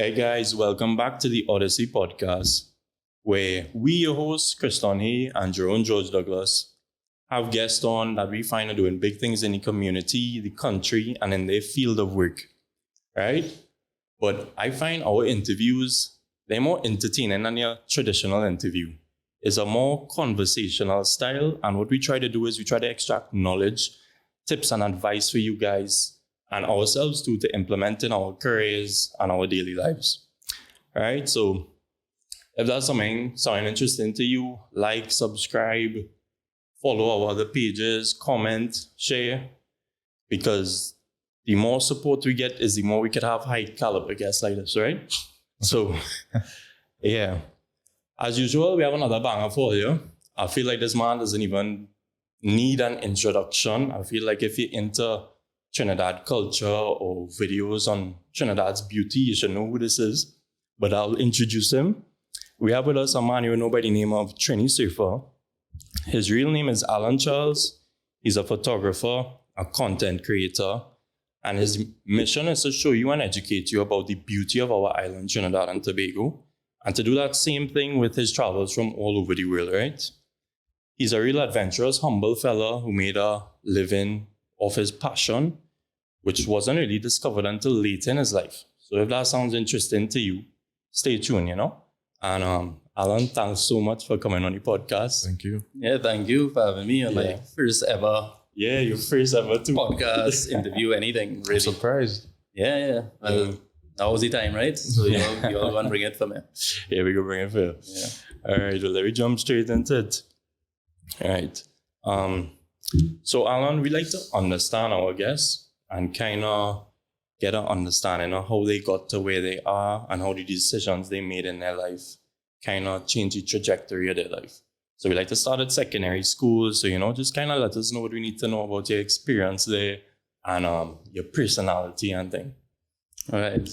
Hey guys, welcome back to the Odyssey podcast, where we, your hosts, Kriston Hay and Jerome George Douglas, have guests on that we find are doing big things in the community, the country, and in their field of work, right? But I find our interviews, they're more entertaining than your traditional interview. It's a more conversational style, and what we try to do is we try to extract knowledge, tips, and advice for you guys and ourselves too to implement in our careers and our daily lives. All right, so if that's something interesting to you, like, subscribe, follow our other pages, comment, share, because the more support we get is the more we could have high caliber guests like this, right? So, yeah. As usual, we have another banger for you. I feel like this man doesn't even need an introduction. I feel like if you're into Trinidad culture or videos on Trinidad's beauty, you should know who this is. But I'll introduce him. We have with us a man you know by the name of Trinisurfer. His real name is Alan Charles. He's a photographer, a content creator, and his mission is to show you and educate you about the beauty of our island, Trinidad and Tobago, and to do that same thing with his travels from all over the world, right? He's a real adventurous, humble fella who made a living of his passion, which wasn't really discovered until late in his life. So if that sounds interesting to you, stay tuned, And Alan, thanks so much for coming on the podcast. Thank you. Yeah, thank you for having me on my first ever your first ever podcast interview, anything really. I'm surprised. Yeah. Well, now was the time, right? So you all go and bring it for me. Yeah, we go bring it for you. Yeah. All right, well, let me jump straight into it. All right. So Alan, we like to understand our guests and kind of get an understanding of how they got to where they are and how the decisions they made in their life kind of change the trajectory of their life. So we like to start at secondary school. So, just kind of let us know what we need to know about your experience there and your personality and thing. All right.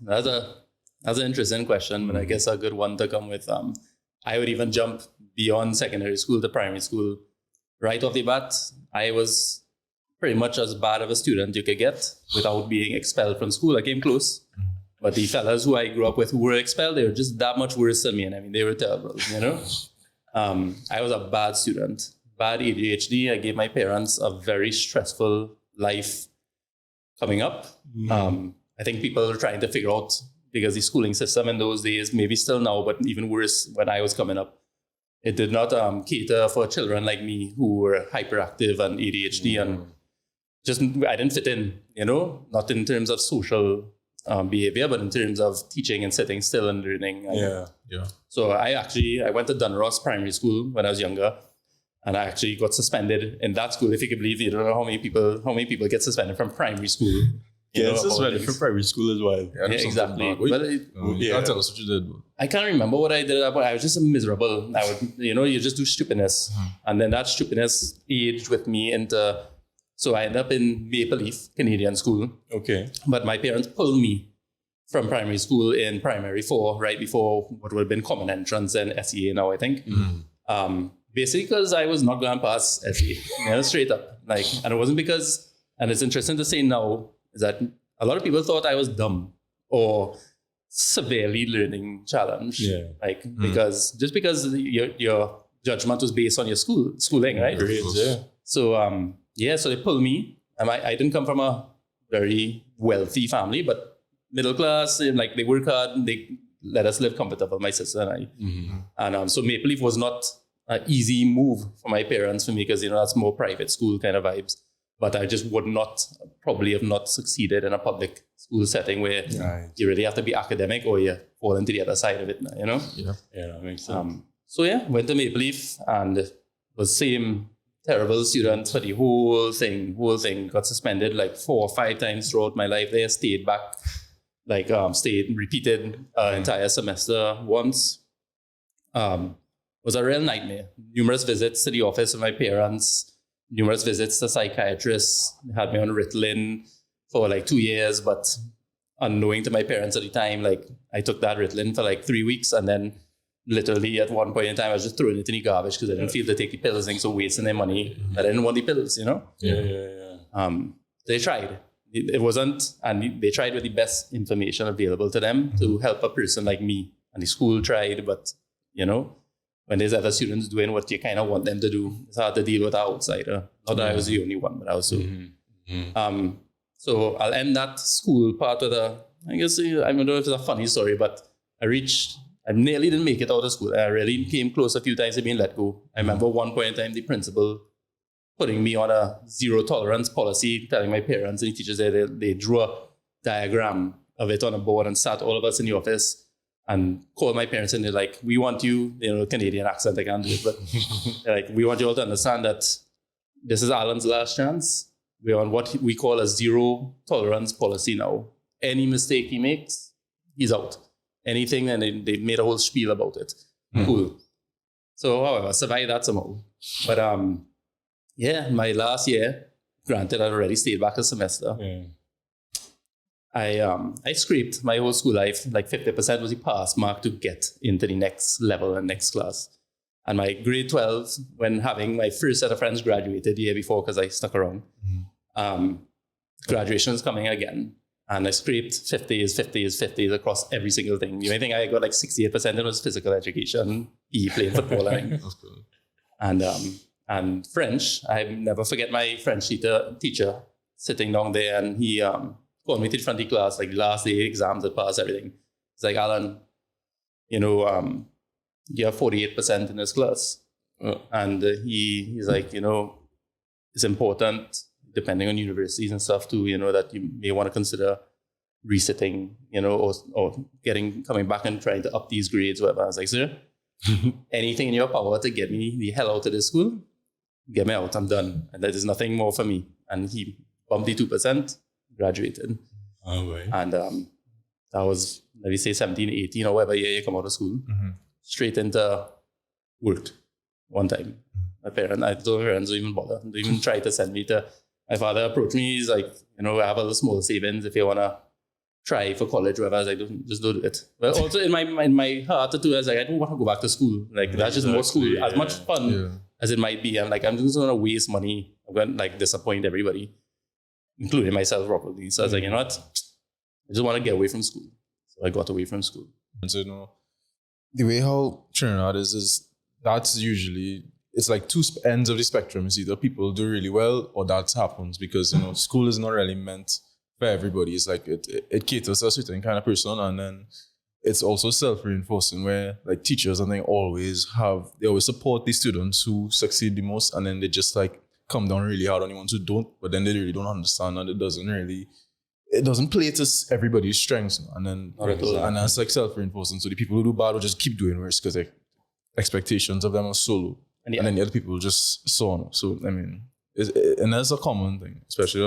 That's an interesting question, but I guess a good one to come with. I would even jump beyond secondary school to primary school. Right off the bat, I was pretty much as bad of a student you could get without being expelled from school. I came close, but the fellas who I grew up with who were expelled, they were just that much worse than me. And I mean, they were terrible, I was a bad student, bad ADHD. I gave my parents a very stressful life coming up. I think people are trying to figure out, because the schooling system in those days, maybe still now, but even worse when I was coming up, it did not cater for children like me who were hyperactive and ADHD and just, I didn't fit in, not in terms of social behavior, but in terms of teaching and sitting still and learning. Yeah. So I went to Dunross Primary School when I was younger, and I actually got suspended in that school. If you can believe, you don't know how many people get suspended from primary school. Suspended from primary school as well. Yeah, exactly. Can't tell us what you did. I can't remember what I did, but I was just miserable. I would, you just do stupidness. And then that stupidness aged with me into, so I ended up in Maple Leaf Canadian School. Okay. But my parents pulled me from primary school in primary 4, right before what would have been common entrance and SEA now, I think. Basically because I was not going to pass SEA, straight up. And it wasn't because, and it's interesting to say now, is that a lot of people thought I was dumb or severely learning challenged. Because your judgment was based on your schooling, right? Grades, yeah. So so they pulled me. I didn't come from a very wealthy family, but middle class. They work hard and they let us live comfortable, my sister and I. And so Maple Leaf was not an easy move for my parents, for me, because that's more private school kind of vibes. But I just would probably have not succeeded in a public school setting where you really have to be academic or you fall into the other side of it, Yeah, that makes sense. Went to Maple Leaf and was same terrible student for the whole thing. Got suspended 4 or 5 times throughout my life there, stayed back, repeated entire semester once. Was a real nightmare. Numerous visits to the office of my parents, numerous visits to psychiatrists. They had me on Ritalin for 2 years, but unknowing to my parents at the time, I took that Ritalin for 3 weeks, and then literally at one point in time, I was just throwing it in the garbage because I didn't feel to take the pills, so wasting their money. I didn't want the pills, Yeah. They tried. it wasn't, and they tried with the best information available to them to help a person like me. And the school tried, but when there's other students doing what you kind of want them to do, it's hard to deal with an outsider. Not that I was the only one, but I was so. So I'll end that school part with I don't know if it's a funny story, but I nearly didn't make it out of school. I really came close a few times to being let go. I remember one point in time, the principal putting me on a zero tolerance policy, telling my parents and the teachers they drew a diagram of it on a board and sat all of us in the office and called my parents and they're like, we want you, Canadian accent, I can't do it, but they're like, we want you all to understand that this is Alan's last chance. We're on what we call a zero tolerance policy now. Any mistake he makes, he's out. Anything, and they made a whole spiel about it. Cool. So, however, survived that somehow. But my last year, granted, I'd already stayed back a semester. I scraped my whole school life. Like 50% was the pass mark to get into the next level and next class. And my grade 12, when having my first set of friends graduated the year before, because I stuck around, graduation was coming again. And I scraped 50s across every single thing. The only thing I got like 68% in was physical education, playing football. That's cool. And French, I never forget my French teacher sitting down there, and he called me to the front of the class, like the last day exams had passed, everything. He's like, Alan, you have 48% in this class. And he's like, it's important, depending on universities and stuff too, that you may want to consider resitting, or coming back and trying to up these grades, whatever. I was like, sir, anything in your power to get me the hell out of this school, get me out, I'm done. And there's nothing more for me. And he bumped the 2%, graduated. Oh, right. And that was, let me say 17, 18 or whatever year you come out of school, straight into work one time. My parents don't even bother. They even try to send me to. My father approached me. He's like, I have a little small savings if you want to try for college, whatever. I was like, just do it. But also in my heart too, I was like, I don't want to go back to school. Like, that's just more school. As much fun as it might be. I'm like, I'm just going to waste money. I'm going to disappoint everybody, including myself probably. So I was like, you know what? I just want to get away from school. So I got away from school. And so, the way how Trinidad is that's usually, it's like two ends of the spectrum. It's either people do really well or that happens because, school is not really meant for everybody. It's like it caters to a certain kind of person, and then it's also self-reinforcing where like teachers, they always support the students who succeed the most, and then they just like come down really hard on the ones who don't, but then they really don't understand, and it doesn't play to everybody's strengths. And then that's like self-reinforcing. So the people who do bad will just keep doing worse because like expectations of them are so low. And then the other people just so on. So, I mean, and that's a common thing, especially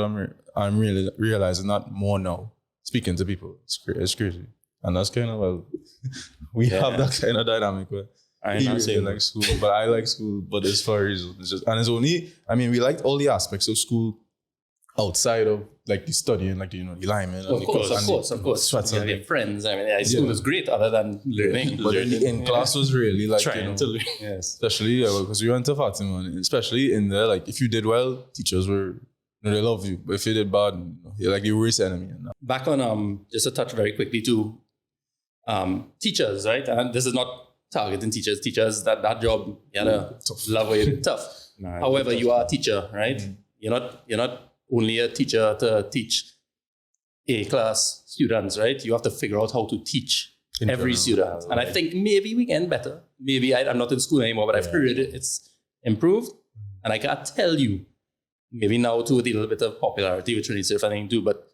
I'm really realizing that more now, speaking to people. It's crazy. And that's kind of, we have that kind of dynamic where he really likes school, but I like school, but it's for a reason. It's only, we liked all the aspects of school outside of like the studying, like the alignment. Of course. You have friends. School is great other than learning. But in class was really like trying to learn. Yes. Especially because we went to Fatima, and especially in there, like if you did well, teachers were they love you. But if you did bad, you're like the worst enemy. Back on just to touch very quickly too, teachers, right? And this is not targeting teachers. Teachers, that job, you gotta love it. Tough. However, you are a teacher, right? You're not only a teacher to teach A-class students, right? You have to figure out how to teach every student. And I think maybe we get better. Maybe I'm not in school anymore, but I've heard it's improved. And I can't tell you, maybe now too with a little bit of popularity with Trinisurfer and too, but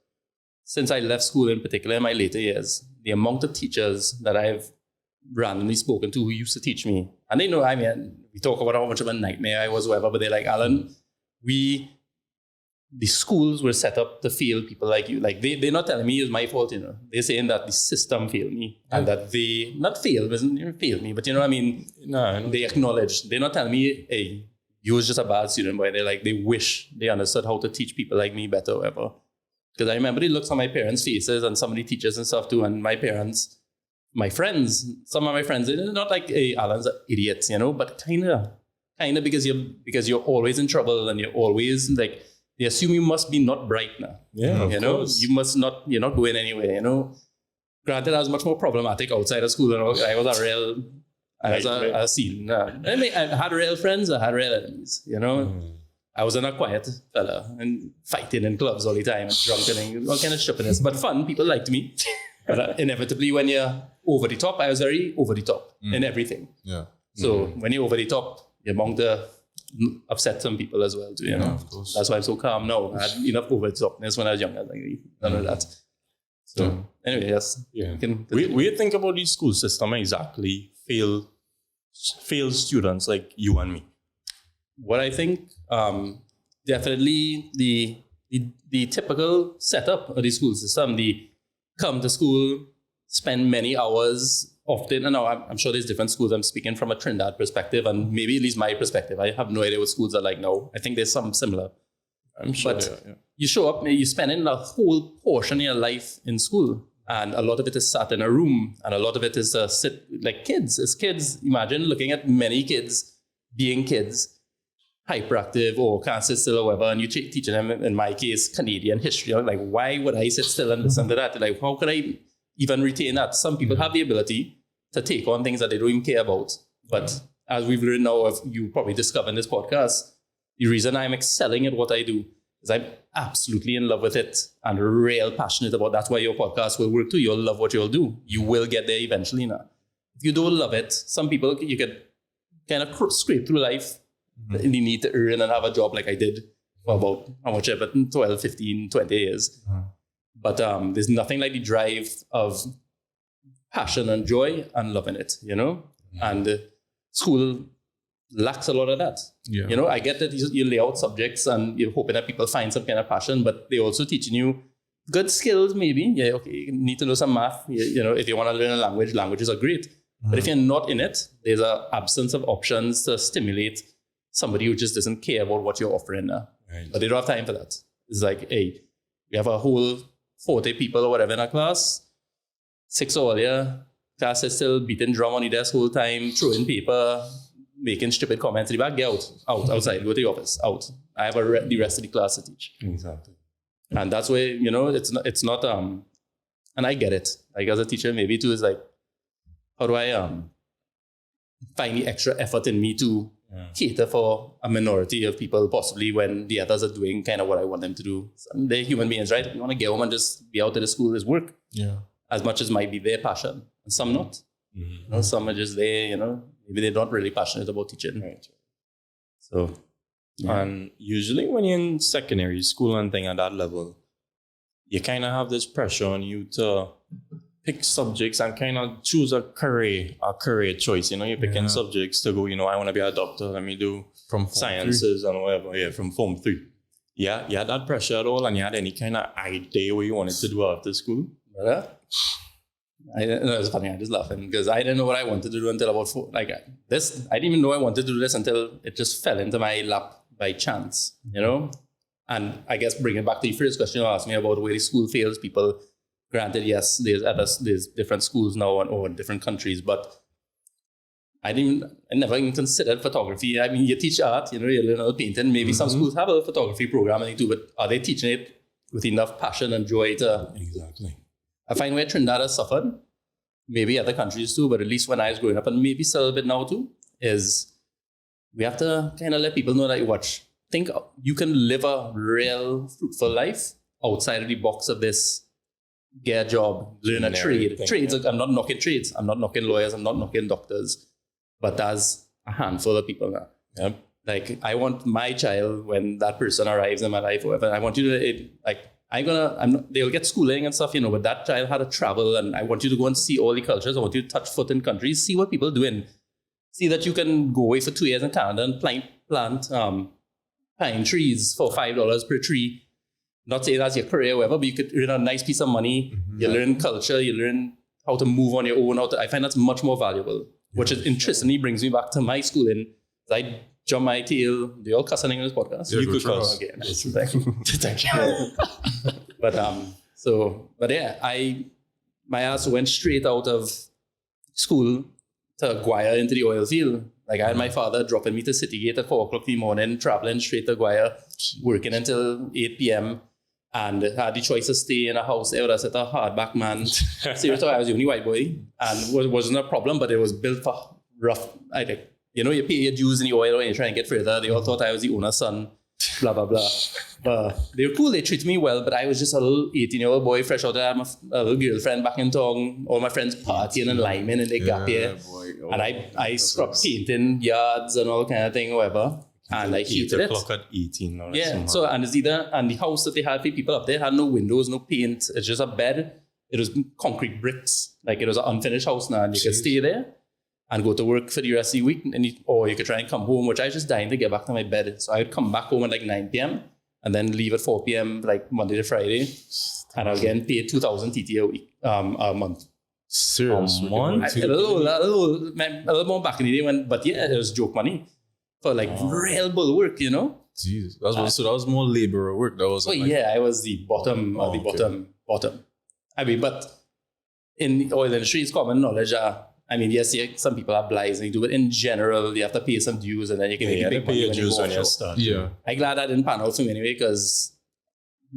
since I left school in particular in my later years, the amount of teachers that I've randomly spoken to who used to teach me, and they know, we talk about how much of a nightmare I was, whatever, but they're like, Alan, the schools were set up to fail people like you. Like they're not telling me it's my fault, They're saying that the system failed me and that they not failed, doesn't fail me, but No, they acknowledge. They're not telling me, hey, you was just a bad student, but they're like, they wish they understood how to teach people like me better or whatever. Because I remember the looks on my parents' faces and some of the teachers and stuff too, and my friends, some of my friends, they're not like, hey, Alan's an idiot, but kind of because you're always in trouble and you're always like they assume you must be not bright now. Yeah, you know, you must not, you're not going anywhere, you know. Granted, I was much more problematic outside of school. You know, I was a real, I was a scene. I mean, I had real friends, I had real enemies, you know. I wasn't a quiet fella and fighting in clubs all the time and drunk and all kind of stupidness, but fun. People liked me. But inevitably, when you're over the top, I was very over the top in everything. Yeah. So when you're over the top, you're bound to upset some people as well, too, you know. Of course. That's why I'm so calm now. I had enough over the topness when I was younger. Like, none of that. So anyway, yes. Yeah. We think about the school system exactly fail students like you and me. What I think, definitely the typical setup of the school system, the come to school, spend many hours, often, and now I'm sure there's different schools. I'm speaking from a Trinidad perspective, and maybe at least my perspective. I have no idea what schools are like now. I think there's some similar. I'm sure. But you show up, you spend in a whole portion of your life in school, and a lot of it is sat in a room, and a lot of it is sit like kids. As kids, imagine looking at many kids being kids, hyperactive or can't sit still or whatever, and you teaching them, in my case, Canadian history. Like, why would I sit still and listen to that? Like, how could I even retain that? Some people have the ability to take on things that they don't even care about. But as we've learned now, if you probably discovered in this podcast, the reason I'm excelling at what I do is I'm absolutely in love with it and real passionate about. That's why your podcast will work too. You'll love what you'll do. You will get there eventually now. If you don't love it, some people, you could kind of scrape through life. You need to earn and have a job like I did for about, how much ever, 12, 15, 20 years. But there's nothing like the drive of passion and joy and loving it, you know? And school lacks a lot of that. Yeah. You know, I get that you lay out subjects and you're hoping that people find some kind of passion, but they're also teaching you good skills, maybe. Yeah, okay, you need to know some math. You know, if you want to learn a language, languages are great. But if you're not in it, there's an absence of options to stimulate somebody who just doesn't care about what you're offering now. Right. But they don't have time for that. It's like, hey, we have a whole 40 people or whatever in our class, 6 all year, class is still beating drum on the desk whole time, throwing paper, making stupid comments in the back, get outside, go to the office, out. I have the rest of the class to teach. Exactly. And that's why, you know, it's not, and I get it. Like as a teacher, maybe too, is like, how do I find the extra effort in me to cater for a minority of people, possibly when the others are doing kind of what I want them to do. They're human beings, right? You want to get home and just be out at the school is work. Yeah. As much as might be their passion. And some not. You know, some are just there, you know, maybe they're not really passionate about teaching. Right. So, And usually when you're in secondary school and thing at that level, you kind of have this pressure on you to pick subjects and kind of choose a career choice. You know, you're picking subjects to go, you know, I want to be a doctor. Let me do From sciences and whatever. Yeah, from Form 3. Yeah, you had that pressure at all, and you had any kind of idea what you wanted to do after school? It's funny, I'm just laughing because I didn't know what I wanted to do until about 4. Like this, I didn't even know I wanted to do this until it just fell into my lap by chance, you know? And I guess bringing back to the first question you asked me about where the school fails people. Granted, yes, there's different schools now or different countries, but I never even considered photography. I mean, you teach art, you know, you learn how to painting. Maybe some schools have a photography program and they do, but are they teaching it with enough passion and joy to... Exactly. I find where Trinidad has suffered, maybe other countries too, but at least when I was growing up, and maybe still a bit now too, is we have to kind of let people know that think you can live a real fruitful life outside of the box of this, get a job, learn a trade. Trades, I'm not knocking trades. I'm not knocking lawyers. I'm not knocking doctors. But there's a handful of people now. Yep. Like, I want my child, when that person arrives in my life, or whatever, I want you to, they'll get schooling and stuff, you know, but that child had to travel, and I want you to go and see all the cultures. I want you to touch foot in countries, see what people are doing. See that you can go away for 2 years in Canada and plant pine trees for $5 per tree. Not saying that's your career or whatever, but you could earn a nice piece of money. You learn culture, you learn how to move on your own. I find that's much more valuable, which is interestingly brings me back to my schooling. I jump my tail. Do you all cuss anything in this podcast? Yeah, You could cuss. Okay, nice. Thank you. But yeah, my ass went straight out of school to Guaya into the oil field. Like I had my father dropping me to Citygate at 4 o'clock in the morning, traveling straight to Guaya, working until 8 p.m. and had the choice to stay in a house there with us at a hardback man. Seriously, I was the only white boy and wasn't a problem, but it was built for rough. I think, you know, you pay your dues in the oil and you try and get further. They all thought I was the owner's son, blah, blah, blah. But they were cool. They treated me well, but I was just a little 18-year-old boy, fresh out there. I had a little girlfriend back in town. All my friends partying and liming in the gap here. And I scrubbed painting yards and all kind of thing, whatever. And I hated it. Clock at 18. No, Yeah. So, and it's either, and the house that they had for people up there had no windows, no paint. It's just a bed. It was concrete bricks. Like it was an unfinished house now. And you could stay there and go to work for the rest of the week. Or you could try and come home, which I was just dying to get back to my bed. So I would come back home at like 9 p.m. and then leave at 4 p.m. like Monday to Friday. And I was getting paid 2,000 TT a month. Serious? A month? A little more back in the day but yeah, it was joke money for like real bull work, you know? Jesus. So that was more labor work. That was yeah, I was the bottom of the bottom. I mean, but in the oil industry, it's common knowledge. I mean, yes, some people are blind and you do it. In general, you have to pay some dues and then you can make big money when you go offshore. Yeah. I'm glad that didn't pan out for me anyway because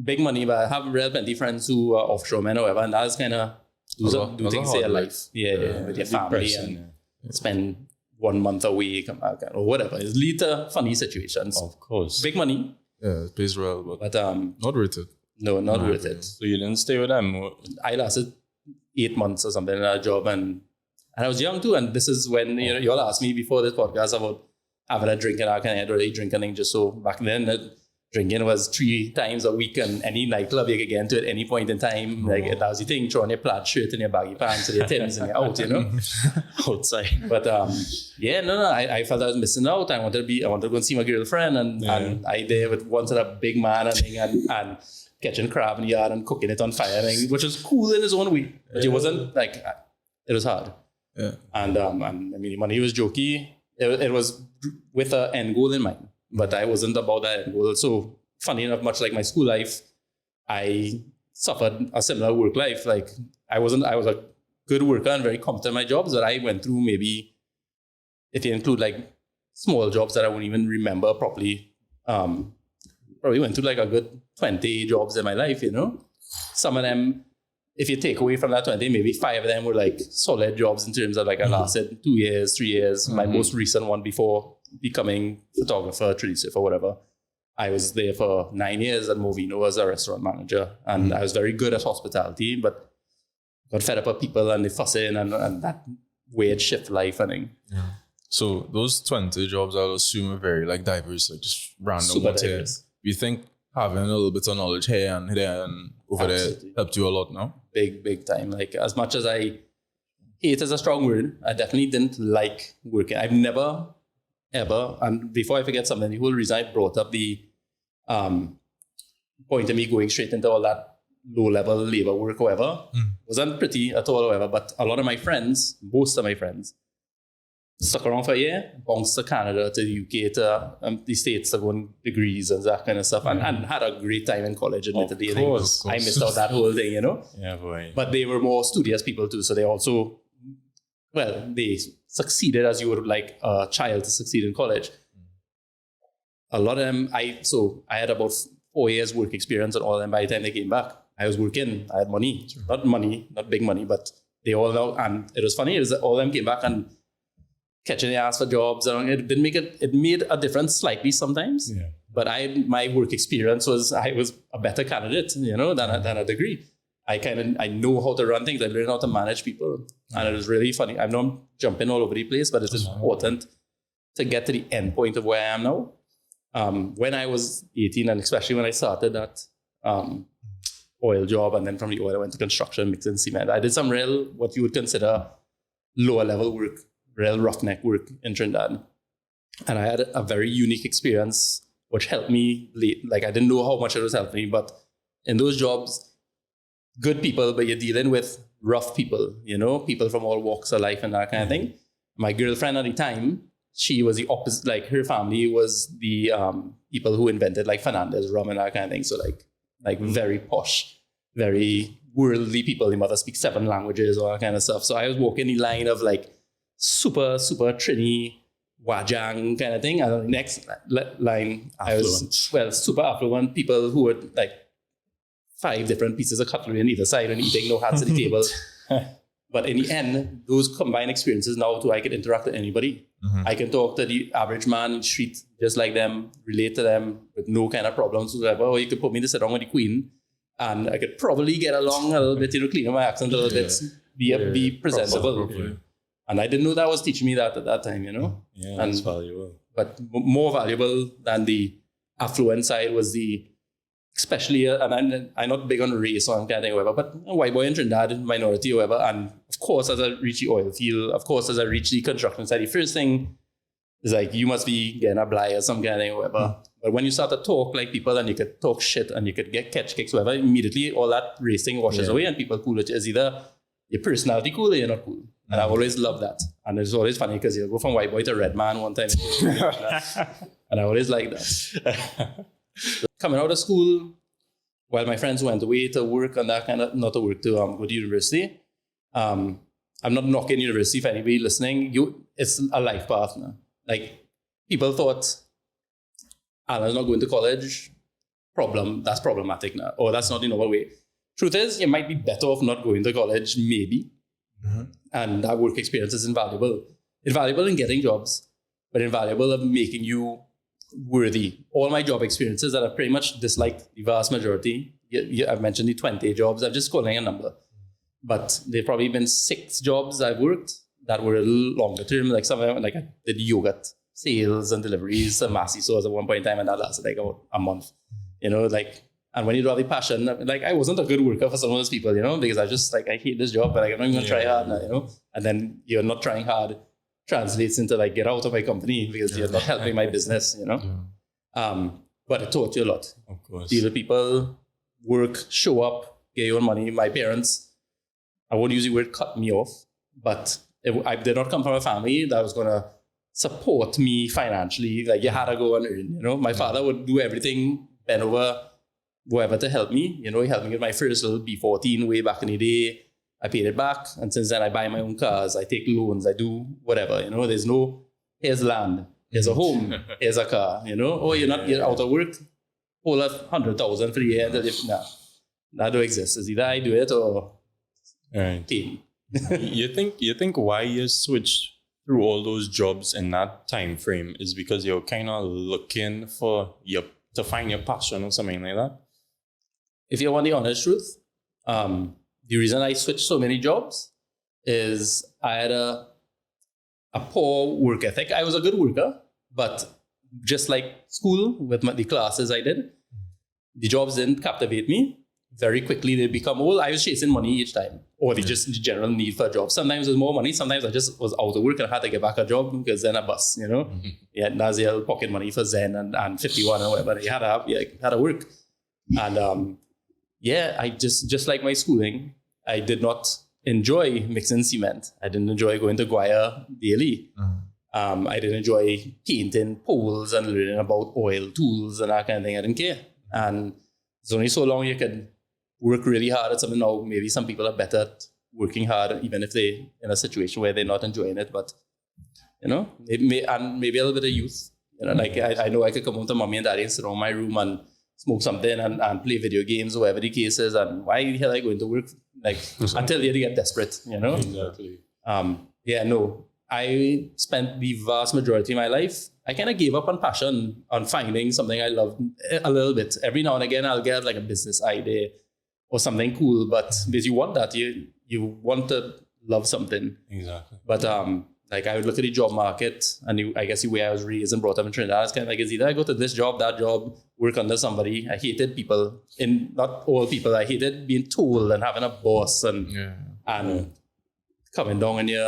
big money, but I have real plenty friends who are offshore men or whatever, and that's kind of do things in your life. Yeah, with your family and spend 1 month away, come back or whatever. It's lead to funny situations. Of course. Big money. Yeah, it pays well, but not worth it. No, not worth it. So you didn't stay with them? I lasted 8 months or something in a job and I was young too. And this is when you all asked me before this podcast about having a drink and I can't really drink anything just so back then drinking was 3 times a week and any nightclub you could get into at any point in time. Like that was the thing, throwing your plaid shirt and your baggy pants and your Tims and you're out, you know, outside. But I felt I was missing out. I wanted to go and see my girlfriend and I wanted a big man and catching crab in the yard and cooking it on fire, which was cool in its own way. But it wasn't like, it was hard. Yeah. And I mean, the money was jokey. It was with an end goal in mind, but I wasn't about that end goal. So funny enough, much like my school life, I suffered a similar work life. Like I was a good worker and very competent in my jobs, but I went through maybe, if you include like small jobs that I wouldn't even remember properly, probably went through like a good 20 jobs in my life, you know? Some of them, if you take away from that 20, maybe 5 of them were like solid jobs in terms of like I lasted 2 years, 3 years. My most recent one before becoming photographer, Trinisurfer, whatever. I was there for 9 years at Movino as a restaurant manager. And I was very good at hospitality, but got fed up with people and the fussing and that weird shift life and thing. Yeah. So those 20 jobs, I'll assume are very like diverse, like just random. Super diverse. You think having a little bit of knowledge here and there and over there helped you a lot now? Big time. Like as much as hate is a strong word, I definitely didn't like working. I've never, ever, and before I forget something, the whole reason I brought up the point of me going straight into all that low-level labor work, however, wasn't pretty at all, however, but a lot of my friends, most of my friends, stuck around for a year, bounced to Canada, to the UK, to the States to go on degrees and that kind of stuff, and had a great time in college, admittedly. Of course. I missed out that whole thing, you know? Yeah, boy. But they were more studious people too, so they also, they succeeded as you would like a child to succeed in college. A lot of them, I had about 4 years work experience, and all of them, by the time they came back, I was working, I had money. Not big money, but they all know, and it was funny, is that all of them came back and catching the ass for jobs, and it made a difference slightly sometimes. Yeah. But my work experience was I was a better candidate, you know, than a degree. I know how to run things. I learned how to manage people, and it was really funny. I know I'm jumping all over the place, but it's important to get to the end point of where I am now. When I was 18, and especially when I started that oil job, and then from the oil I went to construction, mixing cement. I did some real, what you would consider lower level work, real roughneck work in Trinidad. And I had a very unique experience, which helped me late. Like I didn't know how much it was helping me, but in those jobs, good people, but you're dealing with rough people, you know, people from all walks of life and that kind of thing. My girlfriend at the time, she was the opposite, like her family was the people who invented like Fernandez rum and that kind of thing. So like very posh, very worldly people. The mother speaks 7 languages, all that kind of stuff. So I was walking the line of like super, super Trini, wajang kind of thing. And the next line, I Affluent. was, super affluent people who had like 5 different pieces of cutlery on either side and eating, no hands at the table. But in the end, those combined experiences now too, I can interact with anybody. I can talk to the average man in the street just like them, relate to them with no kind of problems whatsoever. Or you could put me to sit down with the queen and I could probably get along a little bit, clean up my accent a little bit, be presentable. Proper. And I didn't know that was teaching me that at that time, Yeah, that's valuable. But more valuable than the affluent side was especially, and I'm not big on race or anything or whatever, but a white boy in Trinidad, minority or whatever. And of course, as I reach the oil field, of course, as I reach the construction side, the first thing is like, you must be getting a blight or some kind of thing or whatever. But when you start to talk like people and you could talk shit and you could catch kicks or whatever, immediately all that racing washes away and people cool. It's either your personality cool or you're not cool. And I've always loved that. And it's always funny because you go from white boy to red man one time. And I always like that. Coming out of school, while my friends went away to work and that kind of, not to work, to go to university. I'm not knocking university for anybody listening. It's a life path now. Like, people thought, Alan's not going to college, that's problematic now. Or that's not the normal way. Truth is, you might be better off not going to college, maybe. And that work experience is invaluable. Invaluable in getting jobs, but invaluable of making you worthy. All my job experiences that I've pretty much disliked, the vast majority, I've mentioned the 20 jobs, I'm just calling a number. But there've probably been 6 jobs I've worked that were a little longer term. Like some of them, like I did yogurt sales and deliveries and Massey stores at one point in time, and that lasted like about a month. And when you don't have the passion, like I wasn't a good worker for some of those people, because I just like, I hate this job, but I'm not even gonna try hard now, And then you're not trying hard translates into like, get out of my company because you're not helping my business, But it taught you a lot. Of course. Deal with people, work, show up, get your own money. My parents, I won't use the word cut me off, but I did not come from a family that was gonna support me financially. Like, you had to go and earn, My father would do everything, bend over, whatever to help me. He helped me with my first little B14 way back in the day. I paid it back. And since then, I buy my own cars. I take loans. I do whatever, There's no, here's land, here's a home, here's a car, Oh, you're out of work, hold up 100,000 for the year. Nah, that don't exist. It's either I do it or pay. you think why you switched through all those jobs in that time frame is because you're kind of looking to find your passion or something like that? If you want the honest truth, the reason I switched so many jobs is I had a poor work ethic. I was a good worker, but just like school with the classes I did, the jobs didn't captivate me. Very quickly they become old. I was chasing money each time, or the general need for a job. Sometimes there's more money. Sometimes I just was out of work and I had to get back a job because then a bus, Yeah, Naziel pocket money for Zen and 51 or whatever. You had to work. And I just like my schooling, I did not enjoy mixing cement. I didn't enjoy going to Guaya daily. I didn't enjoy painting poles and learning about oil tools and that kind of thing. I didn't care. And it's only so long you can work really hard at something. Now, maybe some people are better at working hard, even if they're in a situation where they're not enjoying it. But, maybe a little bit of youth. Like I know I could come home to mommy and daddy and sit in my room and smoke something and play video games or whatever the case is. And why the hell are I going to work? Like, until you get desperate, Exactly. I spent the vast majority of my life, I kind of gave up on passion, on finding something I love a little bit. Every now and again, I'll get like a business idea or something cool, but because you want that, you want to love something. Exactly. But like I would look at the job market, and I guess the way I was raised and brought up in Trinidad, it's kind of like, it's either I go to this job, that job, work under somebody. I hated people, not all people. I hated being told and having a boss and coming down on you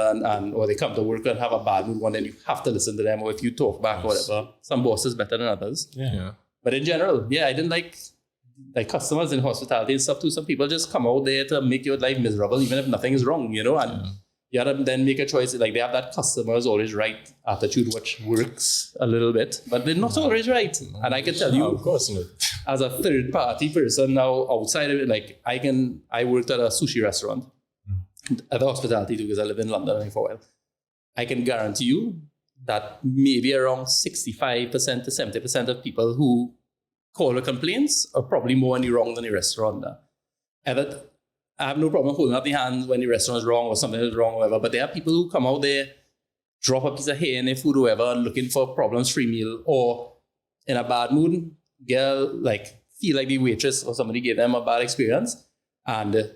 or they come to work and have a bad mood one, then you have to listen to them, or if you talk back or whatever. Some bosses better than others. Yeah. But in general, I didn't like customers in hospitality and stuff too. Some people just come out there to make your life miserable, even if nothing is wrong, and you have to then make a choice. Like, they have that customer is always right attitude, which works a little bit, but they're not always right. And I can tell you, of course not. as a third party person now outside of it, like I worked at a sushi restaurant at the hospitality too, because I live in London for a while. I can guarantee you that maybe around 65% to 70% of people who call the complaints are probably more in the wrong than the restaurant. I have no problem holding up the hand when the restaurant is wrong or something is wrong or whatever, but there are people who come out there, drop a piece of hair in their food or whatever, looking for problems-free meal, or in a bad mood, feel like the waitress or somebody gave them a bad experience, and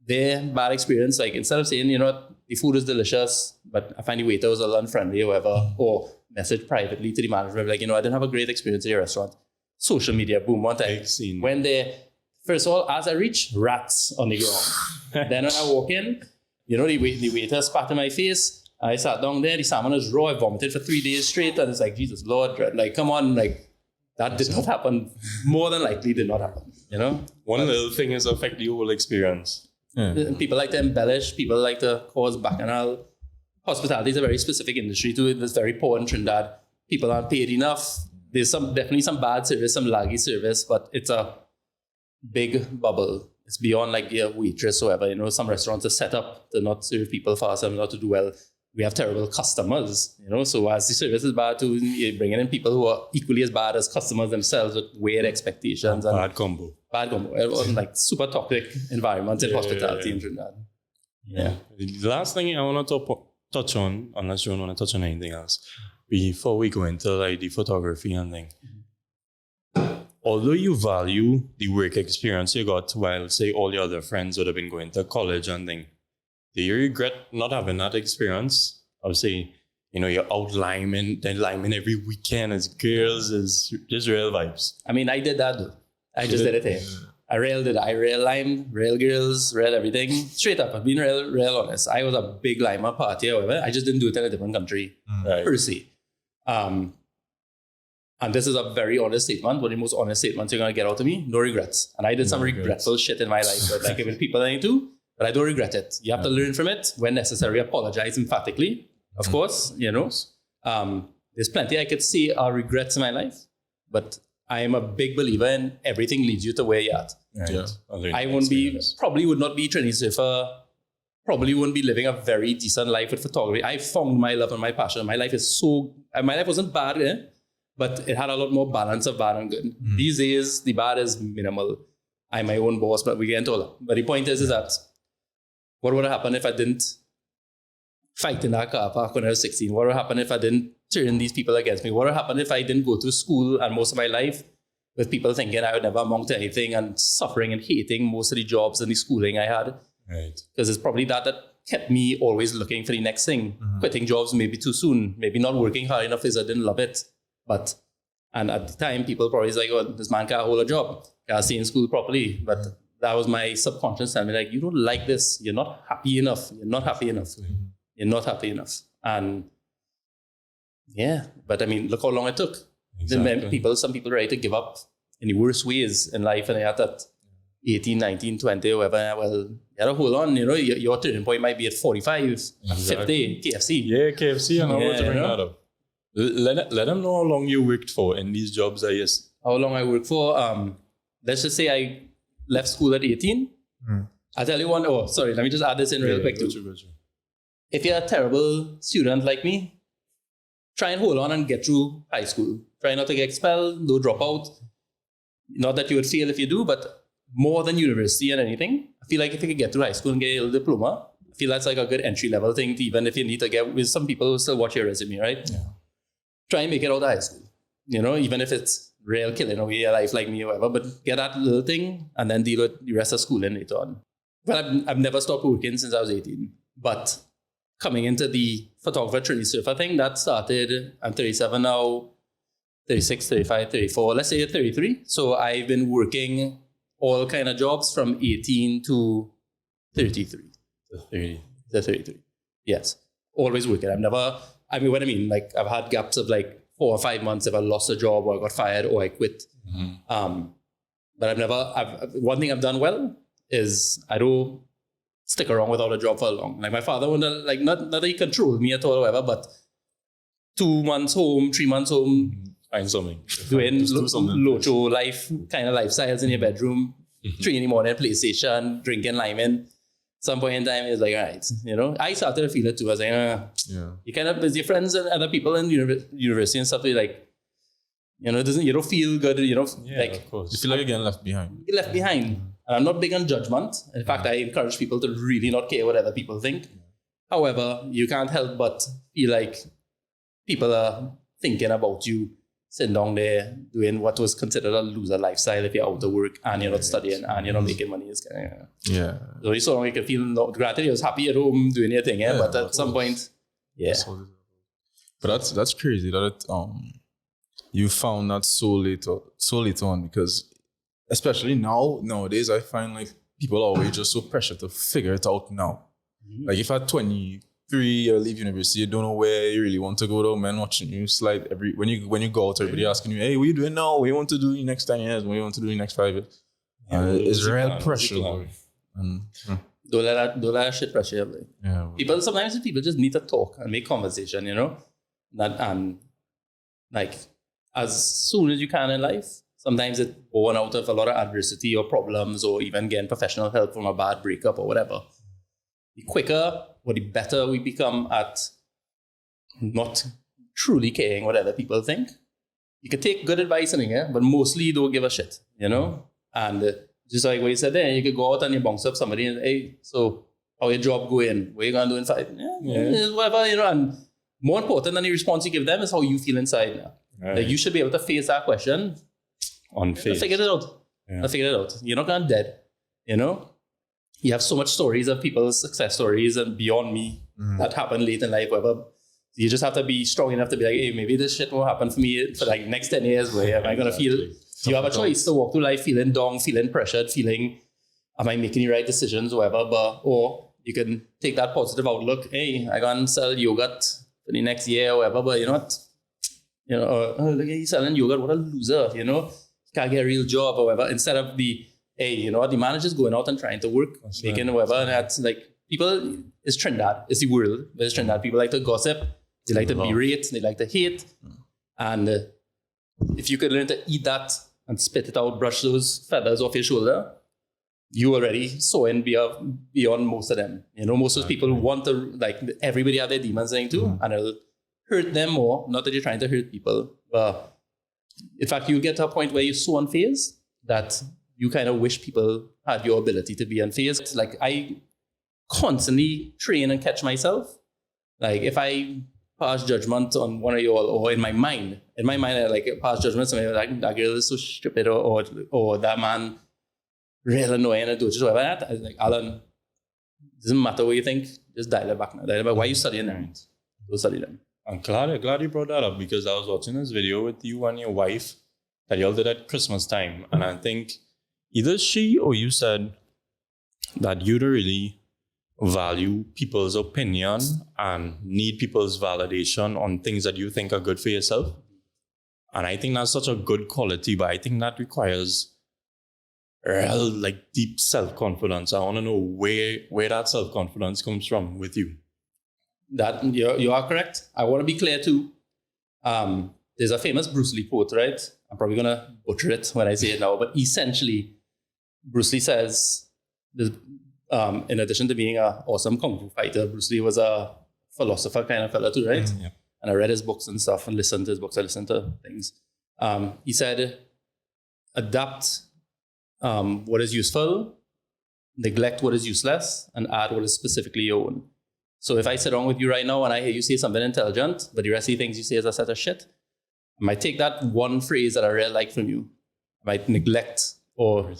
their bad experience, like instead of saying, the food is delicious, but I find the waiter was a little unfriendly or whatever, or message privately to the manager, I didn't have a great experience at your restaurant. Social media, boom, one time. When first of all, as I reach, rats on the ground. Then when I walk in, the waiter spat in my face. I sat down there, the salmon was raw, I vomited for 3 days straight, and it's like, Jesus Lord, come on, that did not happen. More than likely did not happen, One little thing is affect the whole experience. Yeah. People like to embellish, people like to cause bacchanal. Hospitality is a very specific industry too. It's very poor in Trinidad. People aren't paid enough. There's definitely some bad service, some laggy service, but it's a big bubble. It's beyond the waitress or whatever. Some restaurants are set up to not serve people fast and not to do well. We have terrible customers, so as the service is bad too, you're bringing in people who are equally as bad as customers themselves with weird expectations. And bad combo. It was super toxic environment in hospitality in Trinidad. Yeah. The last thing I want to touch on, unless you want to touch on anything else, before we go into the photography and thing. Although you value the work experience you got while, say, all your other friends would have been going to college and thing, do you regret not having that experience? I would say, you're out liming every weekend as girls, as just real vibes. I mean, I did that. I just did it here. I rail limed, rail girls, rail everything. Straight up, I've been real honest. I was a big limer party, however. I just didn't do it in a different country, per se. And this is a very honest statement, one of the most honest statements you're going to get out of me. No regrets. And I did some regretful shit in my life, but with people I need to. But I don't regret it. You have to learn from it. When necessary, apologize emphatically. Of course, there's plenty I could say are regrets in my life, but I am a big believer in everything leads you to where you're at. Right. Yeah. I probably would not be Trinisurfer, probably wouldn't be living a very decent life with photography. I found my love and my passion. My life wasn't bad, but it had a lot more balance of bad and good. These days, the bad is minimal. I'm my own boss, but we get into all that. But the point is that what would have happened if I didn't fight in that car park when I was 16? What would happen if I didn't turn these people against me? What would happen if I didn't go to school and most of my life with people thinking I would never amount to anything and suffering and hating most of the jobs and the schooling I had? Right. Because it's probably that kept me always looking for the next thing. Quitting jobs maybe too soon, maybe not working hard enough because I didn't love it. And at the time, people probably like, oh, this man can't hold a job, can't stay in school properly. But that was my subconscious telling me, you don't like this. You're not happy enough. You're not happy enough. You're not happy enough. And but I mean, look how long it took. Exactly. Some people ready to give up in the worst ways in life. And they had that 18, 19, 20, or whatever. Well, you gotta hold on. Your turning point might be at 45, 50, KFC. Yeah, KFC. And I want to bring that up. Let them know how long you worked for in these jobs, I guess. How long I worked for? Let's just say I left school at 18. I'll tell you one. Oh, sorry. Let me just add this in real quick too. Go. If you're a terrible student like me, try and hold on and get through high school. Try not to get expelled. Don't drop out. Not that you would fail if you do, but more than university and anything, I feel like if you could get through high school and get a little diploma, I feel that's like a good entry level thing. Even if you need to get with some people who still watch your resume, right? Yeah. Try and make it out of high school. Even if it's real killing away your life like me or whatever, but get that little thing and then deal with the rest of schooling later on. Well, I've never stopped working since I was 18, but coming into the photographer Trinisurfer thing, that started, I'm 37 now, 36, 35, 34, let's say 33. So I've been working all kind of jobs from 18 to 33. The 33. Yes. Always working. I've had gaps of 4 or 5 months if I lost a job or I got fired or I quit. But one thing I've done well is I don't stick around without a job for long. My father wouldn't, not that he controlled me at all or whatever, but 2 months home, 3 months home, find something. Doing locho life kind of lifestyles in your bedroom, 3 in the morning, PlayStation, drinking, liming. some point in time, it's like, all right, you know, I started to feel it too. I was like, you kind of, with your friends and other people in university and stuff, like, you know, you don't feel good, you know, like, of course. You feel like you're getting left behind. you're left behind. And I'm not big on judgment. In fact, I encourage people to really not care what other people think. However, you can't help but feel like people are thinking about you sitting down there doing what was considered a loser lifestyle if you're out of work and you're not studying and you're not making money. It's kind of, Yeah. so you sort of can feel, granted, you was happy at home doing your thing, but at some point, But that's crazy that it, you found that so late on, because especially nowadays, I find like people are always just so pressured to figure it out now. Like if at 23 you leave university, you don't know where you really want to go to, men watching you slide when you go out, everybody asking you, hey, what are you doing now? What do you want to do in the next 10 years? What do you want to do in the next 5 years? It's real pressure. And, don't let that shit pressure you. Like. Sometimes people just need to talk and make conversation, you know? Like as soon as you can in life, sometimes it's born out of a lot of adversity or problems or even getting professional help from a bad breakup or whatever. The quicker or the better we become at not truly caring what other people think. You can take good advice in here, but mostly you don't give a shit, you know? And just like what you said there, you could go out and you bounce up somebody and, hey, so how your job going? What are you going to do in 5 years? Whatever, you know? And more important than the response you give them is how you feel inside now. Right. Like you should be able to face that question. On face. Figure it out. I figured it out. You're not going dead, you know? You have so much stories of people's success stories and beyond me that happened late in life, whatever. You just have to be strong enough to be like, hey, maybe this shit won't happen for me for like next 10 years. Where am I going to feel? You have a choice to walk through life feeling down, feeling pressured, feeling, am I making the right decisions, whatever. Or you can take that positive outlook. Hey, I can sell yogurt for the next year or whatever. But you know what? You know, look at you selling yogurt. What a loser, you know? Can't get a real job or whatever. Instead of the, hey, you know what? The manager's going out and trying to work, making whatever. And that's like, people, it's Trinidad. It's the world. But it's Trinidad. People like to gossip. They like to berate. They like to hate. And if you could learn to eat that and spit it out, brush those feathers off your shoulder, you already soaring beyond most of them. You know, most of those people want to, like, everybody have their demons thing too, and it'll hurt them more. Not that you're trying to hurt people. In fact, you'll get to a point where you're so unfazed that you kind of wish people had your ability to be unfazed. Like, I constantly train and catch myself. Like, if I pass judgment on one of you all, or in my mind, I like pass judgment, somebody like, that girl is so stupid, or that man real annoying and do just whatever that. I was like, Alan, doesn't matter what you think, just dial it back now. Dial it back. Why are you studying them? Go study them. I'm glad you brought that up, because I was watching this video with you and your wife that y'all did at Christmas time, and I think either she or you said that you don't really value people's opinion and need people's validation on things that you think are good for yourself. And I think that's such a good quality, but I think that requires real, like, deep self-confidence. I want to know where that self-confidence comes from with you. That you are correct. I want to be clear too. There's a famous Bruce Lee quote, right? I'm probably gonna butcher it when I say it now, but essentially, Bruce Lee says, in addition to being an awesome kung fu fighter, Bruce Lee was a philosopher kind of fella too, right? Mm-hmm, yeah. And I read his books and stuff and listened to his books. I listened to things. He said, adapt what is useful, neglect what is useless, and add what is specifically your own. So if I sit down with you right now and I hear you say something intelligent, but the rest of the things you say is a set of shit, I might take that one phrase that I really like from you, I might neglect or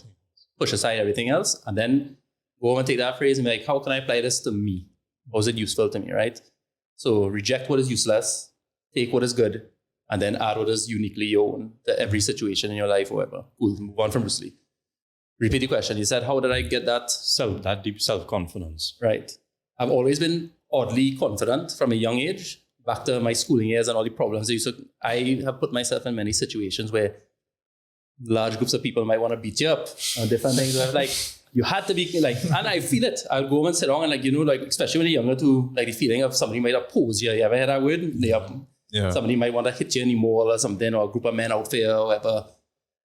push aside everything else, and then go over and take that phrase and be like, how can I apply this to me? How is it useful to me, right? So reject what is useless, take what is good, and then add what is uniquely your own to every situation in your life or whatever. Cool, move on from Bruce Lee. Repeat the question. He said, how did I get that deep self-confidence? Right. I've always been oddly confident from a young age, back to my schooling years and all the problems. I have put myself in many situations where large groups of people might want to beat you up on different things. Where like, you had to be like, and I feel it. I'll go and sit down and like, you know, like, especially when you're younger too, like the feeling of somebody might oppose you. You ever heard that word? Somebody might want to hit you anymore or something, or a group of men out there or whatever.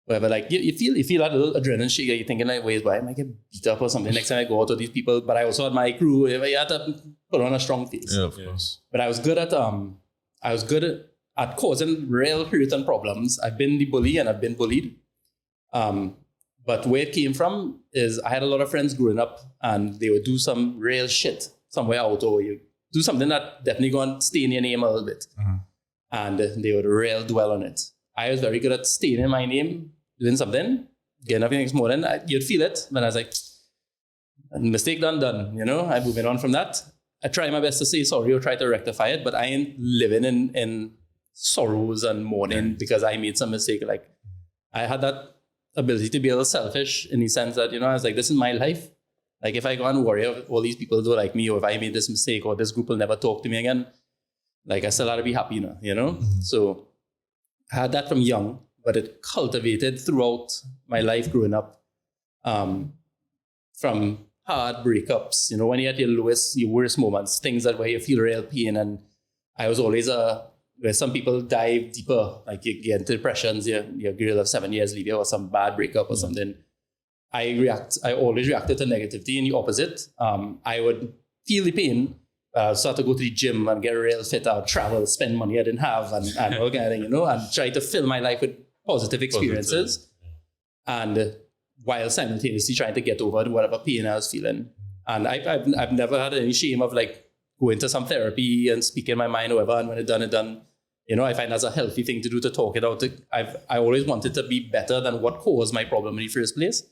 whatever, like you feel that little adrenaline shake. You're thinking like, wait, why am I get beat up or something next time I go out with these people? But I also had my crew. You had to put on a strong face. Yeah, of course. But I was good at causing real hurt and problems. I've been the bully and I've been bullied. But where it came from is I had a lot of friends growing up and they would do some real shit somewhere out, or you do something that definitely going to stain your name a little bit. And they would real dwell on it. I was very good at staining my name, doing something, getting up the next morning. You'd feel it, but I was like, mistake done. I'm moving on from that. I try my best to say sorry or try to rectify it, but I ain't living in sorrows and mourning because I made some mistake. Like, I had that ability to be a little selfish in the sense that, I was like, this is my life. Like, if I go and worry if all these people don't like me, or if I made this mistake, or this group will never talk to me again, like, I still had to be happy now, So I had that from young, but it cultivated throughout my life growing up. From hard breakups, when you're at your lowest, your worst moments, things that where you feel real pain. And I was always where some people dive deeper, like you get into depressions, your girl of 7 years leave you, or some bad breakup or something. I always reacted to negativity in the opposite. I would feel the pain, start to go to the gym and get real fit out, travel, spend money I didn't have, and all kind of thing, and try to fill my life with positive experiences. And while simultaneously trying to get over whatever pain I was feeling. And I've never had any shame of like going to some therapy and speaking my mind or whatever, and when it's done. I find that's a healthy thing to do, to talk it out. I always wanted to be better than what caused my problem in the first place.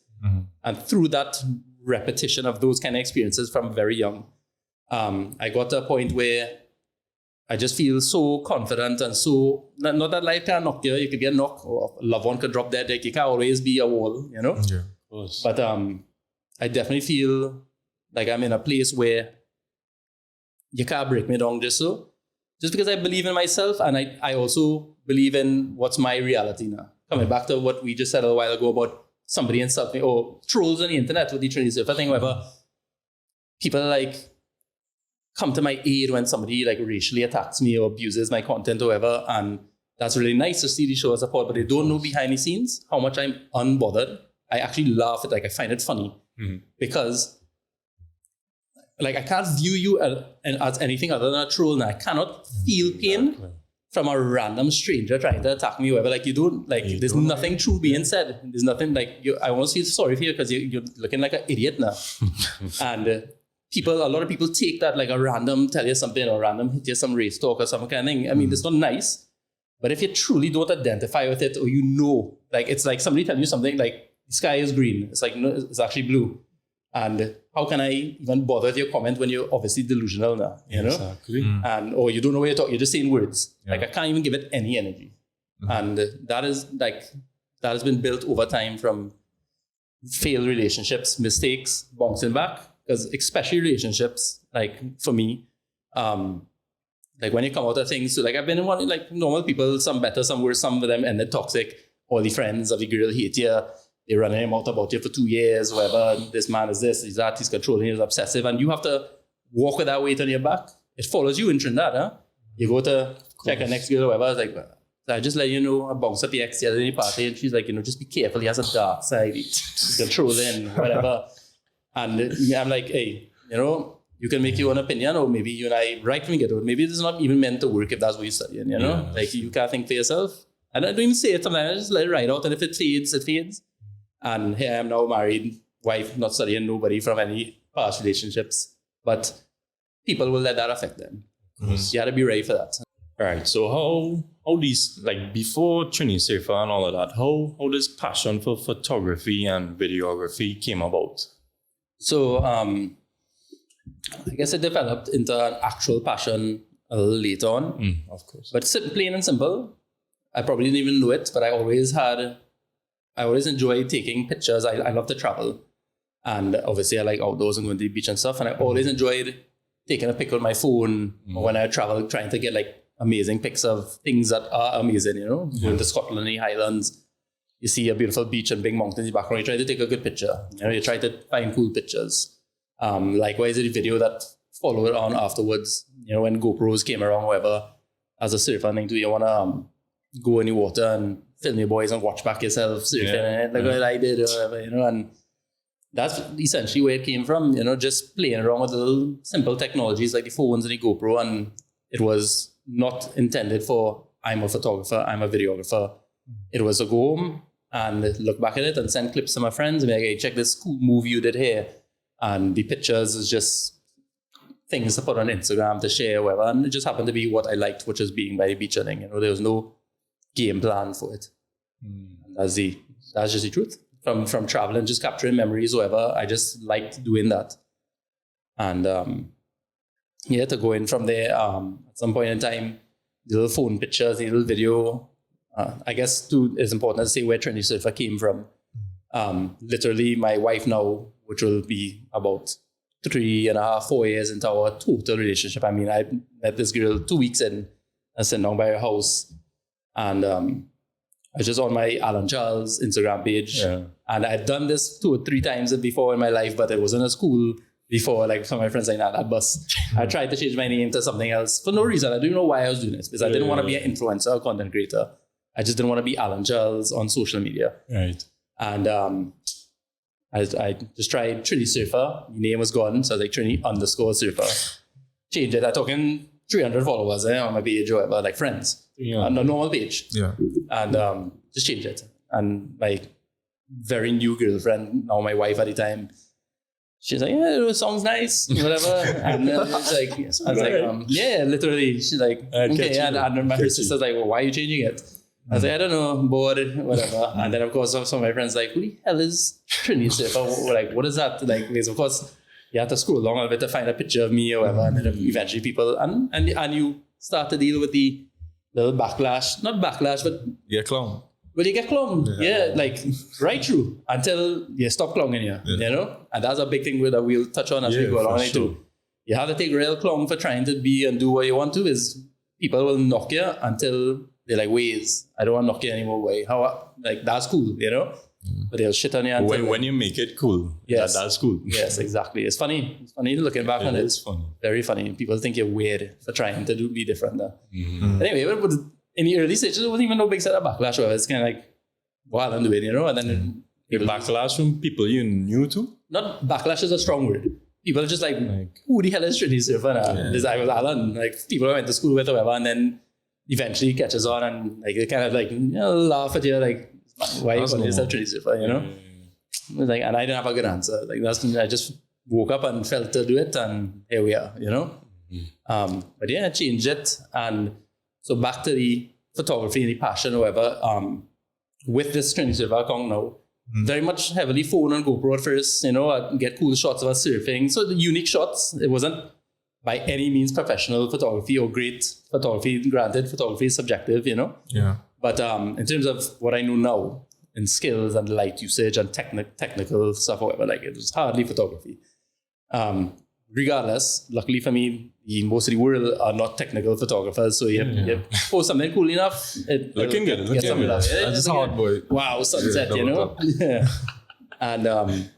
And through that repetition of those kind of experiences from very young, I got to a point where I just feel so confident and so, not that life can knock you, you could get knocked, or a loved one could drop dead, like you can't always be a wall, Yeah, of course. But I definitely feel like I'm in a place where you can't break me down just because I believe in myself, and I also believe in what's my reality now. Coming back to what we just said a little while ago about somebody insulting me, or trolls on the internet with the Trinisurfer thing, whatever. People like come to my aid when somebody like racially attacks me or abuses my content or whatever, and that's really nice to see the show as support, but they don't know behind the scenes how much I'm unbothered. I actually laugh at, like, I find it funny because like I can't view you as anything other than a troll, and I cannot feel pain from a random stranger trying to attack me or whatever. Like, you don't, like, there's nothing true being said. There's nothing like, I almost feel sorry for you because you're looking like an idiot now. And a lot of people take that like a random tell you something, or random hit you some race talk or some kind of thing. I mean, it's not nice, but if you truly don't identify with it, or like, it's like somebody telling you something like, the sky is green. It's like, no, it's actually blue. And how can I even bother with your comment when you're obviously delusional now, Exactly. And, or you don't know what you're talking, you're just saying words. Yeah. Like, I can't even give it any energy. And that has been built over time from failed relationships, mistakes, bouncing back. Because especially relationships, like for me, like when you come out of things, so like I've been in one, like normal people, some better, some worse, some of them ended toxic. All the friends of the girl hate you. They're running him out about you for 2 years, whatever. This man is this, he's that, he's controlling, he's obsessive. And you have to walk with that weight on your back. It follows you in Trinidad, huh? You go to check a next girl or whatever. It's like, so I just let you know, I bounced up the ex the other day party, and she's like, just be careful, he has a dark side, he's controlling, whatever. And I'm like, hey, you can make your own opinion, or maybe you and I, right from the get-go, maybe it's not even meant to work if that's what you're studying, Yeah. Like, you can't think for yourself. And I don't even say it sometimes, I just let it ride out, and if it fades, it fades. And here I am now, married, wife, not studying, nobody from any past relationships. But people will let that affect them. You got to be ready for that. All right. So how these, like, before Trinisurfer and all of that, how this passion for photography and videography came about? So I guess it developed into an actual passion a little later on. Of course. But plain and simple, I probably didn't even know it, but I always enjoyed taking pictures. I love to travel. And obviously I like outdoors and going to the beach and stuff. And I always enjoyed taking a pic with my phone or when I travel, trying to get like amazing pics of things that are amazing, Going to Scotland, the Highlands, you see a beautiful beach and big mountains in the background, you try to take a good picture. You try to find cool pictures. Likewise, the video that followed on afterwards, when GoPros came around, whatever, as a surfer thing too, you want to go in the water and film your boys and watch back yourself, surfing like what I did or whatever, and that's essentially where it came from, just playing around with little simple technologies like the phones and the GoPro, and it was not intended for I'm a photographer, I'm a videographer. It was to go home and look back at it and send clips to my friends and be like, hey, check this cool movie you did here. And the pictures is just things to put on Instagram to share, whatever. And it just happened to be what I liked, which was being by the beach. I think, there was no game plan for it. And that's just the truth. From traveling, just capturing memories, whatever. I just liked doing that. And to go in from there, at some point in time, the little phone pictures, the little video, I guess too, it's important to say where Trinisurfer came from. Literally, my wife now, which will be about 3.5, 4 years into our total relationship. I mean, I met this girl 2 weeks in, I sat down by her house, and I was just on my Alan Charles Instagram page, and I'd done this 2 or 3 times before in my life, but it was in a school before, like some of my friends saying that bus. I tried to change my name to something else for no reason. I didn't know why I was doing this, because I didn't want to be an influencer or content creator. I just didn't want to be Alan Charles on social media. Right. And I just tried Trinisurfer. The name was gone, so I was like Trini_surfer. Changed it. I took in 300 followers on my page or whatever, like friends. On a normal page. Yeah. And just changed it. And my very new girlfriend, now my wife at the time, she's like, yeah, it sounds nice, whatever. And then it's like, I was like, yeah, literally. She's like, okay. And my sister's like, well, why are you changing it? I was like, I don't know, bored, whatever. And then, of course, some of my friends like, who the hell is Trinisurfer? Like, what is that? Like, because, of course, you have to scroll along a little bit to find a picture of me or whatever. And then eventually people, and you start to deal with the little backlash. Not backlash, but... Yeah, clown. Well, you get clowned, like right through until you stop clowning you, And that's a big thing that we'll touch on as we go along too. You have to take real clown for trying to be and do what you want to. Is people will knock you until they're like, ways, I don't want to knock you anymore. Way, how, like, that's cool, But they'll shit on you until... When you make it cool, that's cool. Yes, exactly. It's funny. It's funny looking back on it. It's funny. Very funny. People think you're weird for trying to be different. Anyway, but in the early stages, there wasn't even no big set of backlash. It's kind of like, wow, I'm doing, And then... Backlash from people you knew too? Not backlash is a strong word. People are just like, who the hell is Trinisurfer now? This I was Alan. Like, people I went to school with or whatever, and then eventually it catches on and like they kind of like, laugh at you, like, why are you calling yourself Trinisurfer, Like, and I didn't have a good answer. Like, I just woke up and felt to do it, and here we are, But I changed it. And so back to the photography and the passion or whatever, with this Trinisurfer account now, very much heavily phone and GoPro at first, I'd get cool shots of us surfing. So the unique shots, it wasn't by any means professional photography or great photography. Granted, photography is subjective, Yeah. But in terms of what I know now in skills and light usage and technical stuff, or whatever, like, it was hardly photography. Regardless, luckily for me, most of the world are not technical photographers, so you post something cool enough. Looking good. That's hard, boy. Wow, sunset, Yeah. And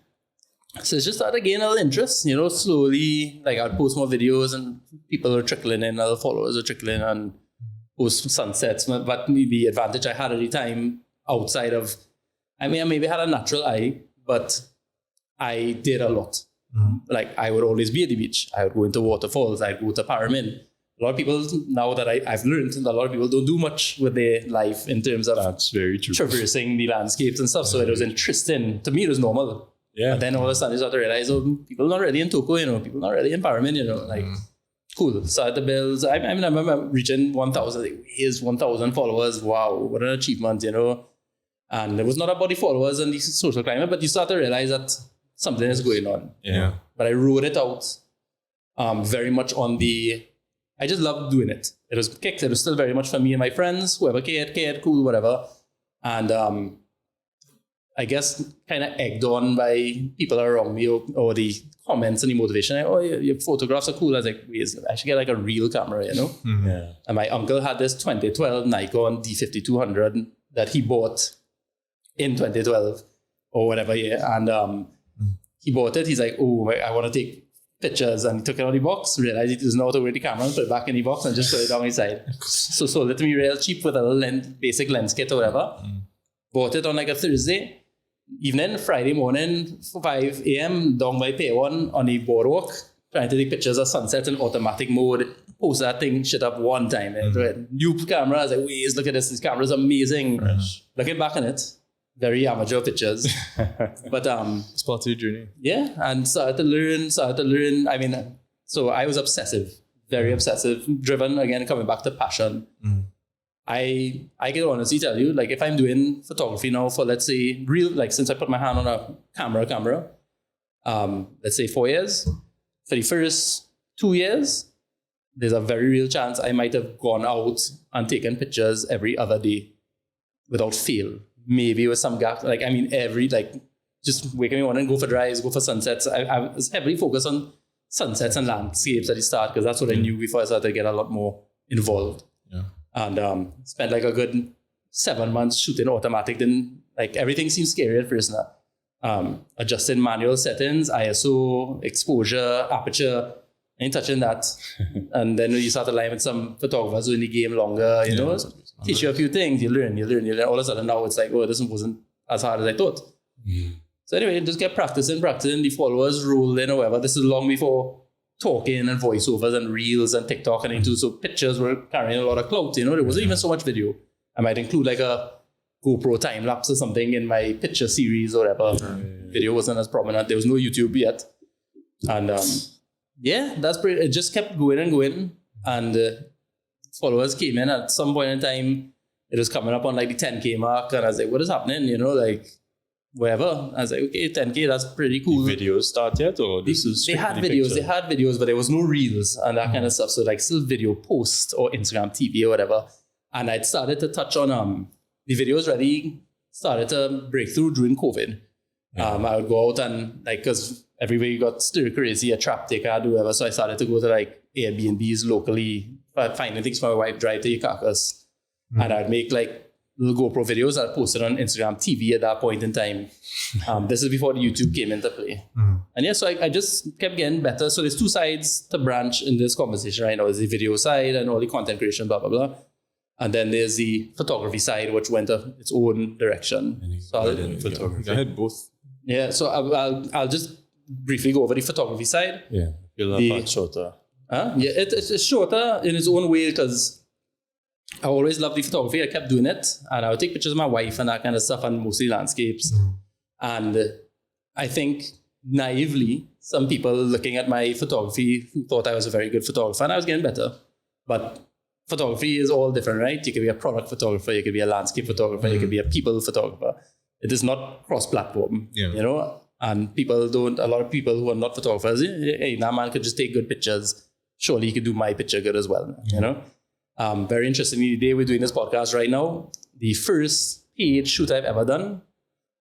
so it's just started to gain a little interest, slowly. Like, I'd post more videos and people are trickling in, other followers are trickling in and post sunsets. But the advantage I had at the time outside of, I maybe had a natural eye, but I did a lot. Like, I would always be at the beach. I would go into waterfalls. I'd go to Paramin. A lot of people, now that I've learned, a lot of people don't do much with their life in terms of that's very true. Traversing the landscapes and stuff. So it was interesting. To me, it was normal. Yeah. But then all of a sudden, you start to realize, people not really in Toko, people not really in Paramin, like, cool. Started the bills. I remember reaching 1,000. Like, here's 1,000 followers. Wow, what an achievement, And it was not about the followers and the social climate, but you start to realize that something is going on. Yeah. But I wrote it out very much on I just loved doing it. It was kicked. It was still very much for me and my friends, whoever cared, cool, whatever. And I guess kind of egged on by people around me or the comments and the motivation. Like, your photographs are cool. I was like, wait, I should get like a real camera, Yeah. And my uncle had this 2012 Nikon D5200 that he bought in 2012 or whatever, And he bought it. He's like, I want to take pictures, and he took it out of the box, realized he doesn't know how to work the camera, and put it back in the box and just put it down his side. So sold it to me real cheap with a little basic lens kit or whatever. Bought it on like a Thursday evening, Friday morning, 5 a.m. down by Pier 1 on the boardwalk, trying to take pictures of sunset in automatic mode. Post that thing shit up one time. New camera. I was like, wait, look at this. This camera's amazing. Looking back on it, very amateur pictures. But It's part of your journey. yeah, and started to learn. I mean, so I was obsessive, very obsessive, driven, again, coming back to passion. I can honestly tell you, like, if I'm doing photography now for, let's say, real, like, since I put my hand on a camera, let's say 4 years, for the first 2 years, there's a very real chance I might have gone out and taken pictures every other day without fail. Maybe with some gap, like, I mean, just waking me morning, go for drives, go for sunsets. I was heavily focused on sunsets and landscapes at the start because that's what I knew before I started to get a lot more involved. Yeah. And spent like a good 7 months shooting automatic. Then like everything seemed scary at first now. Adjusting manual settings, ISO, exposure, aperture, ain't touching that. And then you start to line with some photographers who in the game longer, you know, teach you a few things, you learn. All of a sudden now it's like, oh, this wasn't as hard as I thought. So anyway, just kept practicing. The followers rolled in or whatever. This is long before talking and voiceovers and reels and TikTok and into, so pictures were carrying a lot of clout, you know, there wasn't even so much video. I might include like a GoPro time lapse or something in my picture series or whatever. Video wasn't as prominent. There was no YouTube yet. And yeah, that's pretty, it just kept going and going. And followers came in at some point in time. It was coming up on like the 10K mark. And I was like, what is happening? You know, like, whatever. I was like, okay, 10K, that's pretty cool. The videos start yet, or this is they had videos, but there was no reels and that kind of stuff. So like still video post or Instagram TV or whatever. And I'd started to touch on the videos really started to break through during COVID. I would go out and like, because everybody got stir crazy, a trap taker, do whatever. So I started to go to like Airbnbs locally, finding things for my wife, drive to Carcass. And I'd make like little GoPro videos that I posted on Instagram TV at that point in time. This is before the YouTube came into play. And yeah, so I just kept getting better. So there's two sides to branch in this conversation right now. There's the video side and all the content creation, blah, blah, blah. And then there's the photography side, which went its own direction. So I had both. Yeah, so I'll just briefly go over the photography side. Yeah, you'll have that shorter. Yeah, it's shorter in its own way because I always loved the photography. I kept doing it. And I would take pictures of my wife and that kind of stuff, and mostly landscapes. And I think naively, some people looking at my photography who thought I was a very good photographer, and I was getting better. But photography is all different, right? You could be a product photographer, you could be a landscape photographer, you could be a people photographer. It is not cross-platform, you know? And a lot of people who are not photographers, hey, that man could just take good pictures. Surely he could do my picture good as well, you know? Very interestingly, the day we're doing this podcast right now, the first paid shoot I've ever done,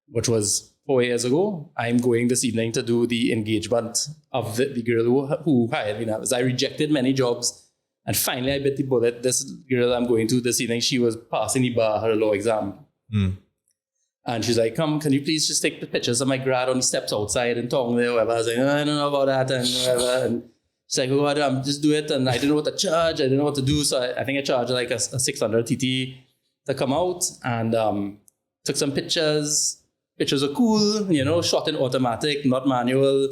which was 4 years ago, I'm going this evening to do the engagement of the girl who hired me now. I rejected many jobs, and finally I bit the bullet. This girl I'm going to this evening, she was passing the bar, her law exam. And she's like, come, can you please just take the pictures of my grad on the steps outside in Tong there, or whatever. I was like, I don't know about that, and whatever. And she's like, oh, I'm just do it. And I didn't know what to charge. I didn't know what to do. So I think I charged like a 600 TT to come out, and took some pictures. Pictures are cool, you know, shot in automatic, not manual,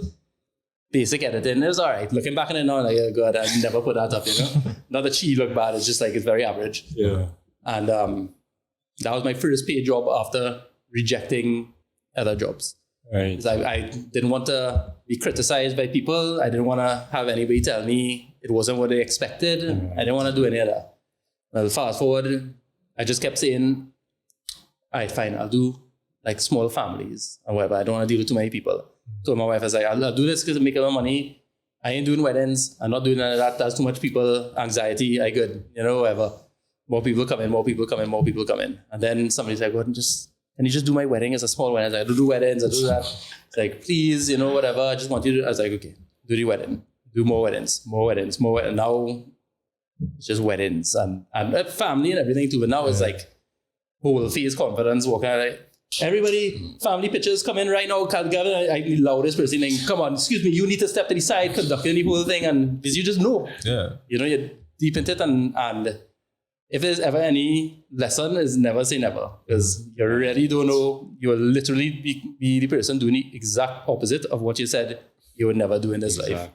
basic editing. It was all right. Looking back on it now, like, oh God, I'd never put that up, you know. Not that she looked bad. It's just like, it's very average. Yeah. And that was my first paid job after rejecting other jobs. Right. I didn't want to be criticized by people. I didn't want to have anybody tell me it wasn't what they expected. I didn't want to do any of that. Well, fast forward, I just kept saying, all right, fine, I'll do like small families or whatever. I don't want to deal with too many people. So my wife was like, I'll do this because I'm making my money. I ain't doing weddings. I'm not doing none of that. That's too much people, anxiety. I good, you know, whatever. More people come in, more people come in, more people come in. And then somebody's like, can you just do my wedding as a small wedding? I was like, I do weddings, I do that. It's like, please, you know, whatever. I just want you to, I was like, okay, do the wedding. Do more weddings. Now it's just weddings and family and everything too. But now it's like whole face confidence, walking out like, Everybody, family pictures come in right now. Gavin, I the loudest person saying, come on, excuse me, you need to step to the side, conducting the whole thing. And because you just know. Yeah. You know, you're deep into it. And if there's ever any lesson, is never say never. Because you really don't know. You will literally be the person doing the exact opposite of what you said you would never do in this life.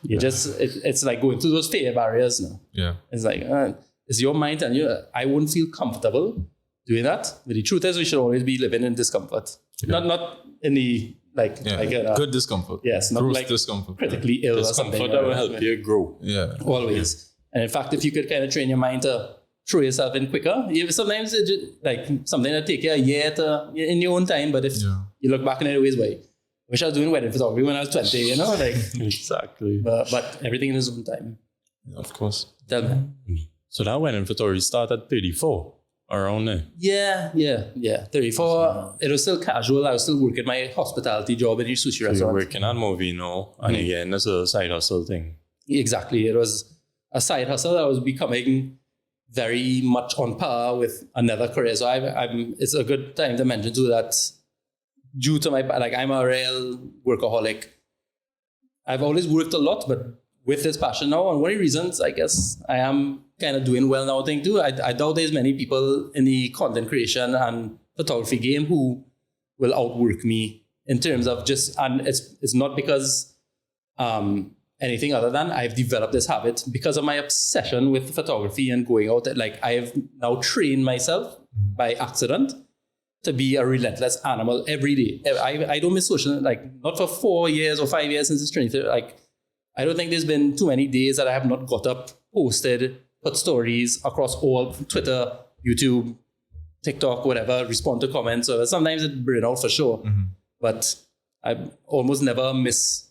You it's like going through those fear barriers now. Yeah. It's like, it's your mind and I wouldn't feel comfortable doing that. But the truth is we should always be living in discomfort. Yeah. Not in the, good discomfort. Yes, not gross like discomfort. critically ill or something. Discomfort that will help you grow. Yeah. Always. And in fact, if you could kind of train your mind to throw yourself in quicker, sometimes it's just like something that take you a year in your own time. But if you look back in it ways, I wish I was doing wedding photography when I was 20, you know? Like exactly. But everything in its own time. Yeah, of course. Tell me. So that wedding photography started at 34, around there. Yeah. 34. It was still casual. I was still working my hospitality job in a sushi restaurant. You're working at Movino, and again, that's a side hustle thing. Exactly. It was a side hustle that was becoming very much on par with another career. So it's a good time to mention too that due to I'm a real workaholic. I've always worked a lot, but with this passion now, and one of the reasons I guess I am kind of doing well now thing too, I doubt there's many people in the content creation and photography game who will outwork me in terms of and it's not because anything other than I've developed this habit because of my obsession with photography and going out. Like I've now trained myself by accident to be a relentless animal every day. I don't miss social, not for 4 years or 5 years since it's Trinidad. I don't think there's been too many days that I have not got up, posted, put stories across all Twitter, YouTube, TikTok, whatever, respond to comments. So sometimes it burn out for sure. Mm-hmm. But I almost never miss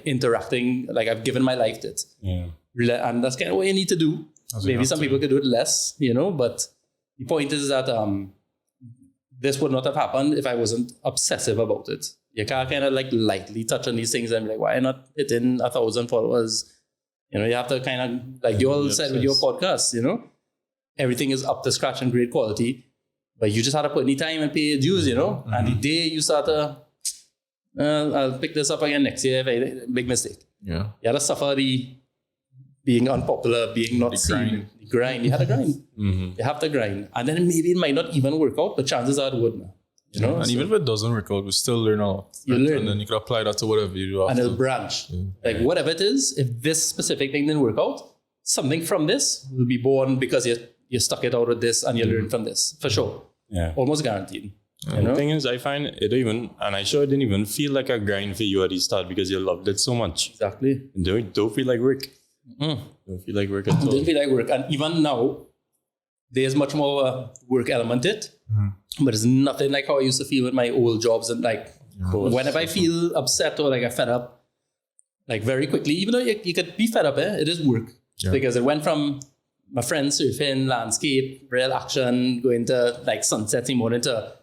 interacting. I've given my life to it. Yeah. And that's kind of what you need to do. Maybe some people could do it less, but the point is that this would not have happened if I wasn't obsessive about it. You can't kind of lightly touch on these things and be like, why not hit in 1,000 followers? You have to kind of, you all said with your podcast, everything is up to scratch and great quality, but you just have to put any time and pay your dues, Mm-hmm. And the day you start to, I'll pick this up again next year, big mistake. Yeah. You had to suffer the being unpopular, being not seen. The grind. You had to grind. Mm-hmm. You have to grind. And then maybe it might not even work out, but chances are it would. And even if it doesn't work out, we still learn a lot. You learn. And then you can apply that to whatever you do after. And it'll branch. Yeah. Whatever it is, if this specific thing didn't work out, something from this will be born because you stuck it out with this and you learn from this. For sure. Yeah. Almost guaranteed. The thing is, I find it even, and I sure it didn't even feel like a grind for you at the start because you loved it so much. Exactly. Don't feel like work. Don't feel like work at all. Don't feel like work. And even now, there's much more work element in it. Mm-hmm. But it's nothing like how I used to feel with my old jobs. And whenever I feel upset or I fed up, very quickly, even though you could be fed up, it is work. Yeah. Because it went from my friends surfing, landscape, real action, going to sunsets in the morning to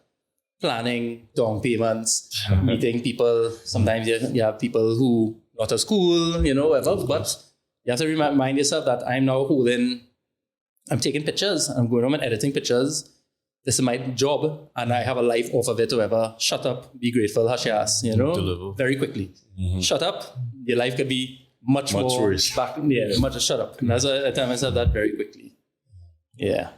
planning, down payments, meeting people. Sometimes you have people who not at school, whatever. But you have to remind yourself that I'm now I'm taking pictures. I'm going home and editing pictures. This is my job, and I have a life off of it. Whoever, shut up, be grateful, hush your ass, Deliver. Very quickly. Mm-hmm. Shut up. Your life could be much more worse. Much shut up. And that's why I tell myself that very quickly. Yeah.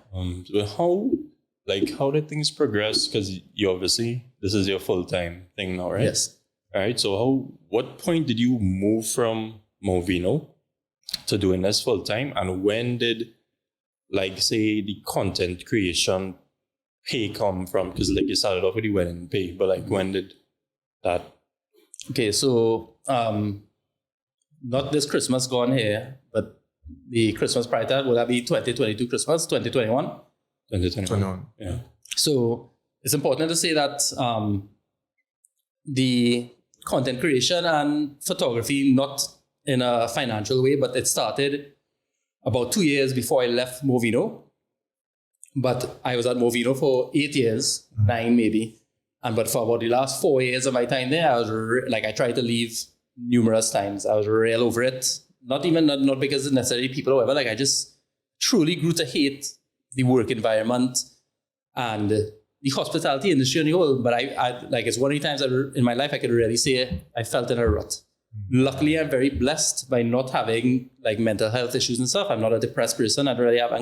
How did things progress? Because you obviously, this is your full-time thing now, right? Yes. All right. So what point did you move from Movino to doing this full-time? And when did, say, the content creation pay come from? Because you started off with the wedding pay, but when did that? Okay, so not this Christmas gone here, but the Christmas prior to that, would that be 2022 Christmas, 2021? 2021. Yeah. So it's important to say that the content creation and photography, not in a financial way, but it started about 2 years before I left Movino. But I was at Movino for 8 years, 9 maybe. But for about the last 4 years of my time there, I was I tried to leave numerous times. I was real over it. Not because it's necessarily people or whatever. I just truly grew to hate the work environment and the hospitality industry on the whole, but I like, it's one of the times in my life I could really say I felt in a rut. Luckily, I'm very blessed by not having like mental health issues and stuff. I'm not a depressed person. I don't really have,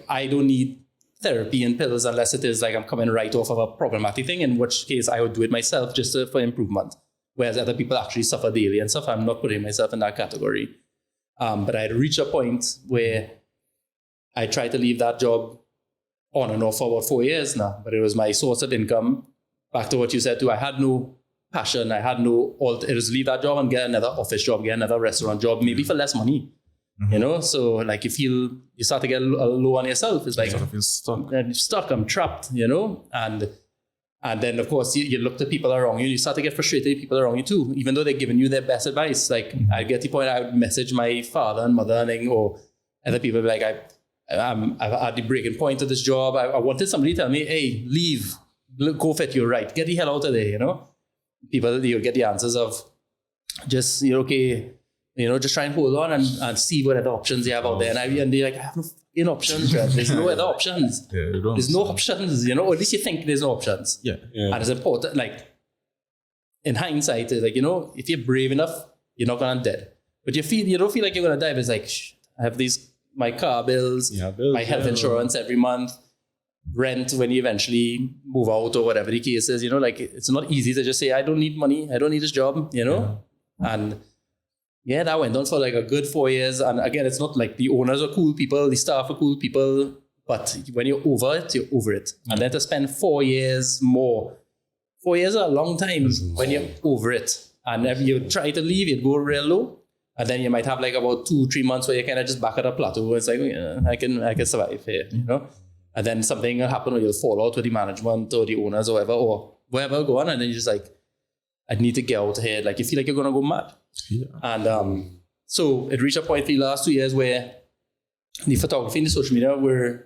I don't need therapy and pills unless it is like I'm coming right off of a problematic thing, in which case I would do it myself just for improvement. Whereas other people actually suffer daily and stuff. I'm not putting myself in that category. But I had reached a point where I tried to leave that job on and off for about 4 years now, but it was my source of income. Back to what you said too, I had no passion. I had no, it was leave that job and get another office job, get another restaurant job, maybe for less money. You know, so like you start to get low on yourself. It's like, I feel stuck. I'm stuck, I'm trapped, you know? And then of course you look to people around you, and you start to get frustrated with people around you too, even though they're giving you their best advice. Like I get the point, I would message my father and mother or other people, like I've had the breaking point of this job. I wanted somebody to tell me, hey, leave, go fit, you're right, get the hell out of there, you know? People, you'll get the answers of just, you're okay, you know, just try and hold on and see what other options you have out there. And they're like, I have no fucking options, right? There's no other options. There's no options, you know, or at least you think there's no options. Yeah. And it's important, like, in hindsight, it's like, you know, if you're brave enough, you're not gonna die. But you don't feel like you're gonna die, but it's like, I have my car bills, my health insurance every month, rent when you eventually move out or whatever the case is, you know, like it's not easy to just say, I don't need money, I don't need this job, you know? And yeah, that went on for like a good 4 years. And again, it's not like the owners are cool people, the staff are cool people, but when you're over it, you're over it. And then to spend 4 years more, 4 years is a long time when you're over it. And if you try to leave, you'd go real low. And then you might have like about 2-3 months where you kind of just back at a plateau. It's like, yeah, I can survive here, you know? And then something will happen or you'll fall out with the management or the owners or whatever go on. And then you're just like, I need to get out here. Like you feel like you're going to go mad. Yeah. And so it reached a point for the last 2 years where the photography and the social media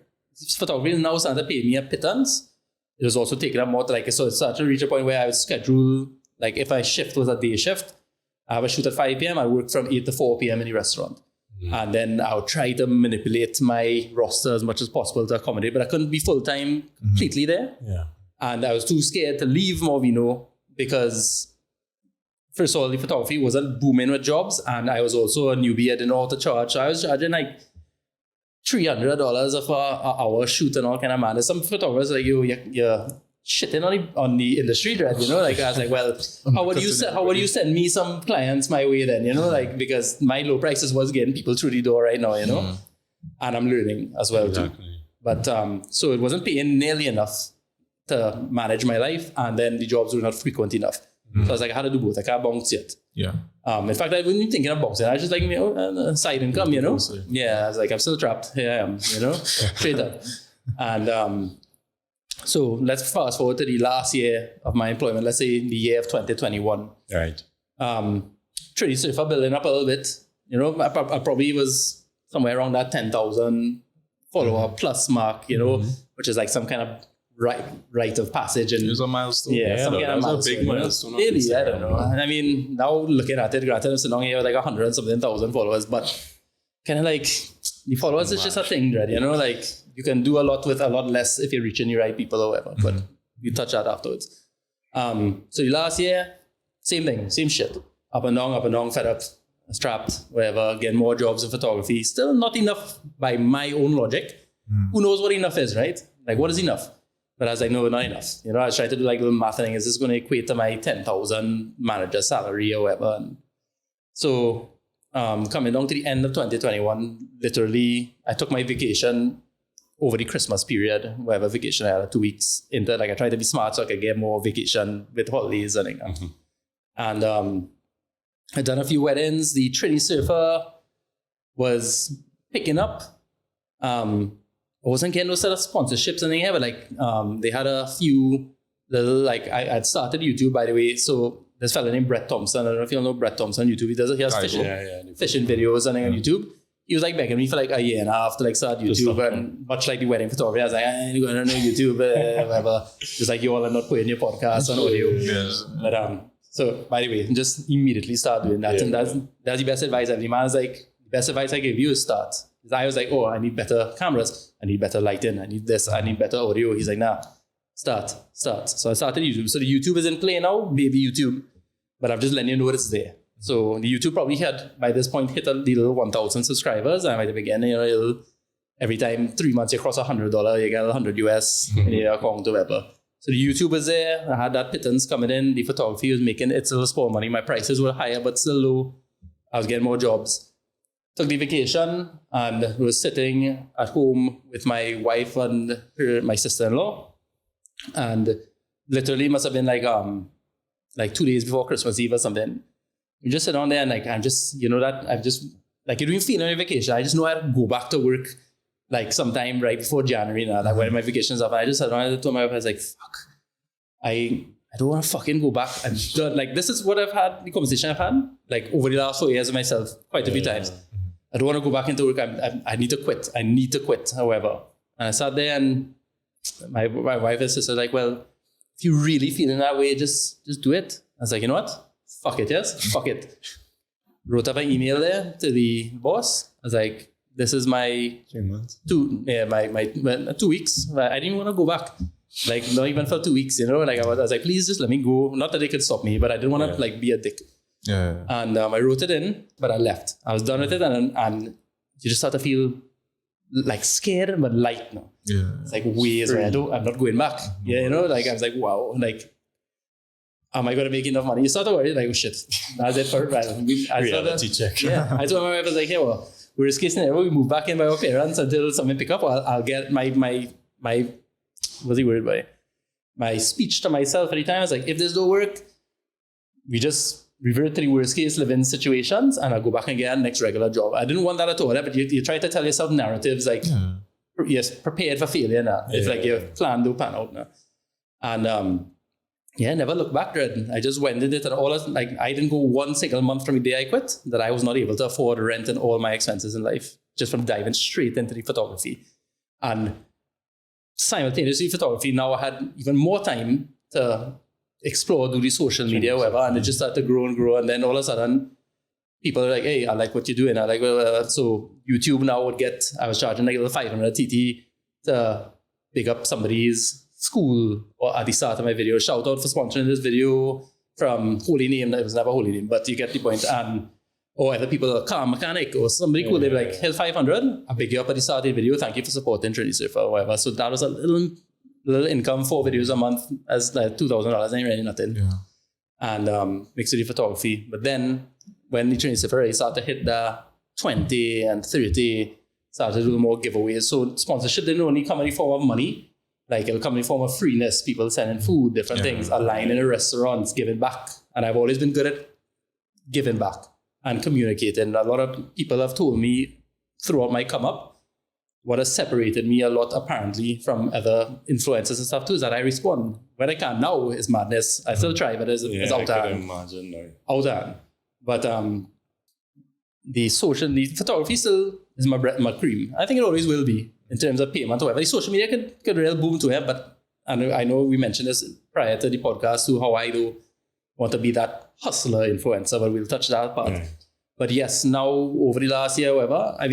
photography now started to pay me a pittance. It was also taking up more to like, so it started to reach a point where I would schedule, like if my shift was a day shift, I have a shoot at 5 p.m. I work from 8 to 4 p.m. in the restaurant. And then I would try to manipulate my roster as much as possible to accommodate, but I couldn't be full-time completely there. Yeah. And I was too scared to leave Movino because first of all, the photography wasn't booming with jobs, and I was also a newbie. I didn't know how to charge. So I was charging like $300 of an hour shoot and all kind of madness. Some photographers like you're shitting on the industry, right? You know, like I was like, well, how would you send me some clients my way then? You know, like because my low prices was getting people through the door right now, you know, and I'm learning as well too. But so it wasn't paying nearly enough to manage my life, and then the jobs were not frequent enough. So I was like, I had to do both. I can't bounce yet. Yeah. In fact, I wasn't even thinking of bouncing. I was just like, you know, side income, you know. Yeah. I was like, I'm still trapped. Here I am, you know, straight up. And so let's fast forward to the last year of my employment. Let's say the year of 2021. Right. Trinisurfer building up a little bit. You know, I probably was somewhere around that 10,000 follower plus mark. You know, which is like some kind of rite of passage, and it was a milestone. Yeah, that was a big milestone. Really, I don't know. And I mean, now looking at it, granted, it's long here with like 100 and something thousand followers, but kind of like the followers is just a thing, right? You know, like you can do a lot with a lot less if you're reaching the right people or whatever. But we touch that afterwards. So the last year, same thing, same shit. Up and down, fed up, strapped, whatever. Getting more jobs in photography. Still not enough by my own logic. Who knows what enough is, right? Like, what is enough? But I was like, no, not enough. You know, I was trying to do like little math thing. Is this going to equate to my 10,000 manager salary or whatever? And so coming down to the end of 2021, literally, I took my vacation over the Christmas period, whatever vacation I had, 2 weeks into, like I tried to be smart so I could get more vacation with holidays and like that. And I'd done a few weddings. The Trinisurfer was picking up. I wasn't getting no set of sponsorships and anything here, but like they had a few little, like I'd started YouTube, by the way. So this fella named Brett Thompson. I don't know if you know Brett Thompson on YouTube. He has fishing videos and on YouTube. He was like begging me for like a year and a half to like start YouTube, and much like the wedding photography, I was like, I ain't going to know YouTube, whatever. Just like you all are not putting your podcast on audio. Yes. But so by the way, just immediately start doing that. And that's the best advice. Every man is like, the best advice I give you is start. I was like, oh, I need better cameras. I need better lighting. I need this. I need better audio. He's like, nah, Start. So I started YouTube. So the YouTube is in play now, baby YouTube. But I'm just letting you know it's there. So the YouTube probably had, by this point, hit the little 1,000 subscribers. And at the beginning, every time 3 months you cross $100, you get 100 US in your account or whatever. So the YouTube was there. I had that pittance coming in. The photography was making its little small money. My prices were higher, but still low. I was getting more jobs. Took the vacation and was sitting at home with my wife and my sister-in-law. And literally must have been like 2 days before Christmas Eve or something. We just sit down there and I'm just, you don't even feel any vacation. I just know I have to go back to work sometime right before January now, when my vacation's up. I just sat down and I told my wife, I was like, fuck, I don't want to fucking go back. And this is what I've had, the conversation I've had, over the last 4 years with myself quite a few times. I don't want to go back into work. I need to quit. I need to quit, however. And I sat there and my wife and sister were well, if you really feeling that way, just do it. I was like, you know what? Fuck it, yes? Fuck it. Wrote up an email there to the boss. I was like, this is my 3 months. 2 weeks. I didn't want to go back. Not even for 2 weeks, I was like, please just let me go. Not that they could stop me, but I didn't want to be a dick. Yeah. And I wrote it in, but I left. I was done with it, and you just start to feel scared but light now. Yeah. It's ways where I'm not going back. Yeah, I was like, wow, am I going to make enough money? You start to worry, oh shit, that's it for it. Reality check. Yeah, I told my wife, I was like, hey, well, worst case scenario, we move back in by our parents until something pick up. I'll get my what's the word by? My speech to myself every time. I was like, if this don't work, we just revert to the worst case living situations and I'll go back and get a next regular job. I didn't want that at all, but you try to tell yourself narratives yes, prepared for failure now. If your plan don't pan out now. And never look back, Dread. I just went in it and I didn't go one single month from the day I quit that I was not able to afford rent and all my expenses in life just from diving straight into the photography. And simultaneously photography, now I had even more time to explore, do the social media, whatever, and it just started to grow and grow. And then all of a sudden, people are like, hey, I like what you're doing. I like, so YouTube now I was charging a little 500 TT to pick up somebody's school or at the start of my video. Shout out for sponsoring this video from Holy Name. It was never Holy Name, but you get the point. And or other people, a car mechanic or somebody cool, they'd be like, here's 500. I pick you up at the start of the video. Thank you for supporting Trinisurfer or whatever. So that was a little income, 4 videos a month as $2,000 ain't really nothing. Yeah. And mixed with the photography. But then when the Trinisurfer started to hit the 20 and 30, started to do more giveaways. So sponsorship didn't only come in the form of money. It'll come in the form of freeness, people sending food, different things, a line in the restaurants, giving back. And I've always been good at giving back and communicating. A lot of people have told me throughout my come up, what has separated me a lot apparently from other influencers and stuff too is that I respond. When I can now is madness. I still try, but it's out there. I can imagine now. Out there. But the photography still is my cream. I think it always will be in terms of payment or whatever. The social media could really boom to it, but I know we mentioned this prior to the podcast to how I do want to be that hustler influencer, but we'll touch that part. Yeah. But yes, now over the last year, whatever, I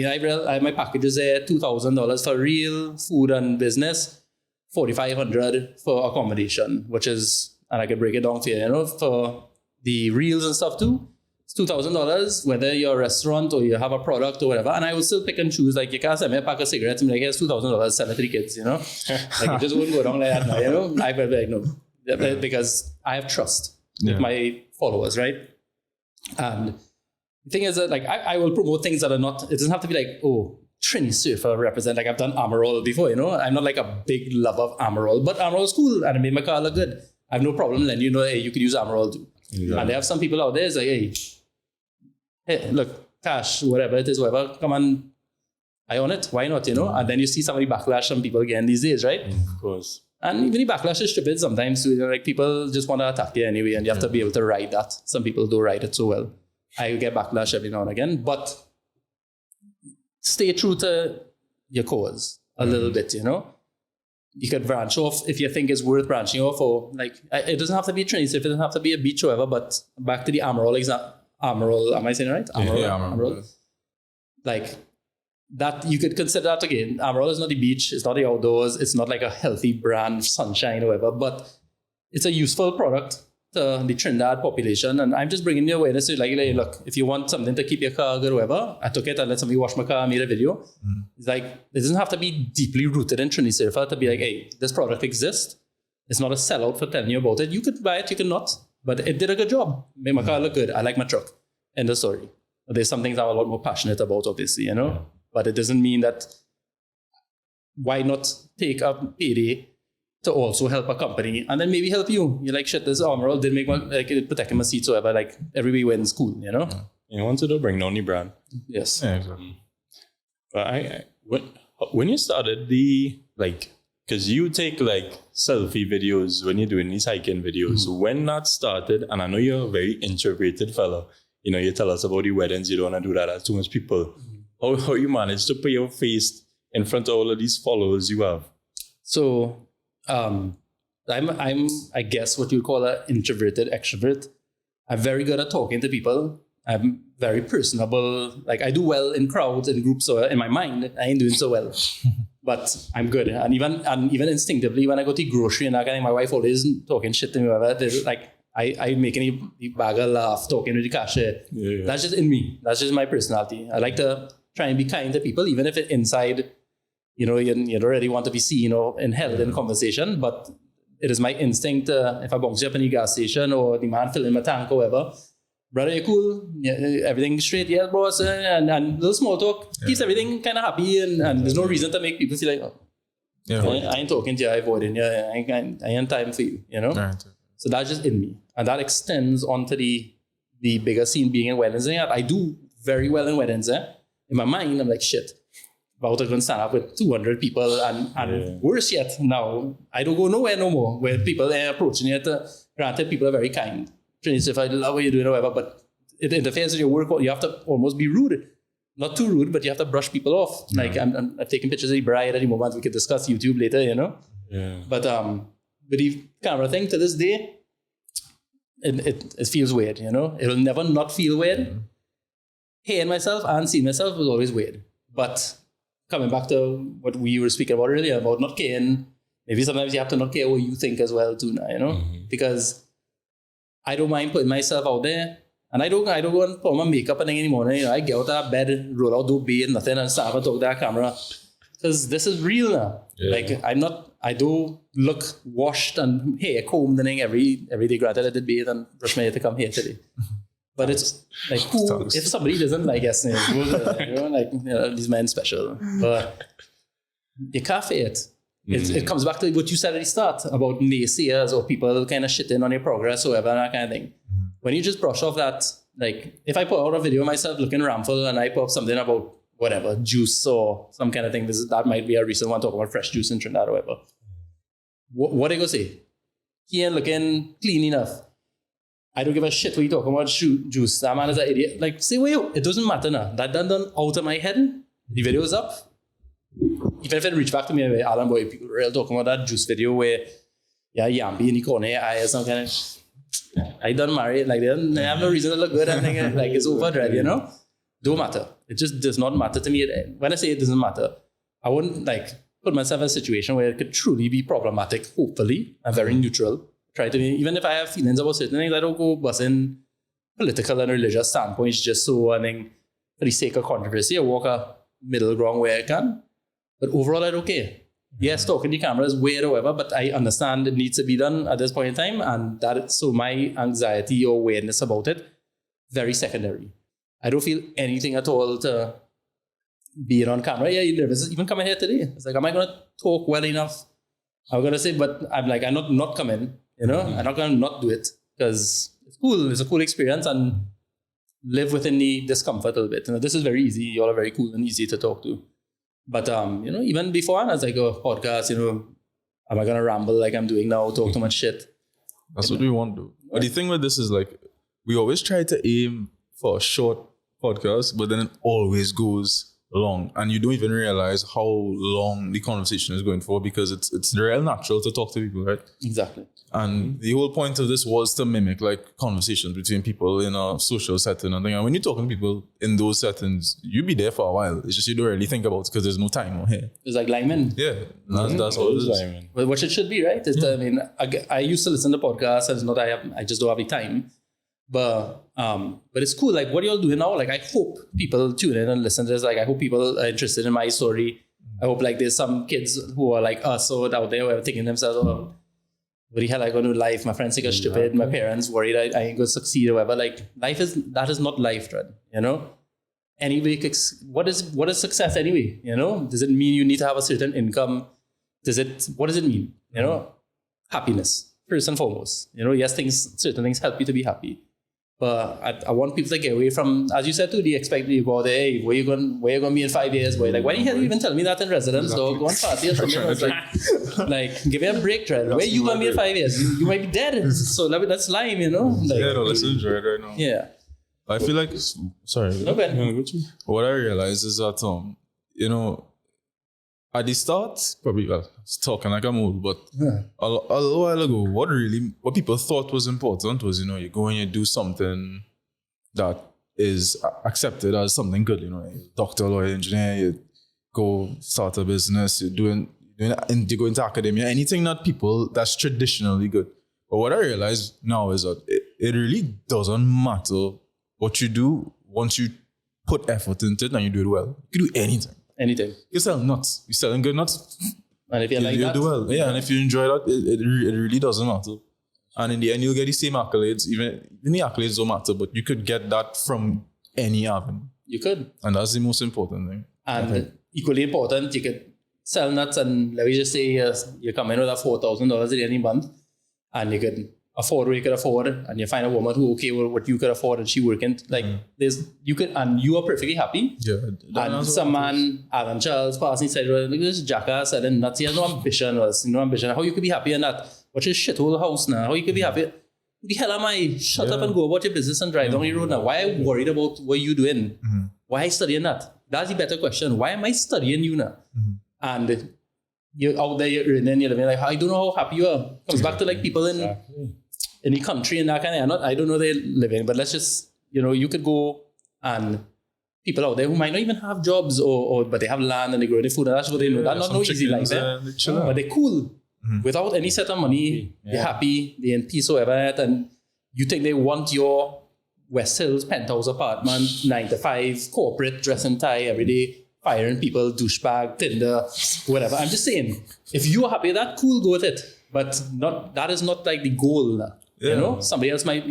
have my packages there, $2,000 for real food and business, $4,500 for accommodation, which is, and I can break it down for you, for the reels and stuff too. It's $2,000, whether you're a restaurant or you have a product or whatever. And I will still pick and choose. You can't send me a pack of cigarettes and be like, here's $2,000, sell it to the kids, It just wouldn't go down like that now, I would be like, no, because I have trust with my followers, right? And the thing is that I will promote things that are not, it doesn't have to be like, oh, Trinisurfer represent, I've done Amarol before, I'm not a big lover of Amarol, but Amarol is cool and it made my car look good. I have no problem letting hey, you can use Amarol too. Yeah. And they have some people out there, it's like, hey, look, cash, whatever it is, whatever, come on, I own it, why not, And then you see somebody backlash some people again these days, right? Of course. And even the backlash is stupid sometimes too. People just want to attack you anyway, and you have to be able to ride that. Some people don't ride it so well. I get backlash every now and again, but stay true to your cause a little bit, You could branch off if you think it's worth branching off, or it doesn't have to be Trinidad, it doesn't have to be a beach or whatever, but back to the Amarol example. Amarol, am I saying it right? Amarol. Yeah, Amarol. that you could consider that again. Amarillo is not the beach, it's not the outdoors, it's not like a healthy brand, sunshine or whatever, but it's a useful product to the Trinidad population. And I'm just bringing the awareness to like, look, if you want something to keep your car good or whatever, I took it and let somebody wash my car and made a video. It's like, it doesn't have to be deeply rooted in Trinisurfer to be like, hey, this product exists. It's not a sellout for telling you about it. You could buy it, you could not, but it did a good job. Made my car look good. I like my truck. End of story. But there's some things I'm a lot more passionate about, obviously, you know? Yeah. But it doesn't mean that why not take a payday to also help a company and then maybe help you. You're like, shit, this Amarillo did make my, like, it protected my seat, so whatever, like, everybody wins, cool, you know? Yeah. You want to bring down the brand. Yes. Yeah, exactly. But when you started because you take like selfie videos when you're doing these hiking videos, when that started, and I know you're a very introverted fellow, you know, you tell us about the weddings, you don't want to do that at too much people. How you manage to put your face in front of all of these followers you have? So, I'm I guess what you call an introverted extrovert. I'm very good at talking to people. I'm very personable. Like I do well in crowds and groups. So in my mind, I ain't doing so well, but I'm good. And even instinctively, when I go to grocery and that kind of thing, my wife always talking shit to me. Whatever. Like I make any bagger laugh talking to the cashier. Yeah. That's just in me. That's just my personality. I like to try and be kind to people, even if it's inside. You know, you don't really want to be seen or held in conversation, but it is my instinct. If I bounce you up in the gas station or the man filling my tank or whatever, brother, you cool? Yeah, everything straight? Yeah, bro. And little small talk keeps everything kind of happy, and there's no reason to make people feel like, I ain't talking to you, I avoiding you, I ain't time for you, you know? Right. So that's just in me. And that extends onto the bigger scene being in weddings. I do very well in weddings. In my mind, I'm like, shit. About to go and stand up with 200 people and worse yet, now I don't go nowhere no more where people are approaching you. Granted, people are very kind. If I love what you're doing or whatever, but it interferes with your work. You have to almost be rude. Not too rude, but you have to brush people off. Yeah. Like I'm taking pictures of the bride at the moment. We could discuss YouTube later, you know? Yeah. But the camera thing to this day, it feels weird, you know? It'll never not feel weird. Mm-hmm. Hearing myself and seeing myself was always weird. But coming back to what we were speaking about earlier about not caring, maybe sometimes you have to not care what you think as well too now, you know? Mm-hmm. Because I don't mind putting myself out there, and I don't go and put my makeup and thing anymore. You know, I get out of bed, roll out, do bathe, nothing, and start to talk to that camera. Because this is real now. Yeah. Like I do look washed and hair combed and thing every day. Granted, I did bathe and brush my hair to come here today. But it's like, if somebody doesn't like us, you know, like, you know, these men special. But you can't fear it. It comes back to what you said at the start about naysayers or people kind of shitting on your progress or whatever, that kind of thing. When you just brush off that, like, if I put out a video of myself looking ramful and I put up something about whatever, juice or some kind of thing, that might be a recent one talking about fresh juice in Trinidad or whatever. What are you going to say? He ain't looking clean enough. I don't give a shit what you talking about juice. That man is an idiot. Like, say, wait, it doesn't matter now. That done out of my head. The video is up. Even if it reached back to me, Alan boy, people real talking about that juice video where, Yambi in the corner, I or some kind of, I done married, like, they have no reason to look good and thing, like, it's overdread, you know? Don't matter. It just does not matter to me. When I say it doesn't matter, I wouldn't, like, put myself in a situation where it could truly be problematic, hopefully. I'm very neutral. Try to be, even if I have feelings about certain things, I don't go busting political and religious standpoints just so, I mean, for the sake of controversy, I walk a middle ground where I can. But overall, I don't care. Yes, talking to the camera is weird or whatever, but I understand it needs to be done at this point in time. And so my anxiety or weirdness about it, very secondary. I don't feel anything at all to being on camera. Yeah, you're nervous. Even coming here today. It's like, am I going to talk well enough? I'm going to say, but I'm like, I'm not coming, you know? I'm not going to not do it because it's cool. It's a cool experience and live within the discomfort a little bit. You know, this is very easy. You all are very cool and easy to talk to. But, you know, even before, as like a podcast, you know, am I going to ramble like I'm doing now, talk too much shit? That's what we want to do. But the thing with this is like, we always try to aim for a short podcast, but then it always goes long, and you don't even realize how long the conversation is going for because it's real natural to talk to people, right? Exactly. And the whole point of this was to mimic like conversations between people in a social setting and thing. And when you're talking to people in those settings, you be there for a while. It's just you don't really think about it because there's no time on here. It's like linemen. Yeah, that's all it is. Well, which it should be, right? It's, I mean, I used to listen to podcasts, and it's not I just don't have the time. But it's cool. Like, what y'all doing now? Like, I hope people tune in and listen to this. Like, I hope people are interested in my story. I hope like there's some kids who are like us or out there who are thinking themselves, oh, what the hell I gonna do in life? My friends think I'm stupid. My parents worried I ain't gonna succeed or whatever. Like, that is not life, Dread. You know? Anyway, what is success anyway? You know? Does it mean you need to have a certain income? What does it mean? You know? Happiness, first and foremost. You know, yes, certain things help you to be happy. But I want people to get away from, as you said too, the expect you go there, hey, where you going to be in 5 years? Boy? Like, why the hell you even tell me that in residence? Dog, go on party or something. It's like, give me a break, Dread. Where you going to be in 5 years? You might be dead. So that's lime, you know? Like, Yeah, no, let's enjoy it right now. Yeah. I feel like, sorry. No, but What I realized is that, you know, at the start, probably, well, it's talking like I'm old, but a little while ago, what people thought was important was, you know, you go and you do something that is accepted as something good, you know, doctor, lawyer, engineer, you go start a business, you go into academia, anything that's traditionally good. But what I realize now is that it really doesn't matter what you do once you put effort into it and you do it well. You can do anything. anything. You sell nuts. You're selling good nuts. And if you like you'll that, do well. Yeah, and if you enjoy that, it really doesn't matter. And in the end, you'll get the same accolades. Even the accolades don't matter, but you could get that from any avenue. you could. And that's the most important thing. And equally important, you could sell nuts and let me just say you come in with a $4,000 at the end of the month and you could afford what you could afford and you find a woman who okay with what you could afford and she working like and you are perfectly happy. Yeah. And some man, Alan Charles, passing said, well, look at this jackass selling nuts. He has no ambition. How you could be happy in that? What's his shithole house now? How you could be happy? Who the hell am I? Shut up and go about your business and drive down the road now. Why are you worried about what you doing? Why are you studying that? That's the better question. Why am I studying you now? And you're out there, you're earning, you're living like, I don't know how happy you are. Comes back to like people in the country and that kind of, I don't know they're living, but let's just, you could go and people out there who might not even have jobs but they have land and they grow their food and that's what they know. That's not no easy life there. But they're cool. Without any set of money, they're happy, they're in peace or whatever, and you think they want your West Hills penthouse apartment, 9 to 5, corporate, dress and tie every day, firing people, douchebag, Tinder, whatever. I'm just saying, if you are happy with that, cool, go with it. But that is not like the goal. Somebody else might,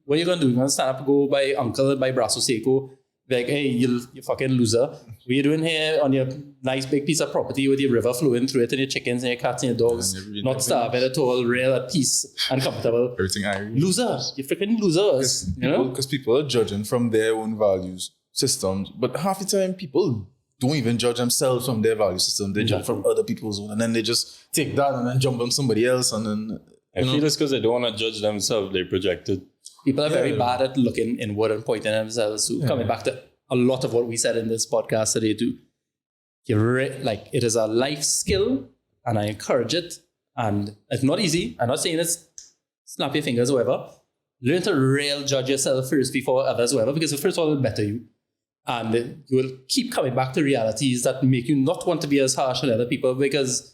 what are you going to do? You're going to stand up and go by uncle, by Brasso Seco, be like, hey, you fucking loser. What are you doing here on your nice big piece of property with your river flowing through it and your chickens and your cats and your dogs, not starving at all, real at peace and comfortable. Everything Irish. Loser. You're freaking losers. Because people are judging from their own values systems. But half the time, people don't even judge themselves from their value system. They judge from other people's own. And then they just take that and then jump on somebody else. And then, I feel it's because they don't want to judge themselves. They project it. People are very bad at looking inward and pointing at themselves. So coming back to a lot of what we said in this podcast today too. It is a life skill and I encourage it. And it's not easy. I'm not saying it's snap your fingers or whatever. Learn to real judge yourself first before others or whatever, because first of all, it'll better you. And you will keep coming back to realities that make you not want to be as harsh on other people, because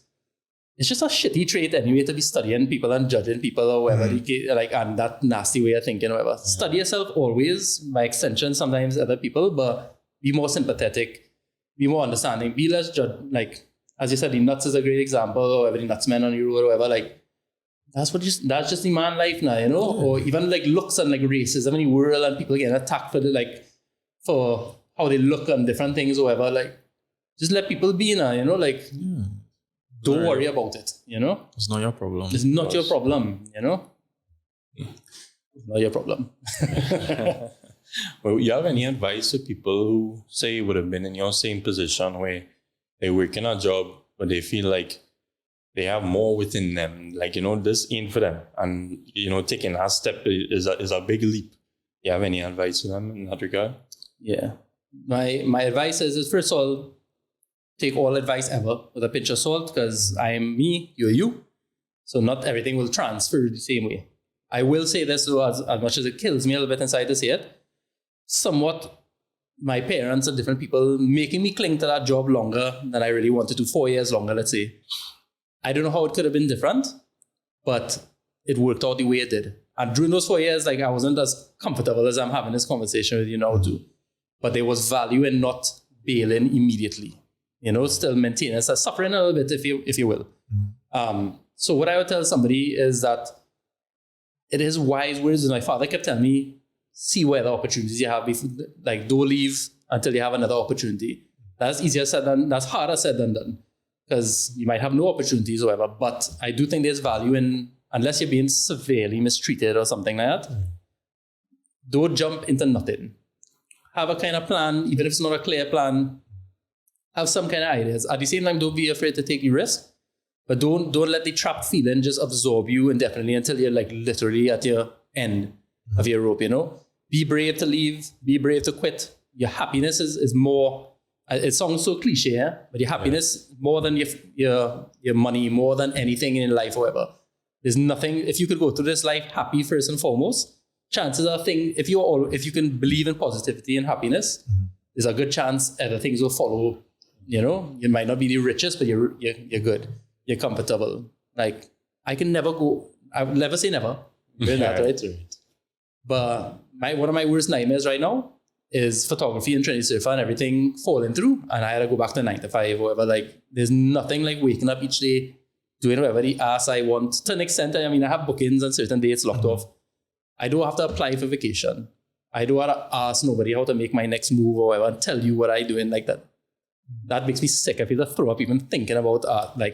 it's just a shitty trait anyway to be studying people and judging people or whatever, and that nasty way of thinking or whatever. Study yourself always, by extension, sometimes other people, but be more sympathetic, be more understanding, be less judge. Like, as you said, the nuts is a great example, or every nutsman on your road or whatever, like, that's just the man life now, or even like looks and like racism in the world and people getting attacked for how they look and different things or whatever, like, just let people be now, Don't worry about it, It's not your problem. It's not your problem, It's not your problem. Well, you have any advice to people who say would have been in your same position where they work in a job, but they feel like they have more within them, like, this ain't for them. And, taking that step is a big leap. You have any advice for them in that regard? Yeah. my advice is first of all, take all advice ever with a pinch of salt, because I am me, you're you. So not everything will transfer the same way. I will say this, though, as much as it kills me a little bit inside to say it, somewhat my parents and different people making me cling to that job longer than I really wanted to, 4 years longer, let's say. I don't know how it could have been different, but it worked out the way it did. And during those 4 years, like, I wasn't as comfortable as I'm having this conversation with you now too. But there was value in not bailing immediately. Still maintaining, suffering a little bit, if you will. So what I would tell somebody is that it is wise words. My father kept telling me, see where the opportunities you have. Like, don't leave until you have another opportunity. That's easier said than, that's harder said than done. Because you might have no opportunities or whatever. But I do think there's value in, unless you're being severely mistreated or something like that, don't jump into nothing. Have a kind of plan, even if it's not a clear plan. Have some kind of ideas. At the same time, don't be afraid to take the risk. But don't let the trapped feeling just absorb you indefinitely until you're like literally at your end of your rope, Be brave to leave. Be brave to quit. Your happiness is more, it sounds so cliche, but your happiness more than your money, more than anything in life, however. There's nothing, if you could go through this life happy first and foremost, chances are if you can believe in positivity and happiness, there's a good chance other things will follow. You might not be the richest, but you're good. You're comfortable. Like, I would never say never. Right? But one of my worst nightmares right now is photography and Trinisurfer and everything falling through, and I had to go back to 9 to 5 or whatever. Like, there's nothing like waking up each day, doing whatever the ass I want. To an extent, I have bookings and certain dates locked off. I don't have to apply for vacation. I don't have to ask nobody how to make my next move or whatever and tell you what I'm doing like that. That makes me sick. I feel to throw up even thinking about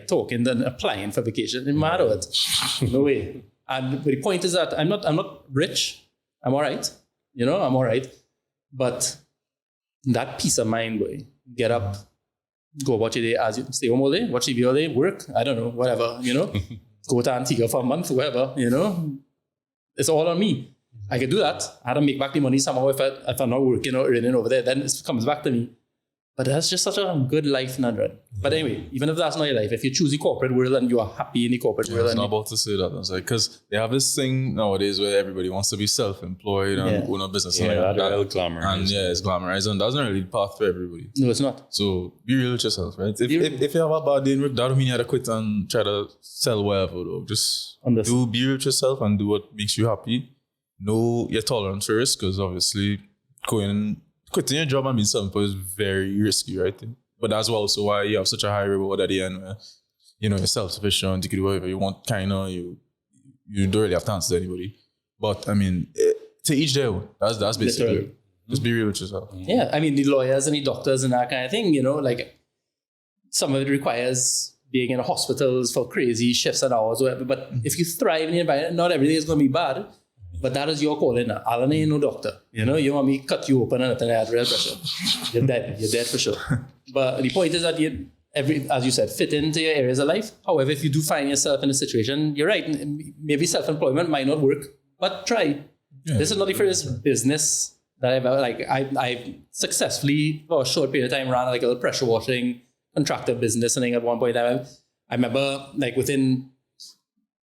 talking and applying for vacation. I'm mad at it. No way. And the point is that I'm not rich. I'm all right. I'm all right. But that peace of mind, boy, get up, go watch your day, as you stay home all day, watch TV all day, work, I don't know, whatever, go to Antigua for a month, whatever, It's all on me. I can do that. I had to make back the money somehow if I'm not working or earning over there, then it comes back to me. But that's just such a good life, Nadra. But anyway, even if that's not your life, if you choose the corporate world and you are happy in the corporate world. I was not about to say that. I was like, because they have this thing nowadays where everybody wants to be self-employed and own a business. Yeah, that's glamorized. And it's glamorized. And that's not really the path for everybody. No, it's not. So be real with yourself, right? If you have a bad day in work, that don't mean you have to quit and try to sell whatever, though. Just be real with yourself and do what makes you happy. Know your tolerance for risk, because obviously quitting your job and being self-employed is very risky, right? But that's also why you have such a high reward at the end where, you're self-sufficient, you can do whatever you want, you don't really have to answer to anybody. But, to each their own. That's basically it. Just be real with yourself. Yeah, the lawyers and the doctors and that kind of thing, like, some of it requires being in hospitals for crazy shifts and hours or whatever. But if you thrive in the environment, not everything is going to be bad. But that is your calling. Alan ain't no doctor. You want me to cut you open and nothing like that, real pressure. You're dead. You're dead for sure. But the point is that as you said, fit into your areas of life. However, if you do find yourself in a situation, you're right. Maybe self-employment might not work, but try. Yeah, this is not the first business that I've ever, I've successfully, for a short period of time, ran like a little pressure washing contractor business. And at one point in time, I remember within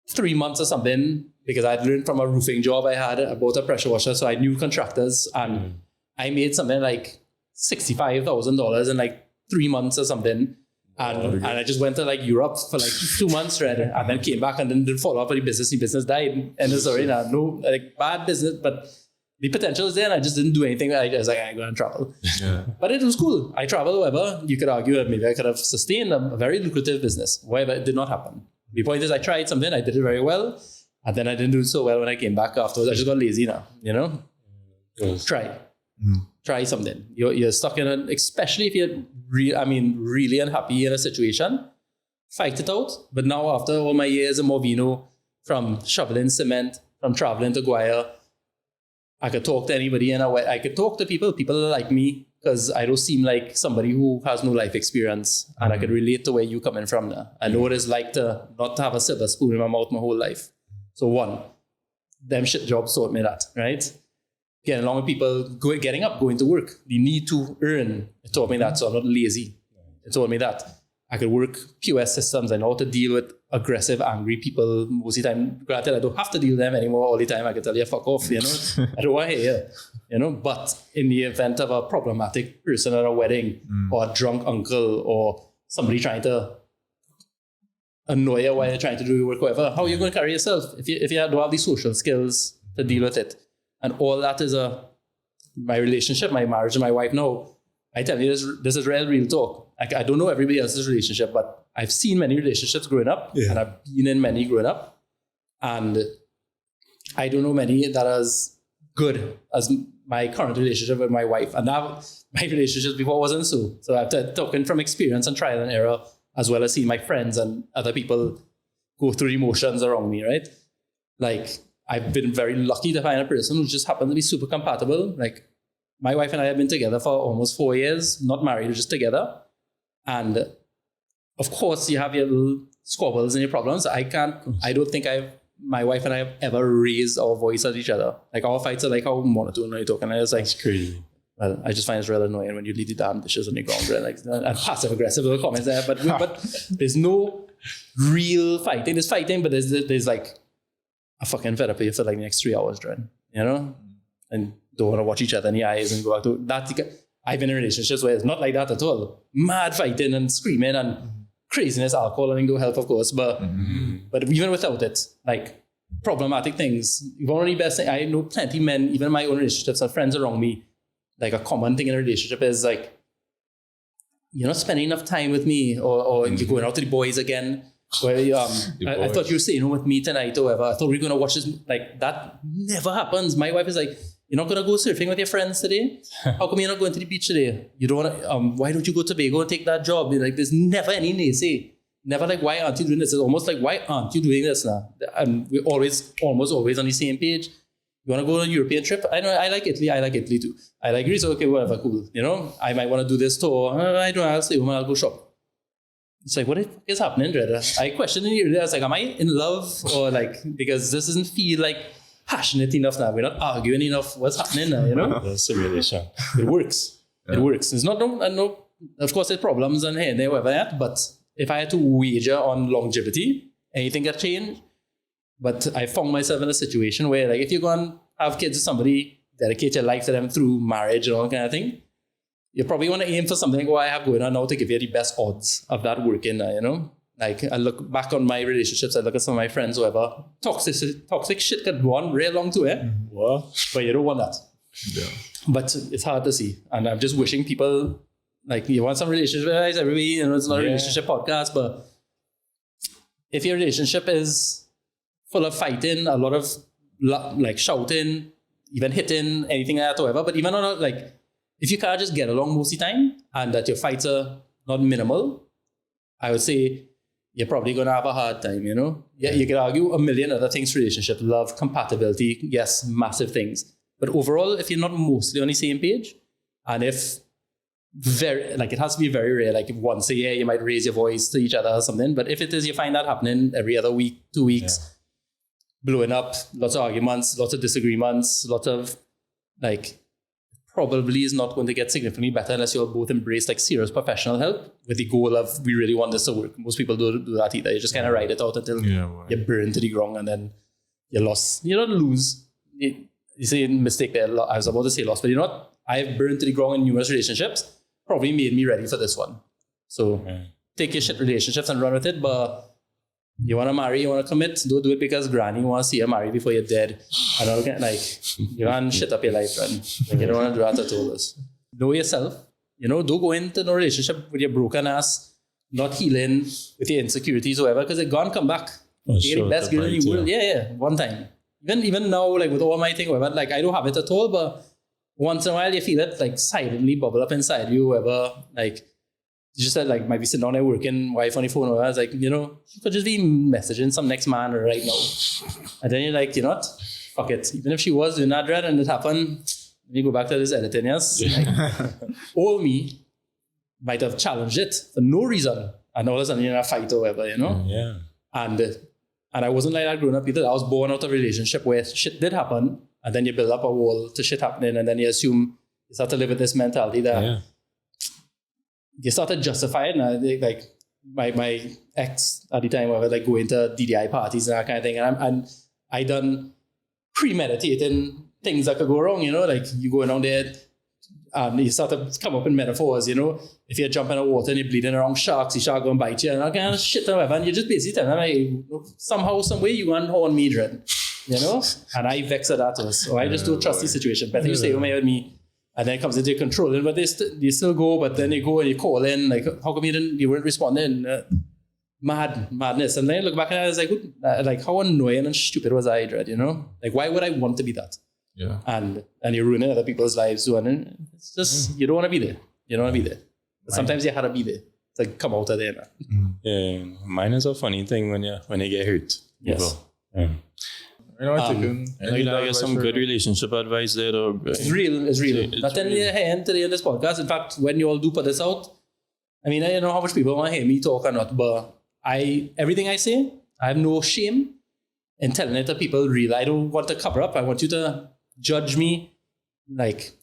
3 months or something, because I'd learned from a roofing job I had about a pressure washer, so I knew contractors, and I made something like $65,000 in 3 months or something, and I just went to Europe for 2 months straight, and then came back and then didn't follow up with the business died, and sorry, no bad business, but the potential is there, and I just didn't do anything. I was I'm going to travel, but it was cool. I traveled, however, you could argue that maybe I could have sustained a very lucrative business. However, it did not happen. The point is, I tried something, I did it very well. And then I didn't do so well when I came back afterwards. I just got lazy now, Yes. Try something. You're stuck in it, especially if you're really unhappy in a situation. Fight it out. But now after all my years in Movino, from shoveling cement, from traveling to Guaya, I could talk to anybody and I could talk to people like me, because I don't seem like somebody who has no life experience, and I could relate to where you're coming from now. I know what it's like to not have a silver spoon in my mouth my whole life. So one, them shit jobs taught me that, right? getting along with people, getting up, going to work. The need to earn. It taught me that, so I'm not lazy. It taught me that I could work POS systems. I know how to deal with aggressive, angry people most of the time. Granted, I don't have to deal with them anymore all the time. I can tell you, fuck off, you know. I don't want to hear, you know. But in the event of a problematic person at a wedding, or a drunk uncle, or somebody trying to annoy you while you're trying to do your work, whatever, how are you going to carry yourself if you don't have the social skills to deal with it? And all that is my relationship, my marriage, and my wife now. I tell you, this is real talk. I don't know everybody else's relationship, but I've seen many relationships growing up, and I've been in many growing up, and I don't know many that are as good as my current relationship with my wife. And now my relationships before wasn't so. So I'm talking from experience and trial and error, as well as seeing my friends and other people go through emotions around me, right? Like, I've been very lucky to find a person who just happens to be super compatible. Like, my wife and I have been together for almost 4 years, not married, just together. And of course, you have your little squabbles and your problems. I don't think my wife and I have ever raised our voice at each other. Like, our fights are like how monotone when you're talking. And it's like, it's crazy. Well, I just find it's real annoying when you leave the damn dishes on the ground, and passive aggressive little comments there. But there's no real fighting. There's fighting, but there's like a fucking fed up here for like the next 3 hours, Dren, you know? And don't want to watch each other in the eyes and go out to that. I've been in relationships where it's not like that at all. Mad fighting and screaming and craziness, alcohol and go help, of course. But even without it, like problematic things, one of the best things, I know plenty of men, even in my own relationships and friends around me, like a common thing in a relationship is like, you're not spending enough time with me, or you're going out to the boys again. Where I thought you were staying home with me tonight or whatever. I thought we were going to watch this. Like, that never happens. My wife is like, you're not going to go surfing with your friends today? How come you're not going to the beach today? You don't want to, why don't you go to Tobago and take that job? Like, there's never any naysay. Never like, why aren't you doing this? It's almost like, why aren't you doing this now? And we're almost always on the same page. You want to go on a European trip? I know, I like Italy too. I like Greece, okay, whatever, cool. You know, I might want to do this tour. I don't know, I'll stay home and I'll go shop. It's like, what the fuck is happening, Dreda? I questioned it. I was like, am I in love? Or like, because this doesn't feel like passionate enough now. We're not arguing enough. What's happening now, you know? That's a relation. It works. Yeah. It works. It's not, no, of course, there's problems and here and there, whatever that, but if I had to wager on longevity, anything got changed. But I found myself in a situation where, like, if you're going to have kids with somebody, dedicate your life to them through marriage and all that kind of thing, you probably want to aim for something what I have going on now to give you the best odds of that working, you know? Like, I look back on my relationships, I look at some of my friends, whatever. Toxic shit can go on real long too, eh? What? But you don't want that. Yeah. But it's hard to see. And I'm just wishing people, like, you want some relationship advice, everybody, you know, it's not a relationship podcast, but if your relationship is full of fighting, a lot of, like, shouting, even hitting, anything like that, or whatever, but even on, like, if you can't just get along most of the time and that your fights are not minimal, I would say you're probably going to have a hard time, you know? Yeah, you could argue a million other things, relationship, love, compatibility, yes, massive things. But overall, if you're not mostly on the same page, and if it has to be very rare, like if once a year you might raise your voice to each other or something, but if it is, you find that happening every other week, 2 weeks, blowing up, lots of arguments, lots of disagreements, lots of, like, probably is not going to get significantly better unless you'll both embrace like serious professional help with the goal of we really want this to work. Most people don't do that either. You just kind of ride it out until you burn to the ground and then you're lost. You don't lose. You say mistake there. I was about to say lost, but you know what? I've burned to the ground in numerous relationships. Probably made me ready for this one. So take your shit relationships and run with it. But you want to marry, you want to commit, don't do it because granny wants to see you married before you're dead. I don't know, like, you can't shit up your life, man. Like, you don't want to do that at all. Know yourself. You know, don't go into no relationship with your broken ass, not healing, with your insecurities or whatever, because it's gone, come back. You're the best girl in the world. Yeah, one time. Even now, like, with all my thing, whatever, like, I don't have it at all, but once in a while you feel it, like, silently bubble up inside you, whatever, like, you just said, like, might be sitting down there working, wife on the phone, or I was like, you know, you could just be messaging some next man right now. And then you're like, you know what? Fuck it. Even if she was doing that dread and it happened, you go back to this editing, yes? Like, or me might have challenged it for no reason. And all of a sudden you're in a fight or whatever, you know? Yeah. And I wasn't like that growing up either. I was born out of a relationship where shit did happen. and then you build up a wall to shit happening, and then you assume you start to live with this mentality that you start to justify it. And I think like my ex at the time, I was like going to DDI parties and that kind of thing, and I done premeditating things that could go wrong, you know, like you going down there and you start to come up in metaphors, you know, if you're jumping in the water and you're bleeding around sharks, the shark going to bite you and that kind of shit and whatever, and you just basically tell them, like, somehow, some way you want to horn me, dread, you know, and I vex at that, so I just don't trust the situation. Better you stay with me, and then it comes into your control, but they still go, but then you go and you call in, like, how come you weren't responding? Madness. And then I look back and I was like, how annoying and stupid was I, dread, you know? Like, why would I want to be that? Yeah. And you're ruining other people's lives too. And it's just, you don't want to be there. You don't want to be there. But sometimes you had to be there to come out of there. Yeah, mine is a funny thing when you get hurt. Yes. Yeah. You know, I guess some good relationship advice there, though. It's real. Nothing in hand today in this podcast. In fact, when you all do put this out, I mean, I don't know how much people want to hear me talk or not, but everything I say, I have no shame in telling it to people real. I don't want to cover up. I want you to judge me. Like,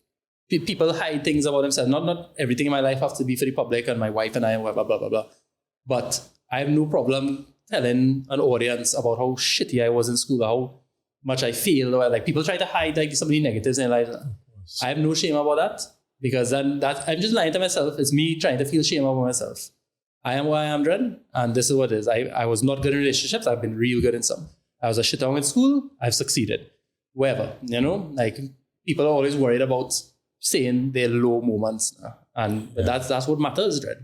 people hide things about themselves. Not everything in my life has to be for the public and my wife and I, blah, blah, blah, blah, blah. But I have no problem telling an audience about how shitty I was in school, how much I failed, or like people try to hide like some of the negatives in life. I have no shame about that, because then I'm just lying to myself. It's me trying to feel shame about myself. I am who I am, Dren, and this is what it is. I was not good in relationships. I've been real good in some. I was a shit down in school. I've succeeded. Wherever, you know, like people are always worried about saying their low moments, but that's what matters, Dren.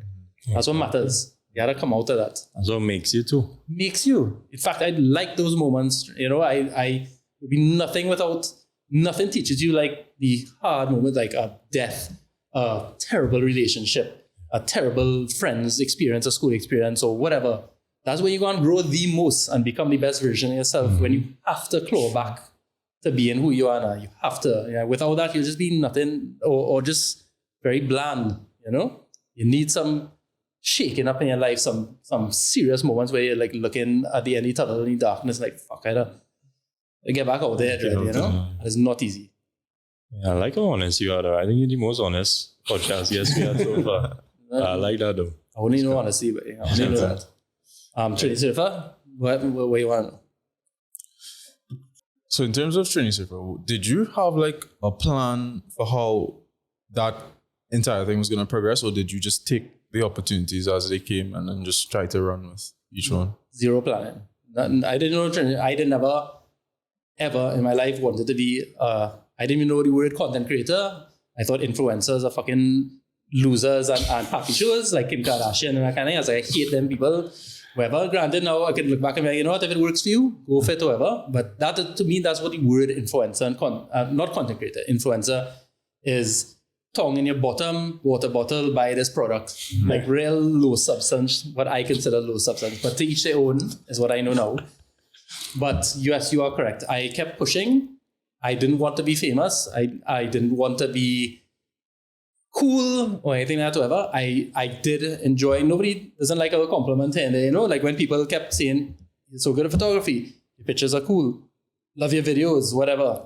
That's what matters. You gotta come out of that. That's what makes you too. Makes you. In fact, I like those moments. You know, I would be nothing teaches you like the hard moment, like a death, a terrible relationship, a terrible friends experience, a school experience, or whatever. That's when you're going to grow the most and become the best version of yourself. When you have to claw back to being who you are now. You have to. Yeah, without that, you'll just be nothing or just very bland, you know? You need some shaking up in your life, some serious moments where you're like looking at the end of the tunnel in the darkness, like, fuck, I get back out there, you know? It's not easy. Yeah, I like how honest you are, though. I think you're the most honest podcast we had so far. I like that, though. I only know honesty, but I only know that. Trinisurfer, what you want to know? So in terms of Trinisurfer, did you have like a plan for how that entire thing was going to progress, or did you just take the opportunities as they came and then just try to run with each one? Zero planning. I didn't know. I didn't ever in my life wanted to be. I didn't even know the word content creator. I thought influencers are fucking losers and happy shows like Kim Kardashian and that kind of thing. I was like, I hate them people. Whatever. Granted, now I can look back and be like, you know what? If it works for you, go for it. Whatever. But that to me, that's what the word influencer and not content creator. Influencer is tongue in your bottom, water bottle, buy this product. Like real low substance, what I consider low substance. But to each their own is what I know now. But yes, you are correct. I kept pushing. I didn't want to be famous. I didn't want to be cool or anything like that, whatever. I did enjoy. Nobody doesn't like a compliment here and there, you know? Like when people kept saying, you're so good at photography, your pictures are cool, love your videos, whatever.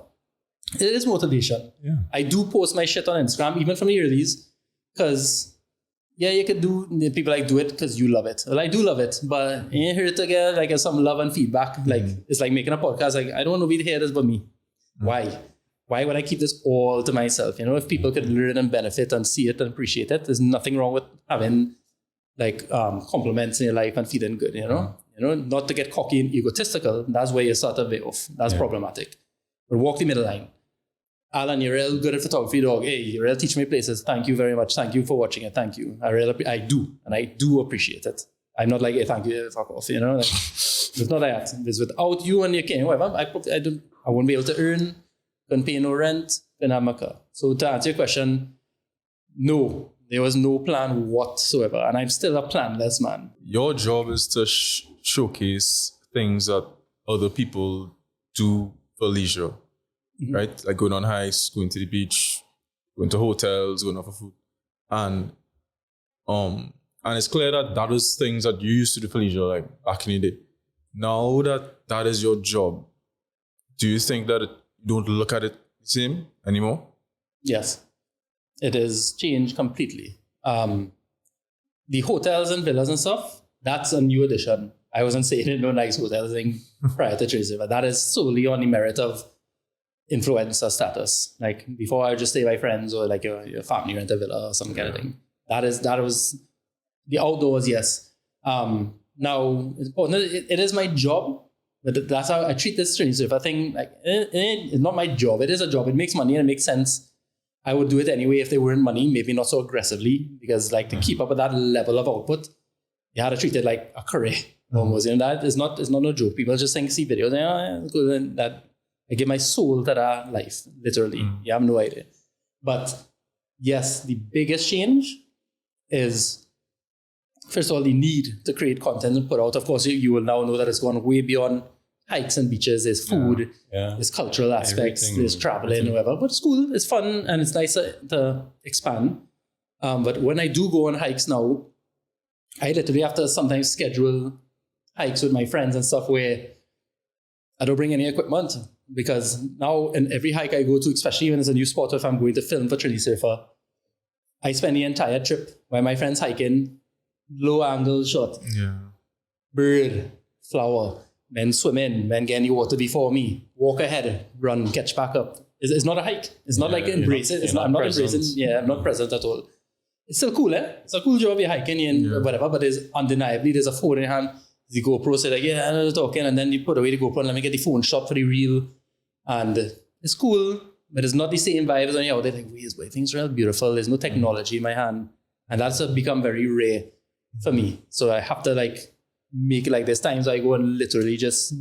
It is motivation. Yeah. I do post my shit on Instagram, even from the earlies, because, yeah, you could do, people like do it because you love it. Well, I do love it, but you hear it to get like some love and feedback. Like, it's like making a podcast. Like, I don't want nobody to hear this but me. Why? Why would I keep this all to myself? You know, if people could learn and benefit and see it and appreciate it, there's nothing wrong with having like compliments in your life and feeling good, you know? You know, not to get cocky and egotistical. That's where you start a bit off. That's problematic. But walk the middle line. Alan, you're real good at photography, dog. Hey, you're real teaching me places. Thank you very much. Thank you for watching it. Thank you. I do appreciate it. I'm not like, hey, thank you, fuck off, you know? Like, it's not like that. It's without you and your king, whatever, I won't be able to earn, couldn't pay no rent, couldn't have my car. So to answer your question, no, there was no plan whatsoever. And I'm still a planless man. Your job is to showcase things that other people do for leisure, right? Like going on hikes, going to the beach, going to hotels, going out for food. And it's clear that is things that you used to do for leisure, like back in the day. Now that is your job, do you think that don't look at it the same anymore? Yes, it is changed completely. The hotels and villas and stuff, that's a new addition. I wasn't saying it, no nice hotels thing prior to Trinisurfer, but that is solely on the merit of influencer status. Like before, I would just stay by friends or like your family rent a villa or some kind of thing. That was the outdoors, yes. Now, it is my job, but that's how I treat this Trinisurfer thing. Like, it's not my job. It is a job. It makes money and it makes sense. I would do it anyway if they weren't money, maybe not so aggressively, because like to keep up with that level of output, you had to treat it like a career almost. And that is not no joke. People just think, see videos, it's good, and that I give my soul to that life, literally. You have no idea. But yes, the biggest change is, first of all, the need to create content and put out. Of course, you will now know that it's gone way beyond hikes and beaches. There's food, there's cultural aspects, there's traveling, whatever. But it's cool, it's fun, and it's nice to expand. But when I do go on hikes now, I literally have to sometimes schedule hikes with my friends and stuff where I don't bring any equipment, because now in every hike I go to, especially when it's a new spot, if I'm going to film for Trinisurfer, I spend the entire trip while my friends hiking, low angle shot, bird, flower, men swimming, men getting the water before me, walk ahead, run, catch back up. It's not a hike. It's not like embrace it. I'm not embracing. I'm not present at all. It's still cool, It's a cool job, you're hiking and whatever, but there's undeniably, there's a phone in your hand. The GoPro said like, I'm talking, and then you put away the GoPro and let me get the phone shot for the reel. And it's cool, but it's not the same vibe as when you're out there like, wait, things are real beautiful. There's no technology in my hand. And that's become very rare for me. So I have to like make it like there's times I go and literally just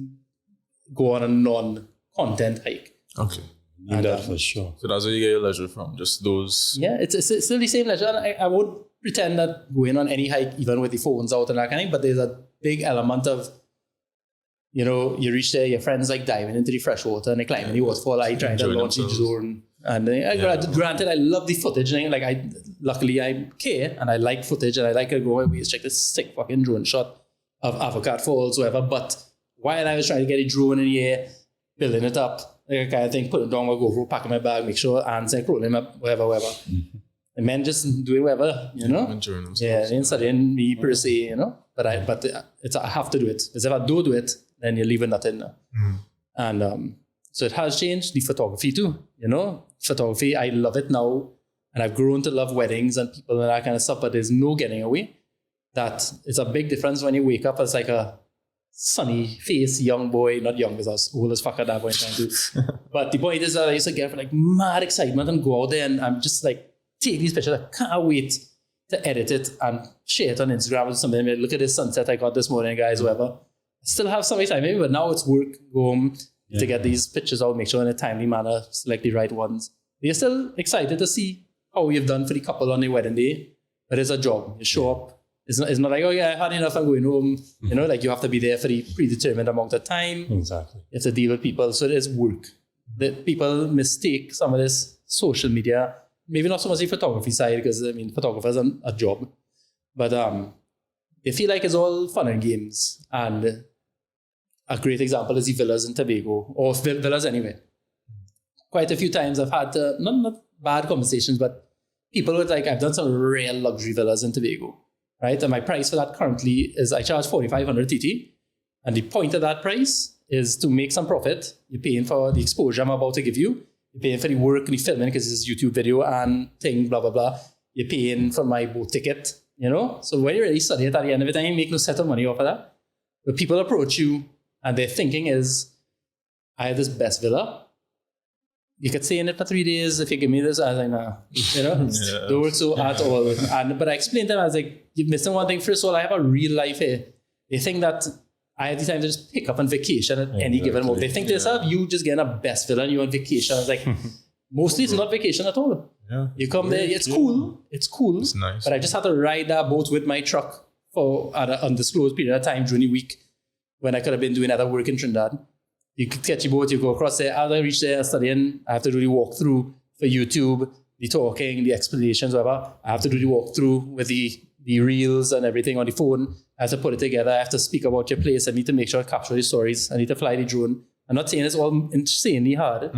go on a non-content hike. Okay. And that for sure. So that's where you get your leisure from, just those. Yeah, it's still the same leisure. And I won't pretend that going on any hike, even with the phones out and that kind of thing, but there's a big element of, you reach there, your friends like diving into the fresh water and they climbing the waterfall, I trying to launch the drone. And granted, I love the footage. And luckily I care and I like footage and I like to go away, check this sick fucking drone shot of Avocado Falls, whatever. But while I was trying to get a drone in the air, building it up, like kind of thing, put it down, I'll go pack in my bag, make sure ants are crawling up, whatever. And men just doing whatever, Enjoying themselves. Yeah, they ain't studying me per se, But I have to do it. Because if I don't do it, then you're leaving nothing. And so it has changed. The photography too, Photography, I love it now. And I've grown to love weddings and people and that kind of stuff, but there's no getting away. That it's a big difference when you wake up as like a sunny face, young boy, not young because I was old as fuck at that point in time too. But the point is that I used to get like mad excitement and go out there and I'm just like, take these pictures. I can't wait to edit it and share it on Instagram or something. Look at this sunset I got this morning, guys, whatever. I still have some time, maybe, but now it's work, go home to get these pictures out, make sure in a timely manner, select the right ones. You're still excited to see how you've done for the couple on their wedding day, but it's a job. You show up. It's not like, I had enough, I'm going home. Like you have to be there for the predetermined amount of time. Exactly. You have to deal with people. So it is work. That people mistake some of this social media, maybe not so much the photography side, because photographers are a job, but they feel like it's all fun and games. And a great example is the villas in Tobago, or villas anyway. Quite a few times I've had not bad conversations, but people with I've done some real luxury villas in Tobago, right? And my price for that currently is I charge 4,500 TT, and the point of that price is to make some profit. You're paying for the exposure I'm about to give you. You're paying for the work and the filming because it's YouTube video and thing, blah, blah, blah. You're paying for my boat ticket, So when you really study it at the end of it, you make no set of money off of that. But people approach you and their thinking is, I have this best villa. You could stay in it for 3 days if you give me this. I was like, nah, don't work so at all. But I explained to them, I was like, you're missing one thing. First of all, I have a real life here. They think that I have the time to just pick up on vacation at any given moment. They think to themselves, you just getting a best villa and you're on vacation. I was like, mostly it's not vacation at all. Yeah. You come there, it's cool. It's cool. It's nice. But I just had to ride that boat with my truck for an undisclosed period of time during the week when I could have been doing other work in Trinidad. You could catch your boat, you go across there. As I reach there, studying, I have to do the walkthrough for YouTube, the talking, the explanations, whatever. I have to do the walkthrough with the reels and everything on the phone. I have to put it together. I have to speak about your place. I need to make sure I capture the stories. I need to fly the drone. I'm not saying it's all insanely hard,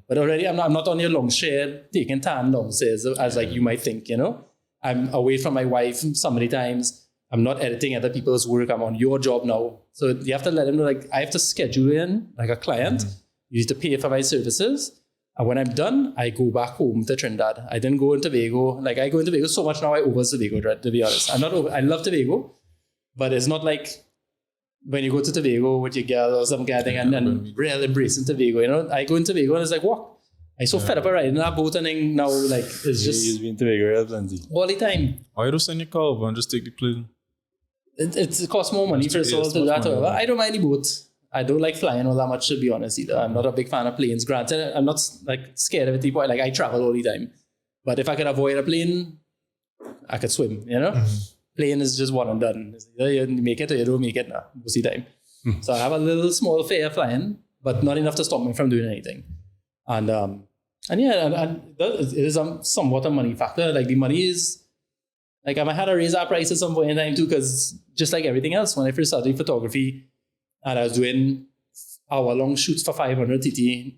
but already I'm not on your long share taking tan long shares as like you might think, you know. I'm away from my wife so many times. I'm not editing other people's work. I'm on your job now. So you have to let them know, like, I have to schedule in like a client. You need to pay for my services. And when I'm done, I go back home to Trinidad. I didn't go into Tobago. Like, I go into Tobago so much now, I over Tobago, to be honest. I love Tobago, but it's not like when you go to Tobago with your girl or some kind of thing and real embracing Tobago, you know. I go into Tobago and it's like, what? I'm so fed up of riding that boat and then now, like, it's just... You've been to Tobago real plenty. All the time. Why don't send your car and just take the plane? It costs more money for us all to do that. However, I don't mind the boat. I don't like flying all that much, to be honest, either. I'm not a big fan of planes. Granted, I'm not like scared of it. Like, I travel all the time. But if I could avoid a plane, I could swim, you know? Plane is just one and done. Either you make it or you don't make it now, most of the time. So I have a little small fear of flying, but not enough to stop me from doing anything. And it is somewhat a money factor. Like, the money is... Like, I had to raise our price at some point in time too, because just like everything else, when I first started photography and I was doing hour-long shoots for 500 TT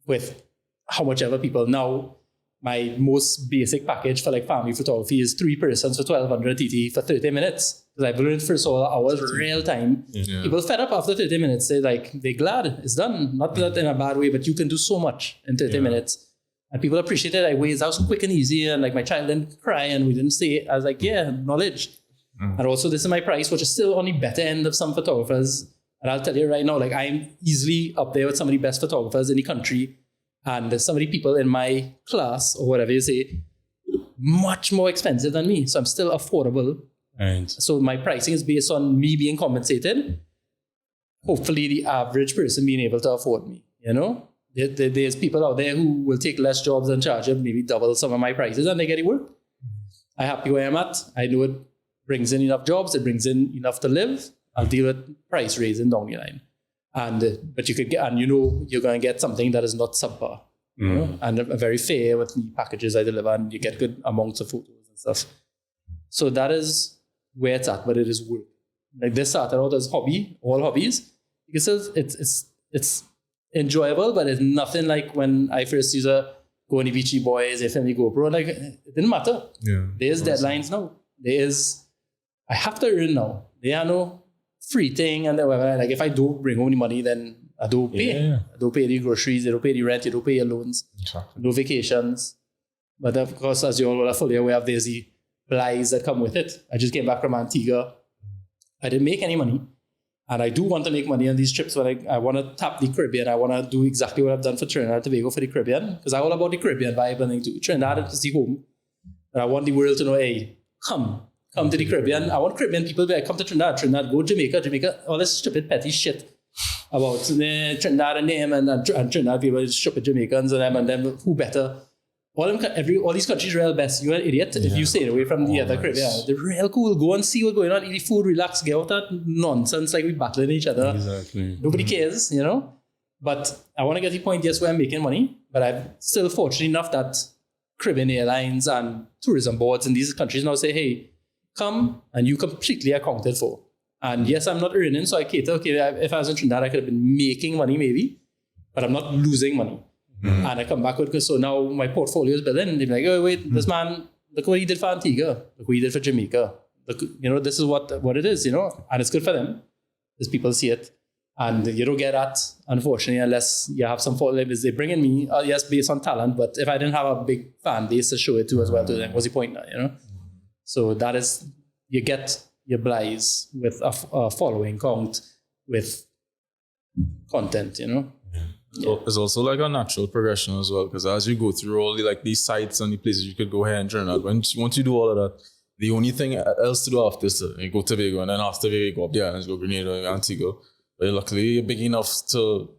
with how much ever people. Now, my most basic package for like family photography is 3 persons for 1200 TT for 30 minutes. Because I've learned for so hours real time. Yeah. People fed up after 30 minutes. They're glad it's done. Not that in a bad way, but you can do so much in 30 minutes. And people appreciate it. Like, ways that was quick and easy. And like, my child didn't cry and we didn't say it. I was like, yeah, knowledge. And also, this is my price, which is still on the better end of some photographers. And I'll tell you right now, like, I'm easily up there with some of the best photographers in the country. And there's so many people in my class, or whatever you say, much more expensive than me. So I'm still affordable. Right. So my pricing is based on me being compensated. Hopefully, the average person being able to afford me, you know? There's people out there who will take less jobs and charge them maybe double some of my prices and they get it work. I'm happy where I'm at. I know it brings in enough jobs. It brings in enough to live. I'll deal with price raising down the line. But you could get, and you know, you're going to get something that is not subpar. You know? And a very fair with the packages I deliver, and you get good amounts of photos and stuff. So that is where it's at, but it is work. Like, this started out as hobby, all hobbies. Because it's enjoyable, but it's nothing like when I first used to go on the Beachy Boys, they film the GoPro. Like, it didn't matter. Yeah, there's deadlines now. I have to earn now. There are no free thing and whatever. Like, if I don't bring home the money, then I don't pay. Yeah. I don't pay the groceries, I don't pay the rent, you don't pay your loans. Exactly. No vacations. But of course, as you all are fully aware of, there's the lies that come with it. I just came back from Antigua. I didn't make any money. And I do want to make money on these trips when I want to tap the Caribbean. I want to do exactly what I've done for Trinidad and Tobago for the Caribbean. Because I'm all about the Caribbean vibe and thing too. Trinidad is the home. And I want the world to know, hey, come to the Caribbean. I want Caribbean people to come to Trinidad, go to Jamaica, all this stupid petty shit about Trinidad and them and Trinidad people, stupid Jamaicans and them who better. All these countries real best. You're an idiot if you stay away from the other Caribbean. They're real cool. Go and see what's going on. Eat the food, relax, get out that nonsense like we battling each other. Exactly. Nobody cares, you know. But I want to get the point, yes, where I'm making money. But I'm still fortunate enough that Caribbean Airlines and tourism boards in these countries now say, hey, come and you completely accounted for. And yes, I'm not earning, so I cater. Okay, if I was in Trinidad, I could have been making money maybe, but I'm not losing money. And I come back with, because so now my portfolio is building. They're like, oh, wait, this man, look what he did for Antigua. Look what he did for Jamaica. Look, you know, this is what it is, you know. And it's good for them, because people see it. And you don't get that, unfortunately, unless you have some followers. They bring in me, yes, based on talent. But if I didn't have a big fan base to show it to as well to them, what's the point now, you know? So that is, you get your blighs with a following count with content, you know? So it's also like a natural progression as well, because as you go through all these sites and the places you could go here in Trinidad, once you do all of that, the only thing else to do after is you go to Tobago, and then after Tobago you go up the islands, go Grenada, Antigua. But luckily you're big enough to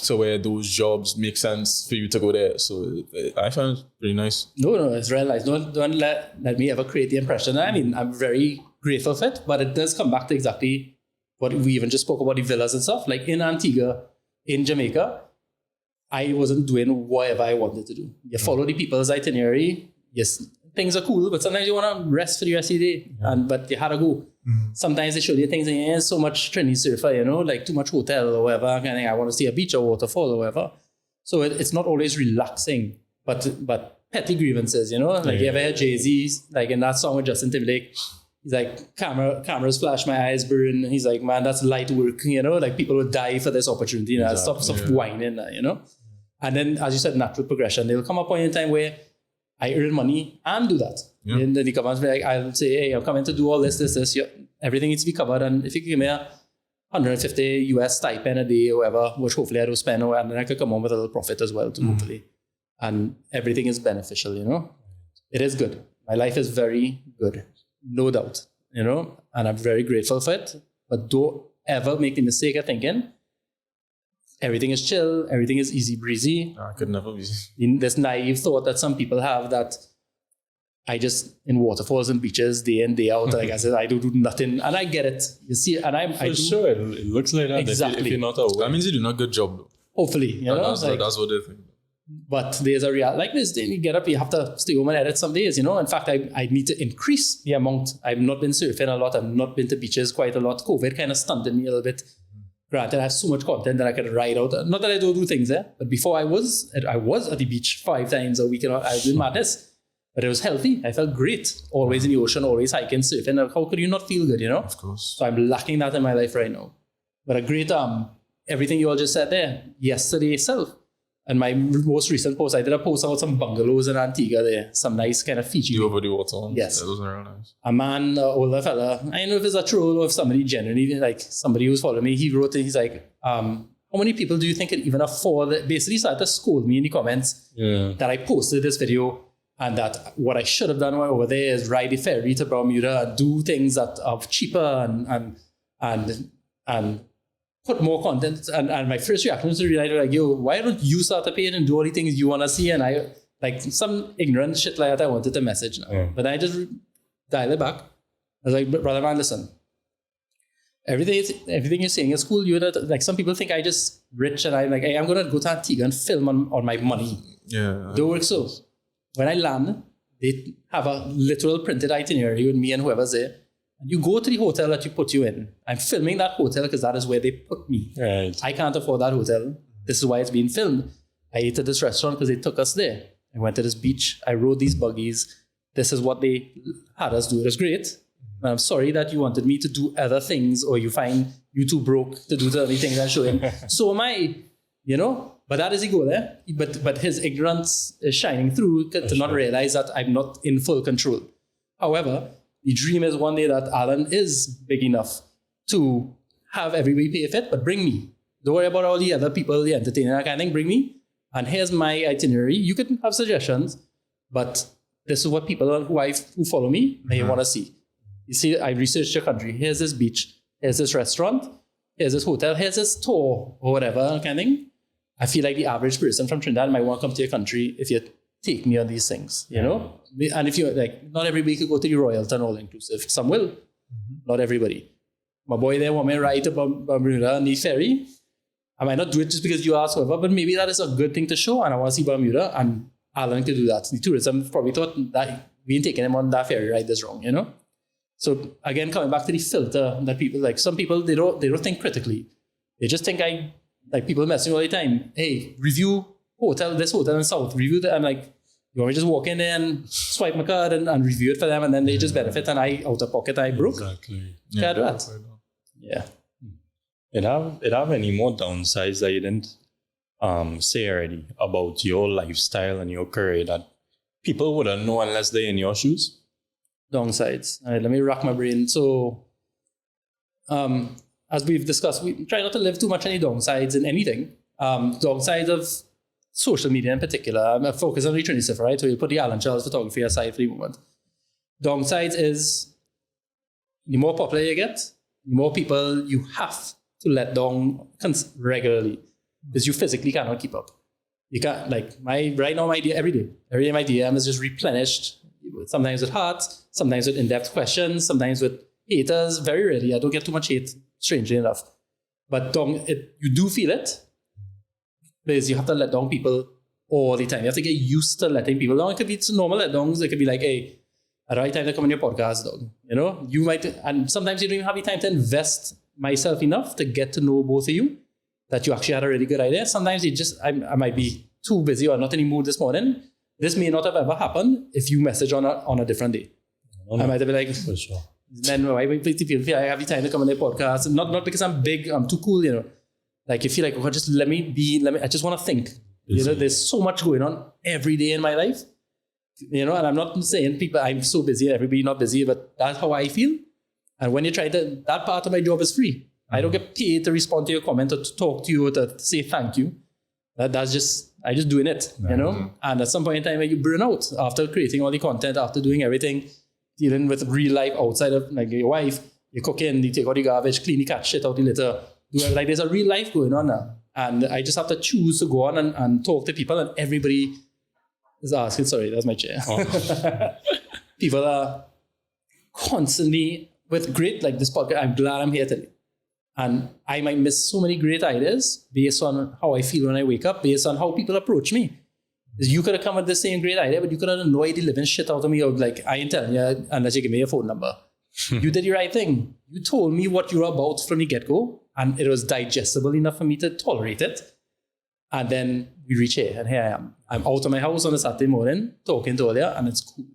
where those jobs make sense for you to go there. So I found it pretty nice. No, it's real nice. Don't let me ever create the impression. I mean, I'm very grateful for it, but it does come back to exactly what we even just spoke about, the villas and stuff. Like in Antigua, in Jamaica, I wasn't doing whatever I wanted to do. You follow the people's itinerary. Yes, things are cool, but sometimes you want to rest for the rest of the day. But you had to go. Sometimes they show you things and so much Trinisurfer, you know, like too much hotel or whatever. And I want to see a beach or waterfall or whatever. So it's not always relaxing, but petty grievances, you know. Like you ever hear Jay-Z, like in that song with Justin Timberlake, he's like, cameras flash, my eyes burn. He's like, man, that's light work, you know. Like people would die for this opportunity. You know, stop whining, you know. And then, as you said, natural progression. There will come a point in time where I earn money and do that. Yeah. And then he comes and be like, I'll say, hey, I'm coming to do all this. Everything needs to be covered. And if you give me a $150 US stipend a day or whatever, which hopefully I don't spend, and then I could come on with a little profit as well too, hopefully. And everything is beneficial, you know. It is good. My life is very good, no doubt, you know. And I'm very grateful for it. But don't ever make the mistake of thinking everything is chill, everything is easy breezy. I could never be. This naive thought that some people have that I just in waterfalls and beaches day in, day out. Like I said, I do nothing, and I get it. You see, and I do. Sure, it looks like that. Exactly. If you're not aware. That means you're doing a good job, though. Hopefully, you know. That's what they think. But there's a reality. Like this, you get up, you have to stay home and edit some days, you know. In fact, I need to increase the amount. I've not been surfing a lot. I've not been to beaches quite a lot. COVID kind of stunted me a little bit. Granted, I have so much content that I could write out. Not that I don't do things there, but before I was at the beach 5 times a week. I was doing madness, but it was healthy. I felt great. Always in the ocean, always hiking, surfing. How could you not feel good, you know? Of course. So I'm lacking that in my life right now. But a great everything you all just said there. Yesterday itself, and my most recent post, I did a post about some bungalows in Antigua there, some nice kind of Fiji. You over the water ones? Yes. Yeah, those are real nice. A man, older fella, I don't know if it's a troll or if somebody genuinely, like somebody who's following me, he wrote, he's like, how many people do you think could even afford it? Basically started to scold me in the comments that I posted this video and that what I should have done over there is ride the ferry to Bermuda and do things that are cheaper and put more content. And my first reaction was to realize, like, yo, why don't you start a page and do all the things you want to see? And I, like, some ignorant shit like that I wanted to message now. Yeah. But I just dialed it back. I was like, brother man, listen. Everything you're saying is cool. Like, some people think I just rich and I'm like, hey, I'm going to go to Antigua and film on my money. Yeah. Don't work so. When I land, they have a literal printed itinerary with me and whoever's there. You go to the hotel that you put you in. I'm filming that hotel because that is where they put me. Right. I can't afford that hotel. This is why it's being filmed. I ate at this restaurant because they took us there. I went to this beach. I rode these buggies. This is what they had us do. It was great. And I'm sorry that you wanted me to do other things or you find you too broke to do the other things I'm showing. So am I, you know? But that is the goal there. But his ignorance is shining through to not realize that I'm not in full control. However, the dream is one day that Alan is big enough to have everybody pay for it, but bring me. Don't worry about all the other people, the entertainer, that kind of thing. Bring me. And here's my itinerary. You can have suggestions, but this is what people who follow me may want to see. You see, I researched your country. Here's this beach. Here's this restaurant. Here's this hotel. Here's this tour or whatever kind of thing. I feel like the average person from Trinidad might want to come to your country if you take me on these things, you know? And if you're like, not everybody could go to the Royalton all inclusive. Some will, not everybody. My boy there want me to ride to Bermuda on the ferry. I might not do it just because you asked, whatever, but maybe that is a good thing to show and I want to see Bermuda and Alan could do that. The tourism probably thought that we ain't taking him on that ferry ride is wrong, you know? So again, coming back to the filter that people like, some people, they don't think critically. They just think like people messaging all the time, hey, review this hotel in South, review that. I'm like, you want me to just walk in there and swipe my card and review it for them and then they just benefit and I out of pocket, I broke. Exactly. Can't do that. Yeah. It have any more downsides that you didn't say already about your lifestyle and your career that people wouldn't know unless they're in your shoes? Downsides. All right, let me rack my brain. So, as we've discussed, we try not to live too much any downsides in anything. Downsides of social media in particular. I'm focused on the Trinisurfer, right? So you put the Alan Charles photography aside for the moment. Downsides is the more popular you get, the more people you have to let down regularly because you physically cannot keep up. You can't, like, right now, my DM, every day my DM is just replenished, sometimes with hearts, sometimes with in-depth questions, sometimes with haters. Very rarely. I don't get too much hate, strangely enough. But you do feel it because you have to let down people all the time. You have to get used to letting people down. It could be normal let downs. It could be like, hey, at the right time to come on your podcast, dog. You know, you might, and sometimes you don't even have the time to invest myself enough to get to know both of you that you actually had a really good idea. Sometimes you just, I might be too busy or not in the mood this morning. This may not have ever happened if you message on a different day. I might have been like, for sure. Then why feel I have the time to come on the podcast? Not because I'm big, I'm too cool, you know. Like you feel like, oh, just let me, I just want to think. You know, there's so much going on every day in my life. You know, and I'm not saying people, I'm so busy, everybody not busy, but that's how I feel. And when you try to, that part of my job is free. I don't get paid to respond to your comment or to talk to you or to say thank you. That's just, I just doing it, you know. And at some point in time, you burn out after creating all the content, after doing everything, dealing with real life outside of like your wife, you cooking, you take out the garbage, clean the cat shit out the litter. Like there's a real life going on now. And I just have to choose to go on and talk to people, and everybody is asking, sorry, that's my chair. Oh. People are constantly with great, like this podcast, I'm glad I'm here today. And I might miss so many great ideas based on how I feel when I wake up, based on how people approach me. You could have come with the same great idea, but you could have annoyed the living shit out of me. Or like, I ain't telling you unless you give me your phone number. You did the right thing. You told me what you were about from the get-go, and it was digestible enough for me to tolerate it. And then we reach here, and here I am. I'm out of my house on a Saturday morning, talking to all you, and it's cool.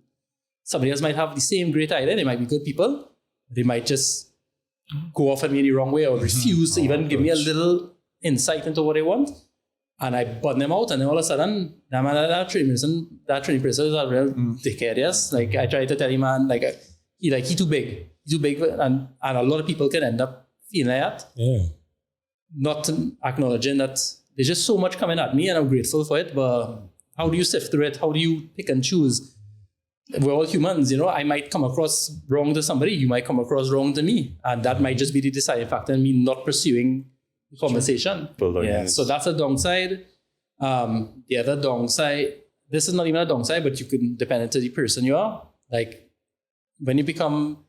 Somebody else might have the same great idea. They might be good people. They might just go off at me in the wrong way or refuse to even give me a little insight into what they want. And I button them out, and then all of a sudden, that training person is a real dickhead, yes? Like, I try to tell him, man, he too big. He's too big, and a lot of people can end up feeling like that. Yeah. Not acknowledging that there's just so much coming at me, and I'm grateful for it, but how do you sift through it? How do you pick and choose? We're all humans, you know. I might come across wrong to somebody, you might come across wrong to me, and that might just be the deciding factor in me not pursuing the conversation. Yeah, so that's a downside. The other downside, this is not even a downside, but you can depend on the person you are. Like, when you become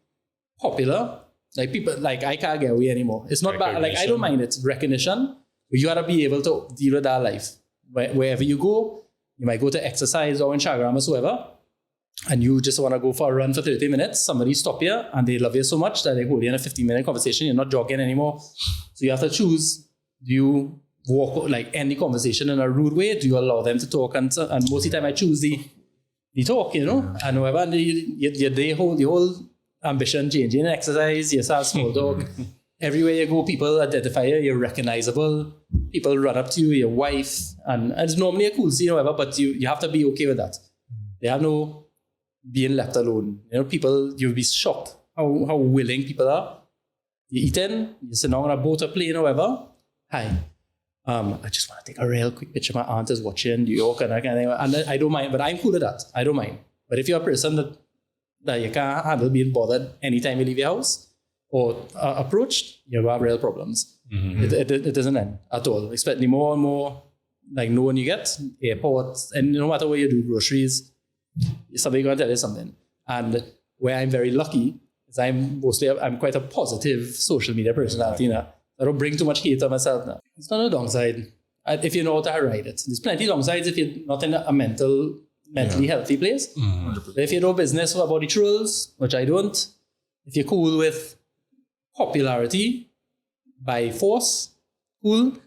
popular, like people, like I can't get away anymore. It's not bad. Like, I don't mind it. Recognition, but you gotta be able to deal with that life. Wherever you go, you might go to exercise or Instagram or whatsoever, and you just want to go for a run for 30 minutes. Somebody stop you, and they love you so much that they hold you in a 15-minute conversation. You're not jogging anymore. So you have to choose. Do you walk, like, end the conversation in a rude way? Do you allow them to talk? And most of the time I choose the talk, you know? And whenever the whole ambition changing, exercise, you start small talk. Everywhere you go, people identify you, you're recognizable. People run up to you, your wife. And it's normally a cool scene, however, but you have to be okay with that. They have no being left alone. You know, people, you'll be shocked how willing people are. You're eating, you're sitting on a boat or plane or whatever. Hi, I just want to take a real quick picture. My aunt is watching New York and that kind of thing. And I don't mind, but I'm cool with that. I don't mind. But if you're a person that you can't handle being bothered anytime you leave your house or approached, you have real problems. Mm-hmm. It doesn't end at all. Especially more and more, like, no one you get, airports, and no matter where you do, groceries, somebody going to tell you something. And where I'm very lucky is I'm quite a positive social media personality, you know. I don't bring too much hate on myself now. It's not a downside if you know how to write it. There's plenty of downsides if you're not in a mentally healthy place. Mm-hmm. If you know business about the rules, which I don't, if you're cool with popularity by force, cool,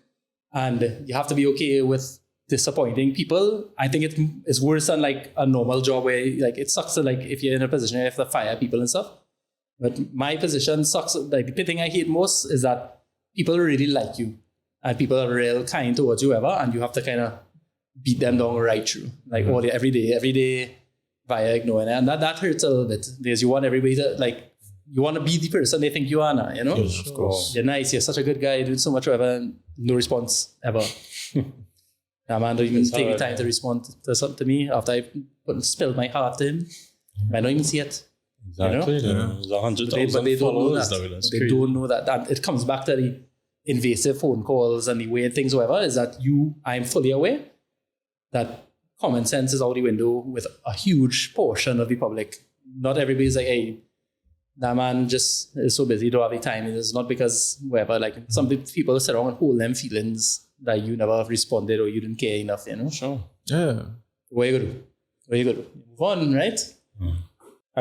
and you have to be okay with disappointing people, I think it's worse than like a normal job where, like, it sucks to, like, if you're in a position where you have to fire people and stuff. But my position sucks. Like, the thing I hate most is that people really like you, and people are real kind towards you ever, and you have to kind of beat them down right through, like, all the every day via ignoring it, and that hurts a little bit because you want everybody to, like, you want to be the person they think you are now, you know. Yes, of course. You're nice, you're such a good guy, you're doing so much whatever, and no response ever. Yeah, man, don't even take the time to respond to something to me after I spilled my heart to him. I don't even see it. Exactly. You know? There's 100,000 but they don't know that. They don't know that. And it comes back to the invasive phone calls and the weird things, whatever, is that I'm fully aware that common sense is out the window with a huge portion of the public. Not everybody's like, hey, that man just is so busy, don't have the time. It's not because whatever, like, some people sit around and hold them feelings that you never responded or you didn't care enough, you know? Sure. Yeah. What are you going to do? Move on, right?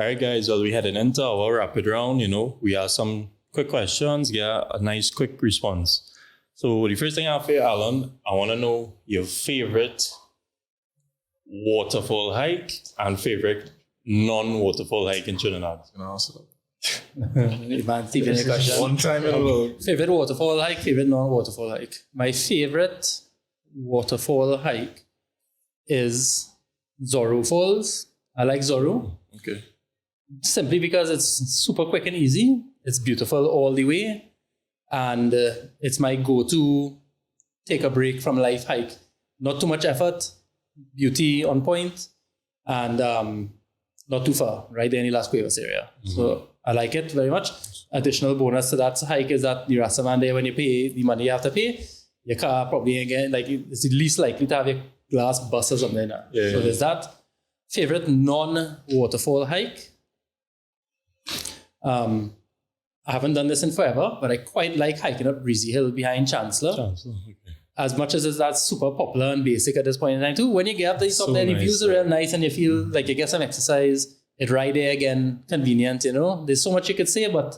All right, guys. Well, we heading into our rapid round. We have some quick questions. Get a nice quick response. So the first thing I have for you, Alan, I want to know your favorite waterfall hike and favorite non-waterfall hike in Trinidad. Man, Stephen, your question. One time in a row. Favorite waterfall hike, favorite non-waterfall hike. My favorite waterfall hike is Zorro Falls. I like Zorro. Okay. Simply because it's super quick and easy. It's beautiful all the way. And it's my go-to take a break from life hike. Not too much effort, beauty on point, and not too far, right there in the Las Cuevas area. Mm-hmm. So I like it very much. Additional bonus to that hike is that the restaurant there, when you pay the money you have to pay, your car probably again, like it's the least likely to have your glass bust or something. So there's that. Favorite non-waterfall hike. I haven't done this in forever, but I quite like hiking up Breezy Hill behind Chancellor. Okay. As much as that's super popular and basic at this point in time too, when you get up there, So the nice, views are real nice and you feel like you get some exercise. It's right there again, convenient, There's so much you could say, but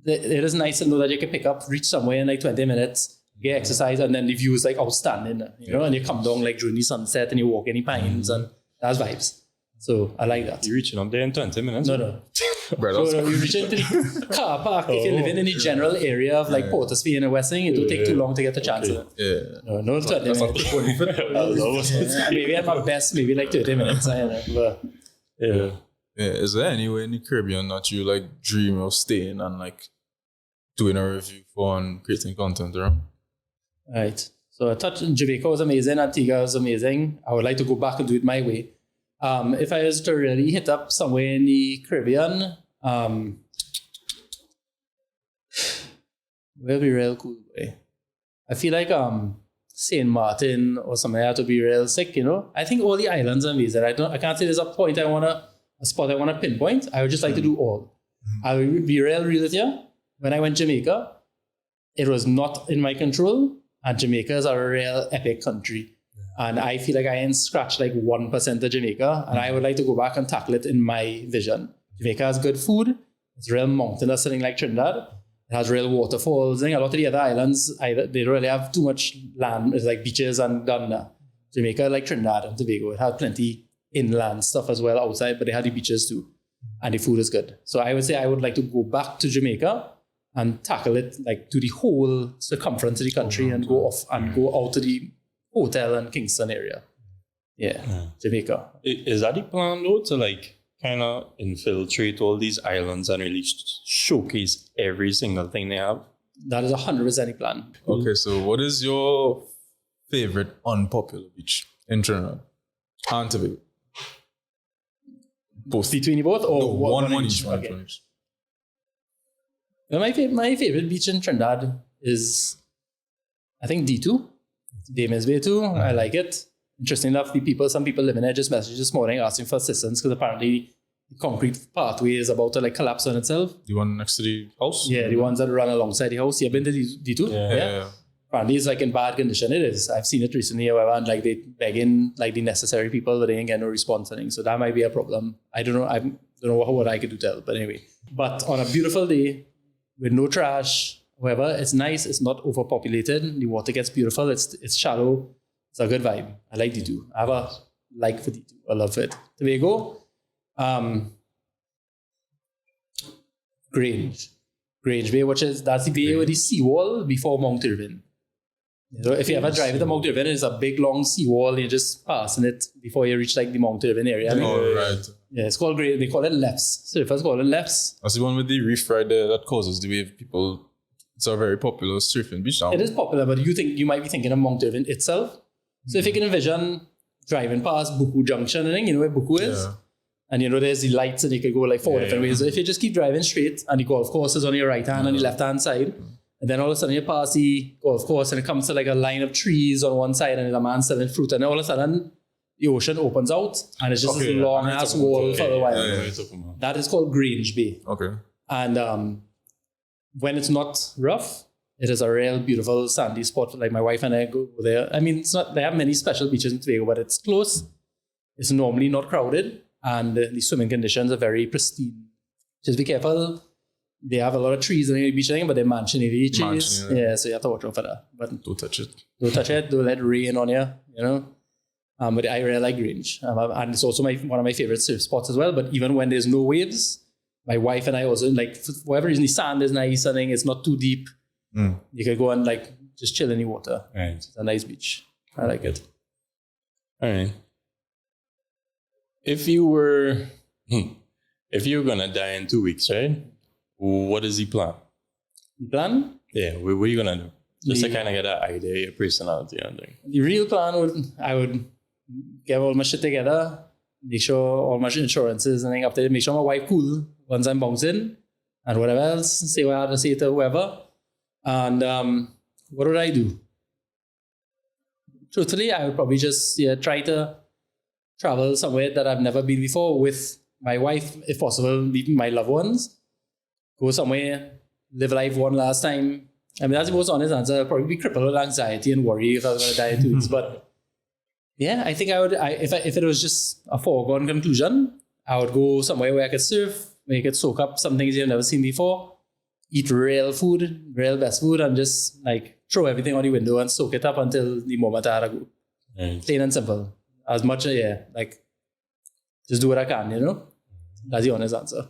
it is nice to know that you can pick up, reach somewhere in like 20 minutes, get exercise, and then the view is like outstanding, and you come down like during the sunset and you walk in the pines and that's vibes. So I like that. You're reaching up there in 20 minutes? No. So you reach into the car park. If you're living in the general area of like Port of Spain and Westing, it will take too long to get the chance of it. Yeah. No, 20 minutes. Maybe at my best, maybe like 30 minutes. Yeah. Is there anywhere in the Caribbean that you like dream of staying and like doing a review for and creating content around? Right. So I touched Jamaica was amazing, Antigua was amazing. I would like to go back and do it my way. If I was to really hit up somewhere in the Caribbean, where would be real cool way? I feel like St. Martin or somewhere had to be real sick, I think all the islands are amazing. I can't say there's a spot I wanna pinpoint. I would just like to do all. I will be real with you. When I went to Jamaica, it was not in my control, and Jamaica is a real epic country. And I feel like I ain't scratched like 1% of Jamaica, and I would like to go back and tackle it in my vision. Jamaica has good food. It's real mountainous, something like Trinidad. It has real waterfalls. I think a lot of the other islands, they don't really have too much land. It's like beaches and done. Jamaica, like Trinidad and Tobago, it has plenty inland stuff as well outside, but they have the beaches too. And the food is good. So I would say I would like to go back to Jamaica and tackle it like to the whole circumference of the country and go off and go out to the hotel and Kingston area. Yeah. Jamaica. Is that the plan though, to like kind of infiltrate all these islands and really showcase every single thing they have? That is 100% the plan. Okay, so what is your favorite unpopular beach in Trinidad and Tobago? Both. Between you both? Or No, one each? each. Okay. One each. Well, my favorite beach in Trinidad is, I think, D2. Damon's Bay 2. I like it. Interesting enough, some people living there just messaged this morning asking for assistance because apparently the concrete pathway is about to like collapse on itself. The one next to the house? Yeah, the ones that run alongside the house. You've been to D2? Yeah. Apparently it's like in bad condition. It is. I've seen it recently, however, and like they begging like the necessary people, but they ain't getting no response. So that might be a problem. I don't know what I could do to help, but anyway. But on a beautiful day with no trash, however, it's nice. It's not overpopulated. The water gets beautiful. It's shallow. It's a good vibe. I like D2. I have a like for D2. I love it. Tobago, Grange Bay, that's the bay with the seawall before Mount Irvine. So if you ever drive to Mount Irvine, it's a big long seawall. You're just passing it before you reach like the Mount Irvine area. Right. Yeah, it's called Grange. They call it lefts. Surfers call it lefts. That's the one with the reef right there that causes the wave. People, it's a very popular surfing beach now. It is popular, but you might be thinking of Mount Irvine itself. So if you can envision driving past Buku Junction, where Buku is, and there's the lights and you could go like four different ways. So if you just keep driving straight and the golf course is on your right hand and the left hand side, and then all of a sudden you pass the golf course and it comes to like a line of trees on one side and there's a man selling fruit, and all of a sudden the ocean opens out and it's just this long ass wall for a while. That is called Grange Bay. Okay. And when it's not rough, it is a real beautiful sandy spot. Like my wife and I go there. I mean, it's not. They have many special beaches in Tobago, but it's close. It's normally not crowded, and the swimming conditions are very pristine. Just be careful. They have a lot of trees on the beach, but they're mansion-area trees. Yeah, so you have to watch out for that. But Don't touch it. don't touch it. Don't let it rain on you, you know. But I really like Grange. And it's also one of my favorite surf spots as well. But even when there's no waves, my wife and I also, like, for whatever reason, the sand is nice. I think it's not too deep. You can go and, like, just chill in the water. Right. It's a nice beach. I like it. All right. If you were gonna die in 2 weeks, right? What is the plan? The plan? Yeah, what are you gonna do? Just to kind of get an idea of your personality and thing. The real plan I would get all my shit together, make sure all my insurances and thing up there, make sure my wife cool once I'm bouncing, and whatever else, say what I had to say to whoever. And what would I do? Truthfully, I would probably just try to travel somewhere that I've never been before with my wife, if possible, leaving my loved ones. Go somewhere, live life one last time. I mean, that's the most honest answer. I'd probably be crippled with anxiety and worry if I was going to die in 2 weeks. But yeah, I think I would, if it was just a foregone conclusion, I would go somewhere where I could surf, where you could soak up some things you've never seen before, eat real food, real best food, and just like throw everything on the window and soak it up until the moment I had to go. Right. Plain and simple. As much, like just do what I can, you know? That's the honest answer.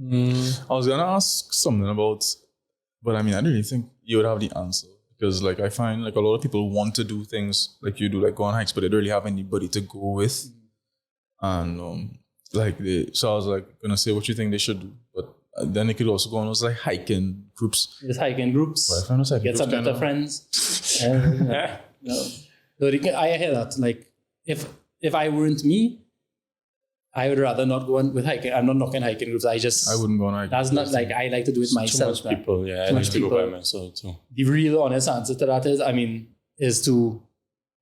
I was gonna ask something about, but I mean, I don't really think you would have the answer, because like I find like a lot of people want to do things like you do, like go on hikes, but they don't really have anybody to go with, and so I was like gonna say what you think they should do, but then they could also go on those like hiking groups. Just hiking groups. But I find those hiking Get some groups better friends. No, I hear that. Like if I weren't me, I would rather not go on with hiking. I'm not knocking hiking groups. I wouldn't go on hiking. That's not like I like to do it myself. Too much people, I like to go by myself too. The real honest answer to that is to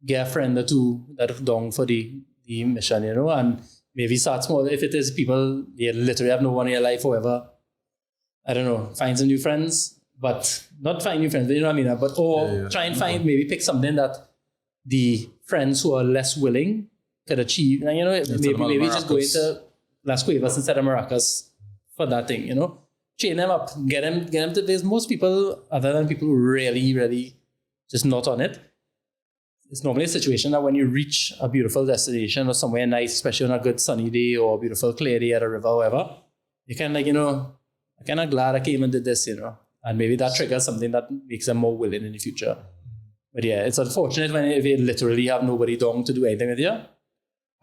get a friend or two that are down for the mission, you know, and maybe start small. If it is people they literally have no one in your life, however, I don't know, find some new friends, but not find new friends, but you know what I mean? But try and maybe pick something that the friends who are less willing could achieve. And, you know, maybe just go into Las Cuevas instead of Maracas for that thing, you know. Chain them up, get them to this. Most people, other than people who really, really just not on it, it's normally a situation that when you reach a beautiful destination or somewhere nice, especially on a good sunny day or a beautiful clear day at a river or whatever, you can like, you know, I'm kind of glad I came and did this, you know. And maybe that triggers something that makes them more willing in the future. But yeah, it's unfortunate if you literally have nobody down to do anything with you.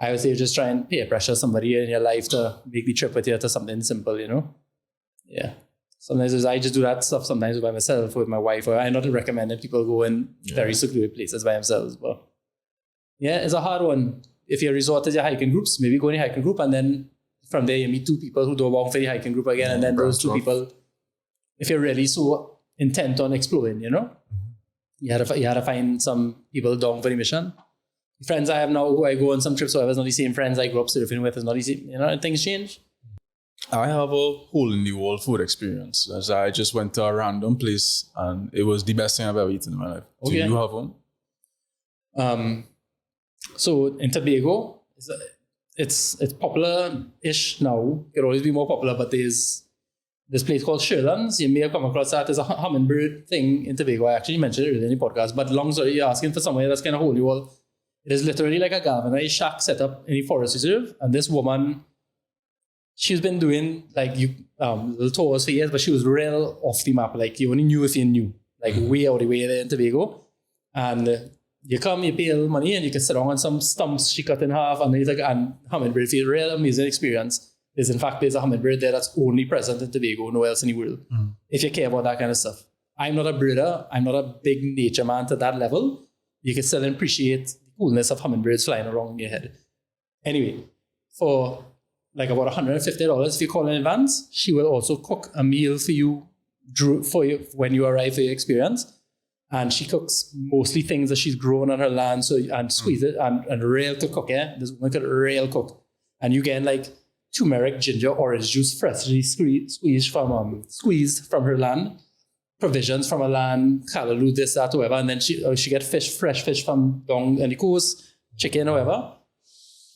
I would say just try and peer pressure somebody in your life to make the trip with you to something simple, you know? Yeah. Sometimes I just do that stuff sometimes by myself or with my wife. Or I'm not recommending people go in very secluded places by themselves. But yeah, it's a hard one. If you resort to your hiking groups, maybe go in a hiking group and then from there you meet two people who don't belong for the hiking group again. And then those two people, if you're really so intent on exploring, you know? You had to find some people down for the mission. The friends I have now who I go on some trips with, it's not the same friends I grew up surfing with. It's not the same, you know, things change. I have a hole in the wall food experience. As I just went to a random place and it was the best thing I've ever eaten in my life. Do you have one? So in Tobago, it's popular-ish now. It could always be more popular, but there's this place called Sherlands. You may have come across that. There's a hummingbird thing in Tobago. I actually mentioned it earlier in the podcast. But long story, you're asking for somewhere that's kind of hole in the wall. It is literally like a galvanized shack set up in the forest reserve. And this woman, she's been doing like little tours for years, but she was real off the map. Like you only knew if you knew, like way out the way there in Tobago. And you come, you pay a little money, and you can sit on some stumps she cut in half, and there's like a hummingbird. It's a real amazing experience. There's a hummingbird there that's only present in Tobago, nowhere else in the world. If you care about that kind of stuff. I'm not a birder. I'm not a big nature man to that level. You can still appreciate the coolness of hummingbirds flying around in your head. Anyway, for like about $150 if you call in advance, she will also cook a meal for you when you arrive for your experience. And she cooks mostly things that she's grown on her land, and squeeze it and real to cook. Yeah, this woman could real cook, and you get like turmeric, ginger, orange juice, freshly squeezed from her land, provisions from her land, callaloo, this, that, whatever, and then she get fresh fish from down on the coast, chicken, whatever.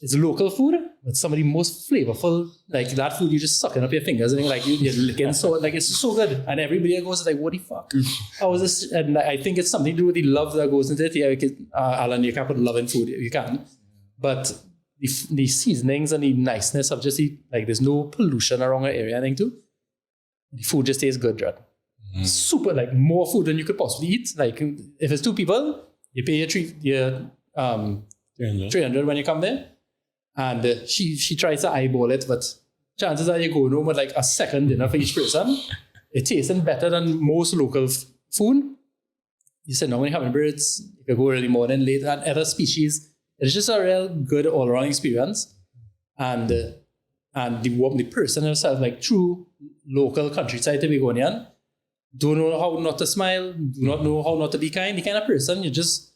it's local food, but some of the most flavorful, like that food you just sucking up your fingers and like you're licking, so like it's so good. And everybody goes like, what the fuck? How is this? And I think it's something to do with the love that goes into it. Yeah, Alan, you can't put love in food, you can. But the seasonings and the niceness of just like there's no pollution around the area, I think too. The food just tastes good, Dread. Super, like more food than you could possibly eat. Like if it's 2 people, you pay your 300 when you come there. And she tries to eyeball it, but chances are you're going home with like a second dinner for each person. It tastes better than most local food. You said normally having birds, you could go early morning, late, and other species. It's just a real good all-around experience. And the person himself, like true local countryside Tobagonian, don't know how not to smile, do not know how not to be kind. The kind of person, you're just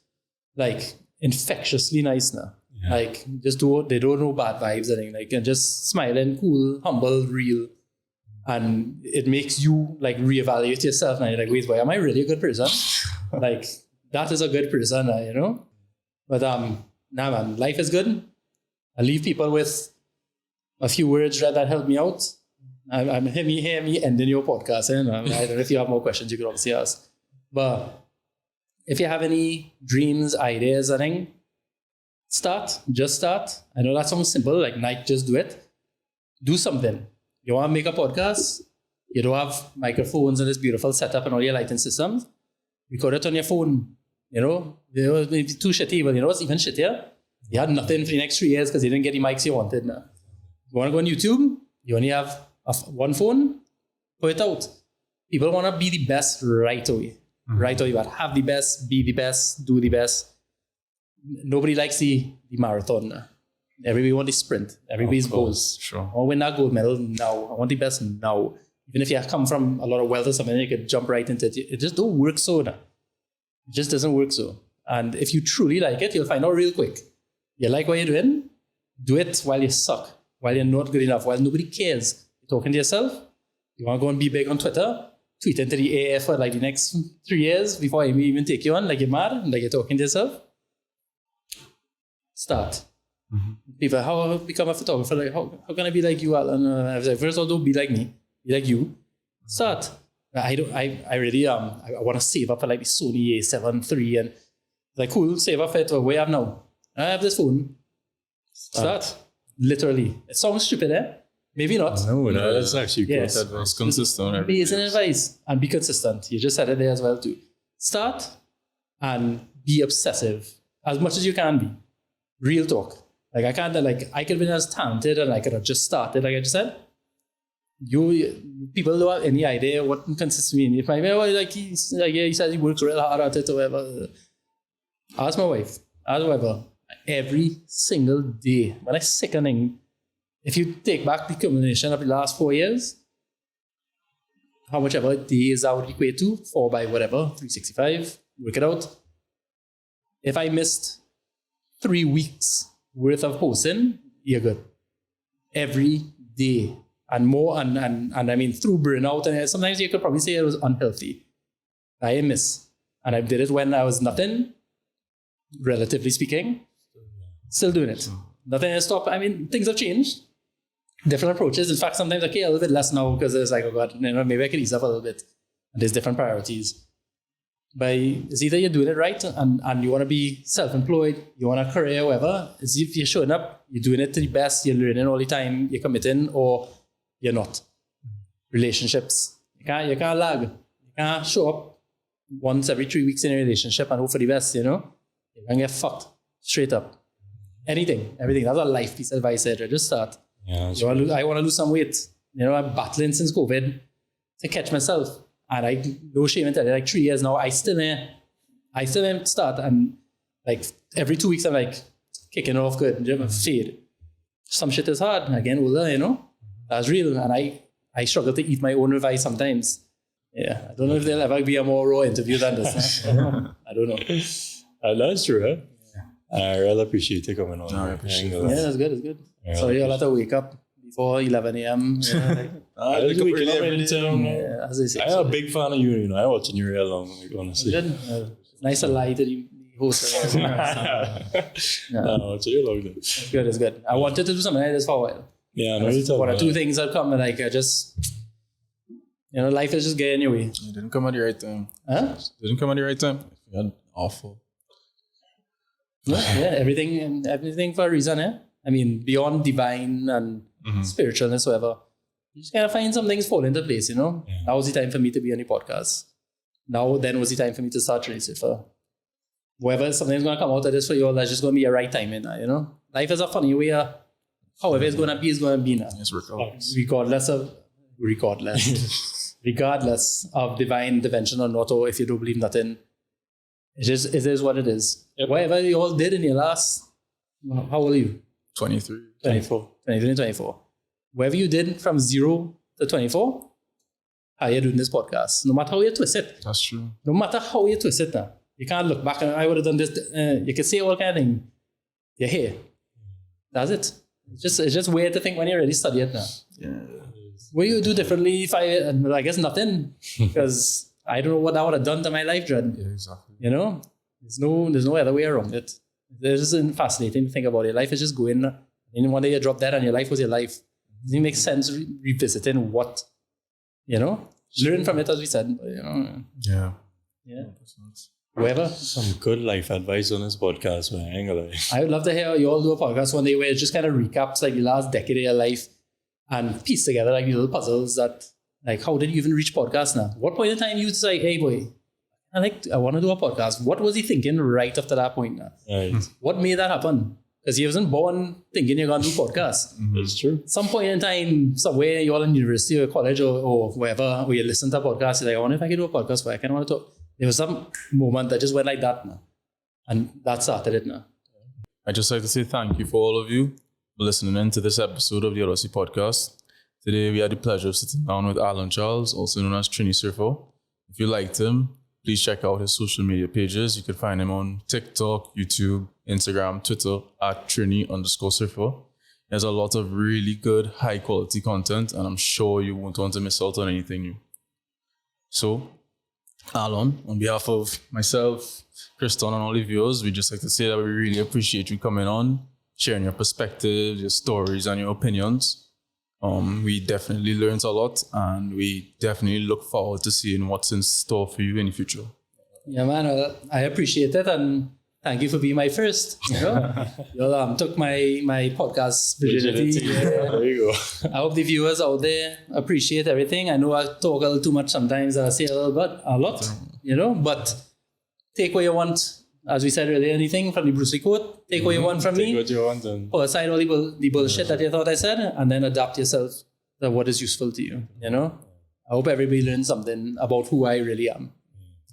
like infectiously nice now. Yeah. Like they don't know bad vibes or anything. Like you're just smiling, cool, humble, real. And it makes you like reevaluate yourself. And you're like, wait, why am I really a good person? Like that is a good person, you know? But nah man, life is good. I leave people with a few words that help me out. I'm hear me ending your podcast. I don't know if you have more questions, you could obviously ask. But if you have any dreams, ideas, anything, just start. I know that sounds simple, like Nike, just do it. Do something. You want to make a podcast? You don't have microphones and this beautiful setup and all your lighting systems. Record it on your phone. You know, maybe too shitty, but you know what's even shittier? You had nothing for the next 3 years because you didn't get the mics you wanted. Now. You want to go on YouTube? You only have one phone? Put it out. People want to be the best right away. Mm-hmm. Right away, but have the best, be the best, do the best. Nobody likes the marathon. Everybody wants the sprint. Everybody's goals. Sure. I want to win that gold medal now. I want the best now. Even if you come from a lot of wealth or something, you could jump right into it. It just don't work so now. It just doesn't work so. And if you truly like it, you'll find out real quick. You like what you're doing? Do it while you suck. While you're not good enough. While nobody cares. You're talking to yourself. You want to go and be big on Twitter? Tweet into the AF for like the next 3 years before I even take you on. Like you're mad. Like you're talking to yourself. Start. Mm-hmm. People, how I become a photographer? Like how can I be like you, Alan? I was like, first of all, don't be like me. Be like you. Start. I really I want to save up for like the Sony A7 III and like cool, save up for it. What I have now? I have this phone. Start. Literally. It sounds stupid, eh? Maybe not. No, that's actually good advice. Consistent. Amazing advice. And be consistent. You just said it there as well too. Start and be obsessive as much as you can be. Real talk. Like I could have been as talented and I could have just started, like I just said. People don't have any idea what consistency means. If my man he says he works real hard at it or whatever. Ask my wife. Ask whoever. Every single day. When I sickening, if you take back the combination of the last 4 years, how much ever days I would equate to, 4 by whatever, 365, work it out. If I missed 3 weeks worth of posting, you're good. Every day. And more, and I mean, through burnout, and sometimes you could probably say it was unhealthy. I miss. And I did it when I was nothing, relatively speaking. Still doing it. Nothing has stopped. I mean, things have changed. Different approaches. In fact, sometimes, okay, a little bit less now because it's like, oh God, maybe I can ease up a little bit. And there's different priorities. But it's either you're doing it right and you want to be self-employed, you want a career, whatever. It's if you're showing up, you're doing it to the best, you're learning all the time, you're committing, or you're not. Relationships. You can't lag. You can't show up once every 3 weeks in a relationship and hope for the best, you know? You can get fucked. Straight up. Anything. Everything. That's a life piece of advice there. Just start. Yeah, I want to lose some weight. You know, I'm battling since COVID to catch myself. And I no shame in telling you, like 3 years now, I still ain't start. And like every 2 weeks I'm like kicking off good. Fade. Some shit is hard. Again, older, you know? That's real. And I struggle to eat my own advice sometimes. Yeah. I don't know if there'll ever be a more raw interview than this. I don't know. That's true, huh? I really appreciate you coming on. Yeah, that's good. It's good. Sorry, I'll have to wake up before 11 a.m. I wake up early every time. As I say. I'm a big fan of you. You know, I watching you real long. Honestly, Nice and light. The host. Yeah. No, so you love it. It's good, it's good. I wanted to do something like this for a while. Yeah, I know you talk One or about two that. things that come and like I just, life is just getting in your way. It didn't come at the right time. Huh? It didn't come at the right time. Yeah, awful. Yeah, everything for a reason, eh? I mean, beyond divine and spiritualness, whatever. You just gotta find some things fall into place, Now was the time for me to be on the podcast. Then was the time for me to start Trinisurfer. Whether something's gonna come out of this for you all, that's just gonna be a right timing now, Life is a funny way. However it's gonna be now. Yes, Regardless of divine intervention or not, or if you don't believe nothing, it is what it is. Yep. Whatever you all did in your last, how old are you? 23. 24. 23 and 24. Whatever you did from 0 to 24, how you doing this podcast? No matter how you twist it. That's true. No matter how you twist it now. You can't look back and I would have done this. You can say all kind of thing. You're here. That's it. It's just weird to think when you really study it now. Yeah. What you do differently if I guess nothing. Because I don't know what I would have done to my life, Jordan. Yeah, exactly. There's no other way around it. It's just fascinating to think about it. Life is just going, and one day you drop dead and your life was your life. Doesn't it make sense revisiting what, learn from it as we said, Yeah. yeah. Whoever. Some good life advice on this podcast, man. I ain't gonna lie. I would love to hear you all do a podcast one day where it just kind of recaps like the last decade of your life and piece together like these little puzzles that, like, how did you even reach podcast now? What point in time you say, hey boy, I want to do a podcast. What was he thinking right after that point now? Right. What made that happen? Because he wasn't born thinking you're going to do podcast. That's true. Some point in time, somewhere you're in university or college or wherever, where you listen to a podcast, you're like, I wonder if I can do a podcast where I kind of want to talk. There was some moment that just went like that now. And that started it now. I'd just like to say thank you for all of you for listening in to this episode of the Odyssey Podcast. Today we had the pleasure of sitting down with Alan Charles, also known as Trinisurfer. If you liked him, please check out his social media pages. You can find him on TikTok, YouTube, Instagram, Twitter at Trini_surfer. He has a lot of really good, high quality content, and I'm sure you won't want to miss out on anything new. So, Alan, on behalf of myself, Kriston, and all the viewers, we'd just like to say that we really appreciate you coming on, sharing your perspectives, your stories, and your opinions. We definitely learned a lot, and we definitely look forward to seeing what's in store for you in the future. Yeah, man, I appreciate it, and thank you for being my first. You took my podcast virginity. There you go. I hope the viewers out there appreciate everything. I know I talk a little too much sometimes, and I say a lot, but take what you want. As we said earlier, anything from the Bruce Lee quote, take what you want from Take me. what you want and Put aside all the bullshit that you thought I said, and then adapt yourself to what is useful to you. I hope everybody learns something about who I really am.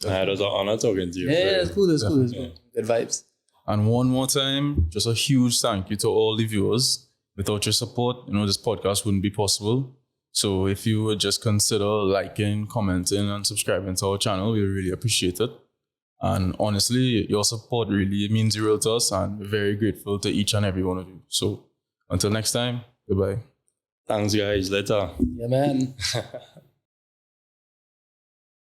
it was an honor talking to you. Yeah, it's cool. Good vibes. And one more time, just a huge thank you to all the viewers. Without your support, this podcast wouldn't be possible. So if you would just consider liking, commenting, and subscribing to our channel, we really appreciate it. And honestly, your support really means the world to us, and we're very grateful to each and every one of you. So until next time, goodbye. Thanks, guys. Later. Yeah, man.